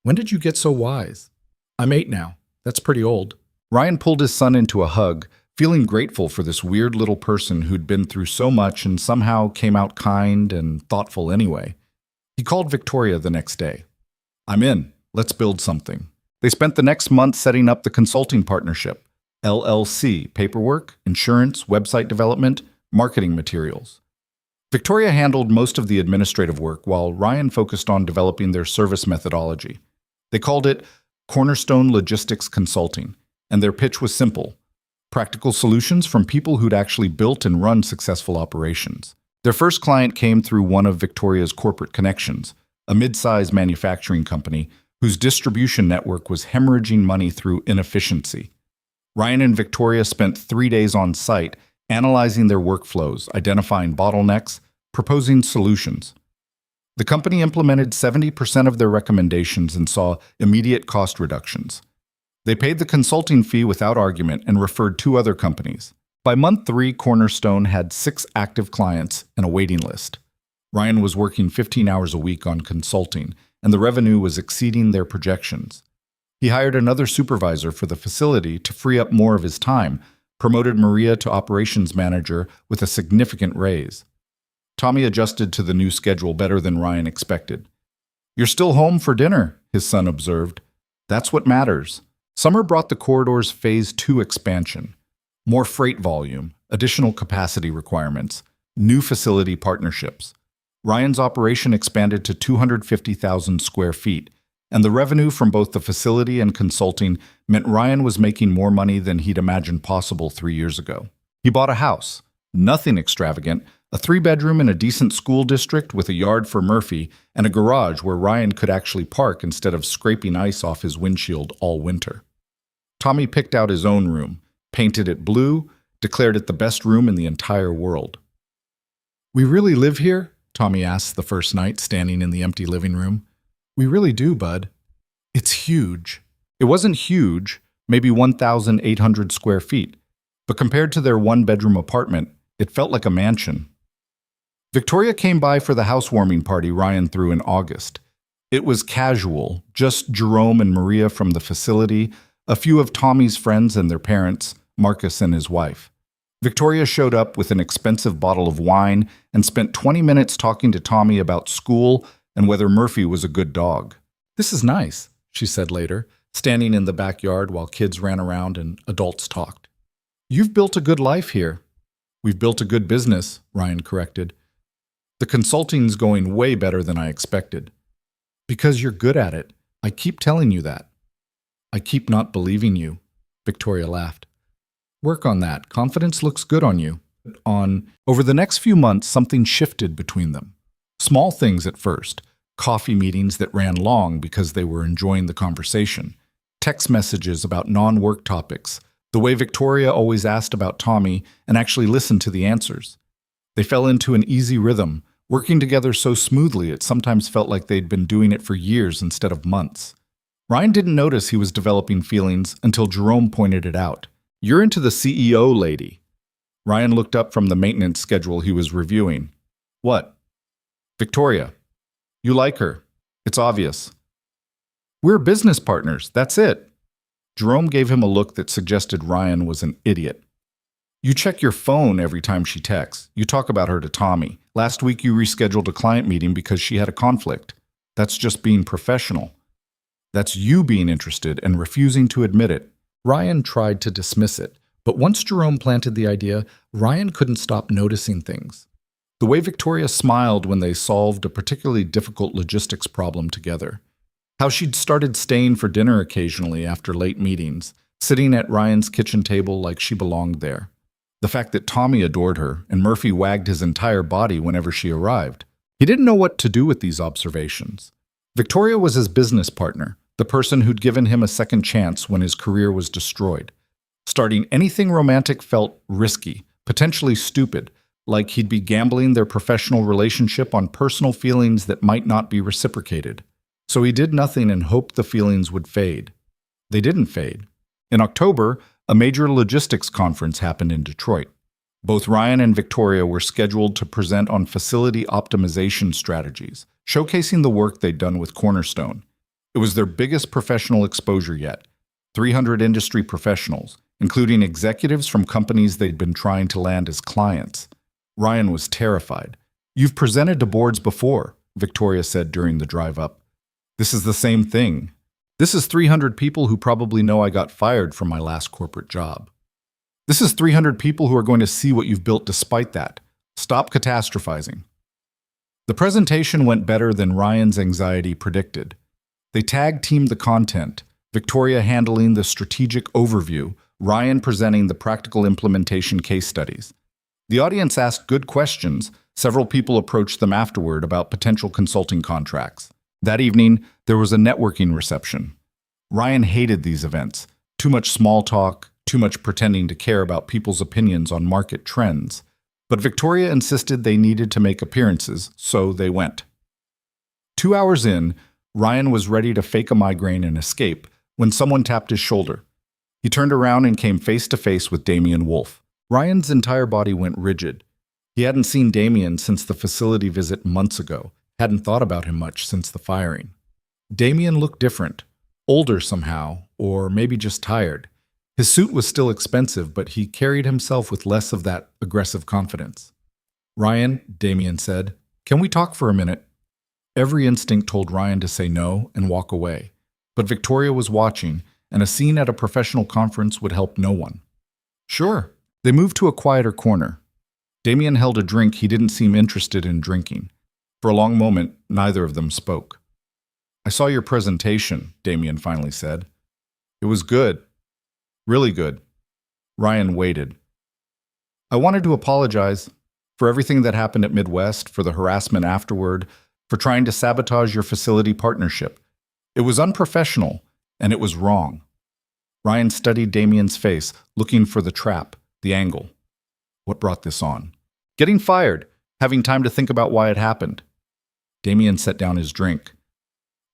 When did you get so wise?" "I'm 8 now. That's pretty old." Ryan pulled his son into a hug, feeling grateful for this weird little person who'd been through so much and somehow came out kind and thoughtful anyway. He called Victoria the next day. "I'm in. Let's build something." They spent the next month setting up the consulting partnership, LLC, paperwork, insurance, website development, marketing materials. Victoria handled most of the administrative work while Ryan focused on developing their service methodology. They called it Cornerstone Logistics Consulting, and their pitch was simple: practical solutions from people who'd actually built and run successful operations. Their first client came through one of Victoria's corporate connections, a mid-sized manufacturing company whose distribution network was hemorrhaging money through inefficiency. Ryan and Victoria spent 3 days on site, analyzing their workflows, identifying bottlenecks, proposing solutions. The company implemented 70% of their recommendations and saw immediate cost reductions. They paid the consulting fee without argument and referred 2 other companies. By month 3, Cornerstone had 6 active clients and a waiting list. Ryan was working 15 hours a week on consulting, and the revenue was exceeding their projections. He hired another supervisor for the facility to free up more of his time, promoted Maria to operations manager with a significant raise. Tommy adjusted to the new schedule better than Ryan expected. "You're still home for dinner," his son observed. "That's what matters." Summer brought the corridor's Phase 2 expansion. More freight volume, additional capacity requirements, new facility partnerships. Ryan's operation expanded to 250,000 square feet, and the revenue from both the facility and consulting meant Ryan was making more money than he'd imagined possible 3 years ago. He bought a house, nothing extravagant, a 3-bedroom in a decent school district with a yard for Murphy and a garage where Ryan could actually park instead of scraping ice off his windshield all winter. Tommy picked out his own room, painted it blue, declared it the best room in the entire world. "We really live here?" Tommy asked the first night, standing in the empty living room. "We really do, bud. It's huge." It wasn't huge, maybe 1,800 square feet, but compared to their 1-bedroom apartment, it felt like a mansion. Victoria came by for the housewarming party Ryan threw in August. It was casual, just Jerome and Maria from the facility, a few of Tommy's friends and their parents, Marcus and his wife. Victoria showed up with an expensive bottle of wine and spent 20 minutes talking to Tommy about school and whether Murphy was a good dog. "This is nice," she said later, standing in the backyard while kids ran around and adults talked. "You've built a good life here." "We've built a good business," Ryan corrected. "The consulting's going way better than I expected." "Because you're good at it. I keep telling you that." "I keep not believing you," Victoria laughed. "Work on that. Confidence looks good on you." Over the next few months, something shifted between them. Small things at first, coffee meetings that ran long because they were enjoying the conversation, text messages about non-work topics, the way Victoria always asked about Tommy and actually listened to the answers. They fell into an easy rhythm, working together so smoothly it sometimes felt like they'd been doing it for years instead of months. Ryan didn't notice he was developing feelings until Jerome pointed it out. "You're into the CEO lady." Ryan looked up from the maintenance schedule he was reviewing. "What?" "Victoria. You like her. It's obvious." "We're business partners, that's it." Jerome gave him a look that suggested Ryan was an idiot. You check your phone every time she texts. You talk about her to Tommy. Last week you rescheduled a client meeting because she had a conflict. That's just being professional. That's you being interested and refusing to admit it. Ryan tried to dismiss it, but once Jerome planted the idea, Ryan couldn't stop noticing things. The way Victoria smiled when they solved a particularly difficult logistics problem together. How she'd started staying for dinner occasionally after late meetings, sitting at Ryan's kitchen table like she belonged there. The fact that Tommy adored her and Murphy wagged his entire body whenever she arrived. He didn't know what to do with these observations. Victoria was his business partner, the person who'd given him a second chance when his career was destroyed. Starting anything romantic felt risky, potentially stupid, like he'd be gambling their professional relationship on personal feelings that might not be reciprocated. So he did nothing and hoped the feelings would fade. They didn't fade. In October, a major logistics conference happened in Detroit. Both Ryan and Victoria were scheduled to present on facility optimization strategies, showcasing the work they'd done with Cornerstone. It was their biggest professional exposure yet. 300 industry professionals, including executives from companies they'd been trying to land as clients. Ryan was terrified. "You've presented to boards before," Victoria said during the drive up. "This is the same thing. This is 300 people who probably know I got fired from my last corporate job. This is 300 people who are going to see what you've built despite that. Stop catastrophizing." The presentation went better than Ryan's anxiety predicted. They tag-teamed the content, Victoria handling the strategic overview, Ryan presenting the practical implementation case studies. The audience asked good questions. Several people approached them afterward about potential consulting contracts. That evening, there was a networking reception. Ryan hated these events. Too much small talk, too much pretending to care about people's opinions on market trends. But Victoria insisted they needed to make appearances, so they went. 2 hours in, Ryan was ready to fake a migraine and escape when someone tapped his shoulder. He turned around and came face to face with Damian Wolf. Ryan's entire body went rigid. He hadn't seen Damian since the facility visit months ago, hadn't thought about him much since the firing. Damian looked different, older somehow, or maybe just tired. His suit was still expensive, but he carried himself with less of that aggressive confidence. "Ryan," Damian said, "can we talk for a minute?" Every instinct told Ryan to say no and walk away. But Victoria was watching, and a scene at a professional conference would help no one. "Sure." They moved to a quieter corner. Damian held a drink he didn't seem interested in drinking. For a long moment, neither of them spoke. "I saw your presentation," Damian finally said. "It was good. Really good." Ryan waited. "I wanted to apologize for everything that happened at Midwest, for the harassment afterward, for trying to sabotage your facility partnership. It was unprofessional, and it was wrong." Ryan studied Damian's face, looking for the trap, the angle. What brought this on? Getting fired, having time to think about why it happened. Damian set down his drink.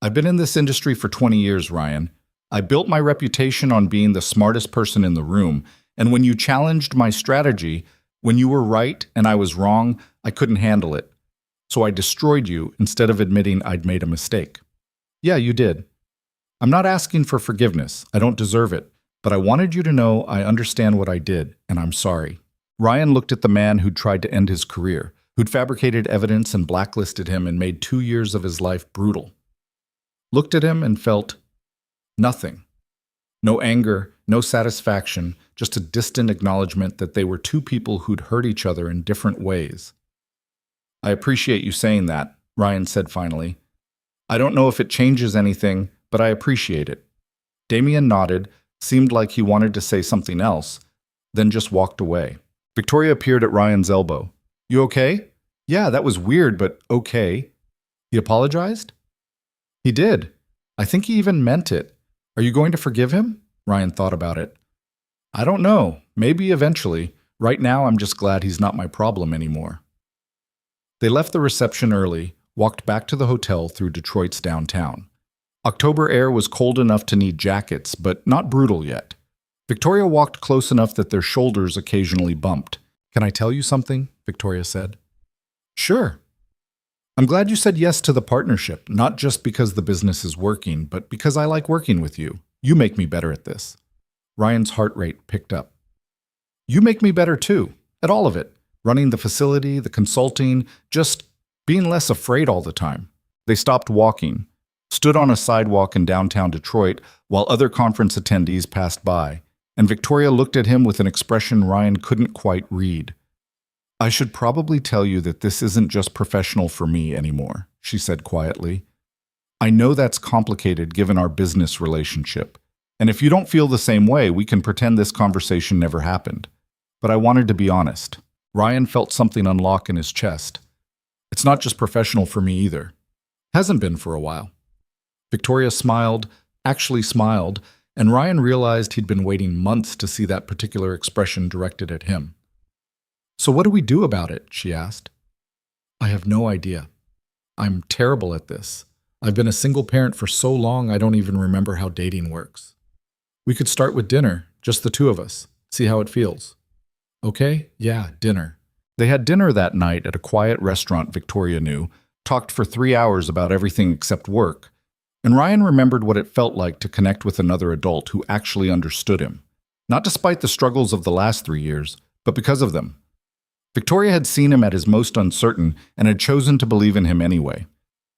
"I've been in this industry for 20 years, Ryan. I built my reputation on being the smartest person in the room, and when you challenged my strategy, when you were right and I was wrong, I couldn't handle it. So I destroyed you instead of admitting I'd made a mistake." "Yeah, you did. I'm not asking for forgiveness. I don't deserve it. But I wanted you to know I understand what I did, and I'm sorry." Ryan looked at the man who'd tried to end his career, who'd fabricated evidence and blacklisted him and made 2 years of his life brutal. Looked at him and felt nothing. No anger, no satisfaction, just a distant acknowledgement that they were two people who'd hurt each other in different ways. "I appreciate you saying that," Ryan said finally. "I don't know if it changes anything, but I appreciate it." Damian nodded, seemed like he wanted to say something else, then just walked away. Victoria appeared at Ryan's elbow. "You okay?" "Yeah, that was weird, but okay." "He apologized?" "He did. I think he even meant it. Are you going to forgive him?" Ryan thought about it. "I don't know. Maybe eventually. Right now, I'm just glad he's not my problem anymore." They left the reception early, walked back to the hotel through Detroit's downtown. October air was cold enough to need jackets, but not brutal yet. Victoria walked close enough that their shoulders occasionally bumped. "Can I tell you something?" Victoria said. "Sure." "I'm glad you said yes to the partnership, not just because the business is working, but because I like working with you. You make me better at this. Ryan's heart rate picked up. You make me better too, at all of it. Running the facility, the consulting, just being less afraid all the time. They stopped walking, stood on a sidewalk in downtown Detroit while other conference attendees passed by, and Victoria looked at him with an expression Ryan couldn't quite read. I should probably tell you that this isn't just professional for me anymore, she said quietly. I know that's complicated given our business relationship, and if you don't feel the same way, we can pretend this conversation never happened. But I wanted to be honest. Ryan felt something unlock in his chest. It's not just professional for me either. Hasn't been for a while. Victoria smiled, actually smiled, and Ryan realized he'd been waiting months to see that particular expression directed at him. So what do we do about it? She asked. I have no idea. I'm terrible at this. I've been a single parent for so long I don't even remember how dating works. We could start with dinner, just the two of us, see how it feels. Okay, yeah, dinner. They had dinner that night at a quiet restaurant Victoria knew, talked for 3 hours about everything except work, and Ryan remembered what it felt like to connect with another adult who actually understood him. Not despite the struggles of the last 3 years, but because of them. Victoria had seen him at his most uncertain and had chosen to believe in him anyway.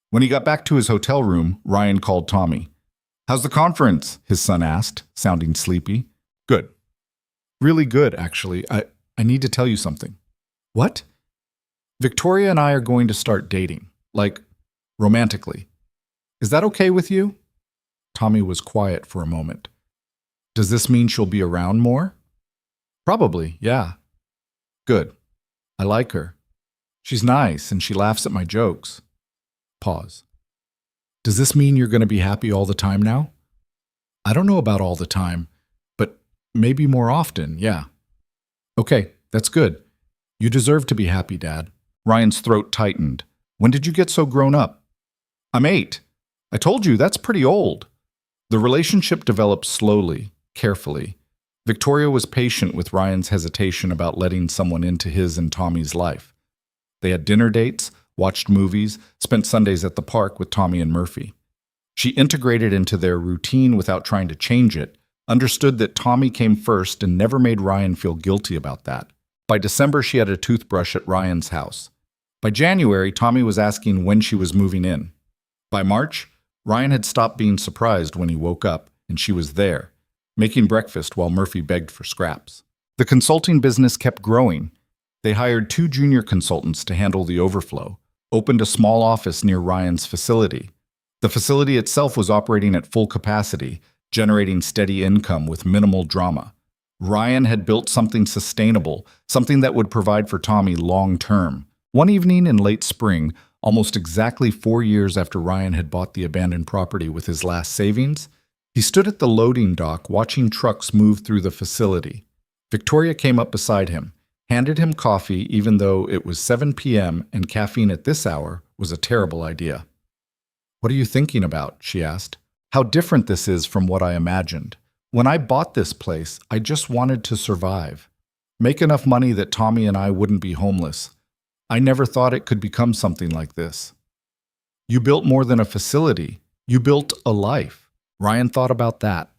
When he got back to his hotel room, Ryan called Tommy. How's the conference? His son asked, sounding sleepy. Good. Really good, actually. I need to tell you something. What? Victoria and I are going to start dating. Like, romantically. Is that okay with you? Tommy was quiet for a moment. Does this mean she'll be around more? Probably, yeah. Good. I like her. She's nice and she laughs at my jokes. Pause. Does this mean you're going to be happy all the time now? I don't know about all the time, but maybe more often, yeah. Okay, that's good. You deserve to be happy, Dad. Ryan's throat tightened. When did you get so grown up? I'm 8. I told you, that's pretty old. The relationship developed slowly, carefully. Victoria was patient with Ryan's hesitation about letting someone into his and Tommy's life. They had dinner dates, watched movies, spent Sundays at the park with Tommy and Murphy. She integrated into their routine without trying to change it, understood that Tommy came first and never made Ryan feel guilty about that. By December, she had a toothbrush at Ryan's house. By January, Tommy was asking when she was moving in. By March, Ryan had stopped being surprised when he woke up, and she was there, making breakfast while Murphy begged for scraps. The consulting business kept growing. They hired 2 junior consultants to handle the overflow, opened a small office near Ryan's facility. The facility itself was operating at full capacity, generating steady income with minimal drama. Ryan had built something sustainable, something that would provide for Tommy long term. One evening in late spring, almost exactly 4 years after Ryan had bought the abandoned property with his last savings, he stood at the loading dock watching trucks move through the facility. Victoria came up beside him, handed him coffee even though it was 7 p.m. and caffeine at this hour was a terrible idea. What are you thinking about? She asked. How different this is from what I imagined. When I bought this place, I just wanted to survive. Make enough money that Tommy and I wouldn't be homeless. I never thought it could become something like this. You built more than a facility. You built a life. Ryan thought about that.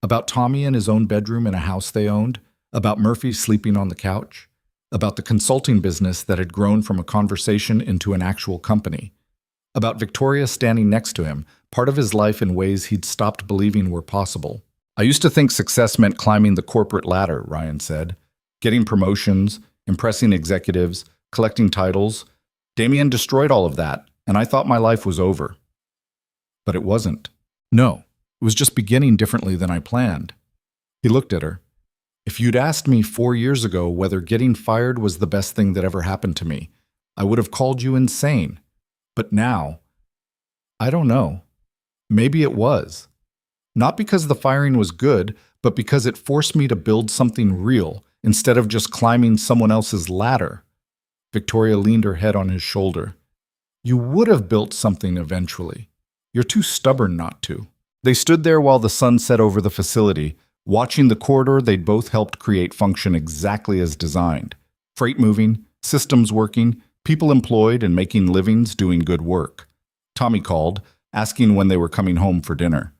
About Tommy in his own bedroom in a house they owned. About Murphy sleeping on the couch. About the consulting business that had grown from a conversation into an actual company. About Victoria standing next to him, part of his life in ways he'd stopped believing were possible. I used to think success meant climbing the corporate ladder, Ryan said. Getting promotions, impressing executives, collecting titles. Damien destroyed all of that, and I thought my life was over. But it wasn't. No, it was just beginning differently than I planned. He looked at her. If you'd asked me 4 years ago whether getting fired was the best thing that ever happened to me, I would have called you insane. But now, I don't know. Maybe it was. Not because the firing was good, but because it forced me to build something real instead of just climbing someone else's ladder. Victoria leaned her head on his shoulder. You would have built something eventually. You're too stubborn not to. They stood there while the sun set over the facility, watching the corridor they'd both helped create function exactly as designed. Freight moving, systems working, people employed and making livings doing good work. Tommy called, asking when they were coming home for dinner.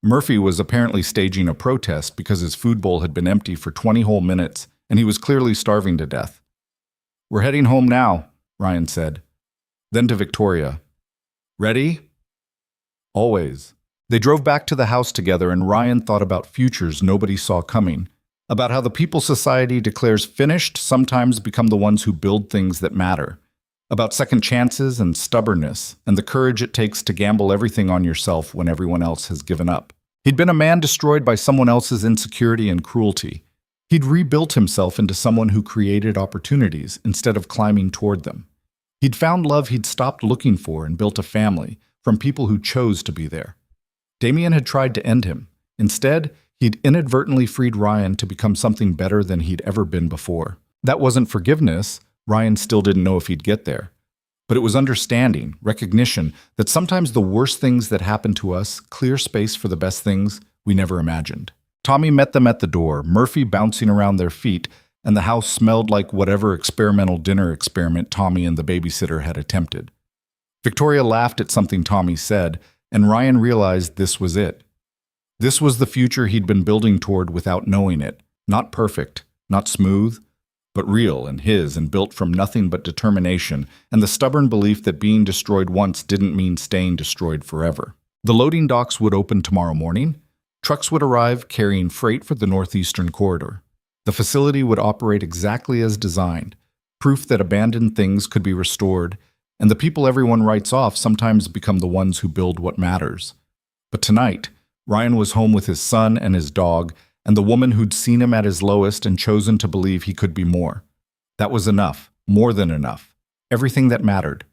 Murphy was apparently staging a protest because his food bowl had been empty for 20 whole minutes, and he was clearly starving to death. "We're heading home now," Ryan said. Then to Victoria. "Ready?" "Always." They drove back to the house together, and Ryan thought about futures nobody saw coming, about how the people society declares finished sometimes become the ones who build things that matter, about second chances and stubbornness, and the courage it takes to gamble everything on yourself when everyone else has given up. He'd been a man destroyed by someone else's insecurity and cruelty. He'd rebuilt himself into someone who created opportunities instead of climbing toward them. He'd found love he'd stopped looking for and built a family from people who chose to be there. Damien had tried to end him. Instead, he'd inadvertently freed Ryan to become something better than he'd ever been before. That wasn't forgiveness. Ryan still didn't know if he'd get there. But it was understanding, recognition, that sometimes the worst things that happen to us clear space for the best things we never imagined. Tommy met them at the door, Murphy bouncing around their feet, and the house smelled like whatever experimental dinner experiment Tommy and the babysitter had attempted. Victoria laughed at something Tommy said, and Ryan realized this was it. This was the future he'd been building toward without knowing it. Not perfect, not smooth, but real and his, and built from nothing but determination and the stubborn belief that being destroyed once didn't mean staying destroyed forever. The loading docks would open tomorrow morning. Trucks would arrive carrying freight for the Northeastern Corridor. The facility would operate exactly as designed, proof that abandoned things could be restored, and the people everyone writes off sometimes become the ones who build what matters. But tonight, Ryan was home with his son and his dog, and the woman who'd seen him at his lowest and chosen to believe he could be more. That was enough, more than enough, everything that mattered.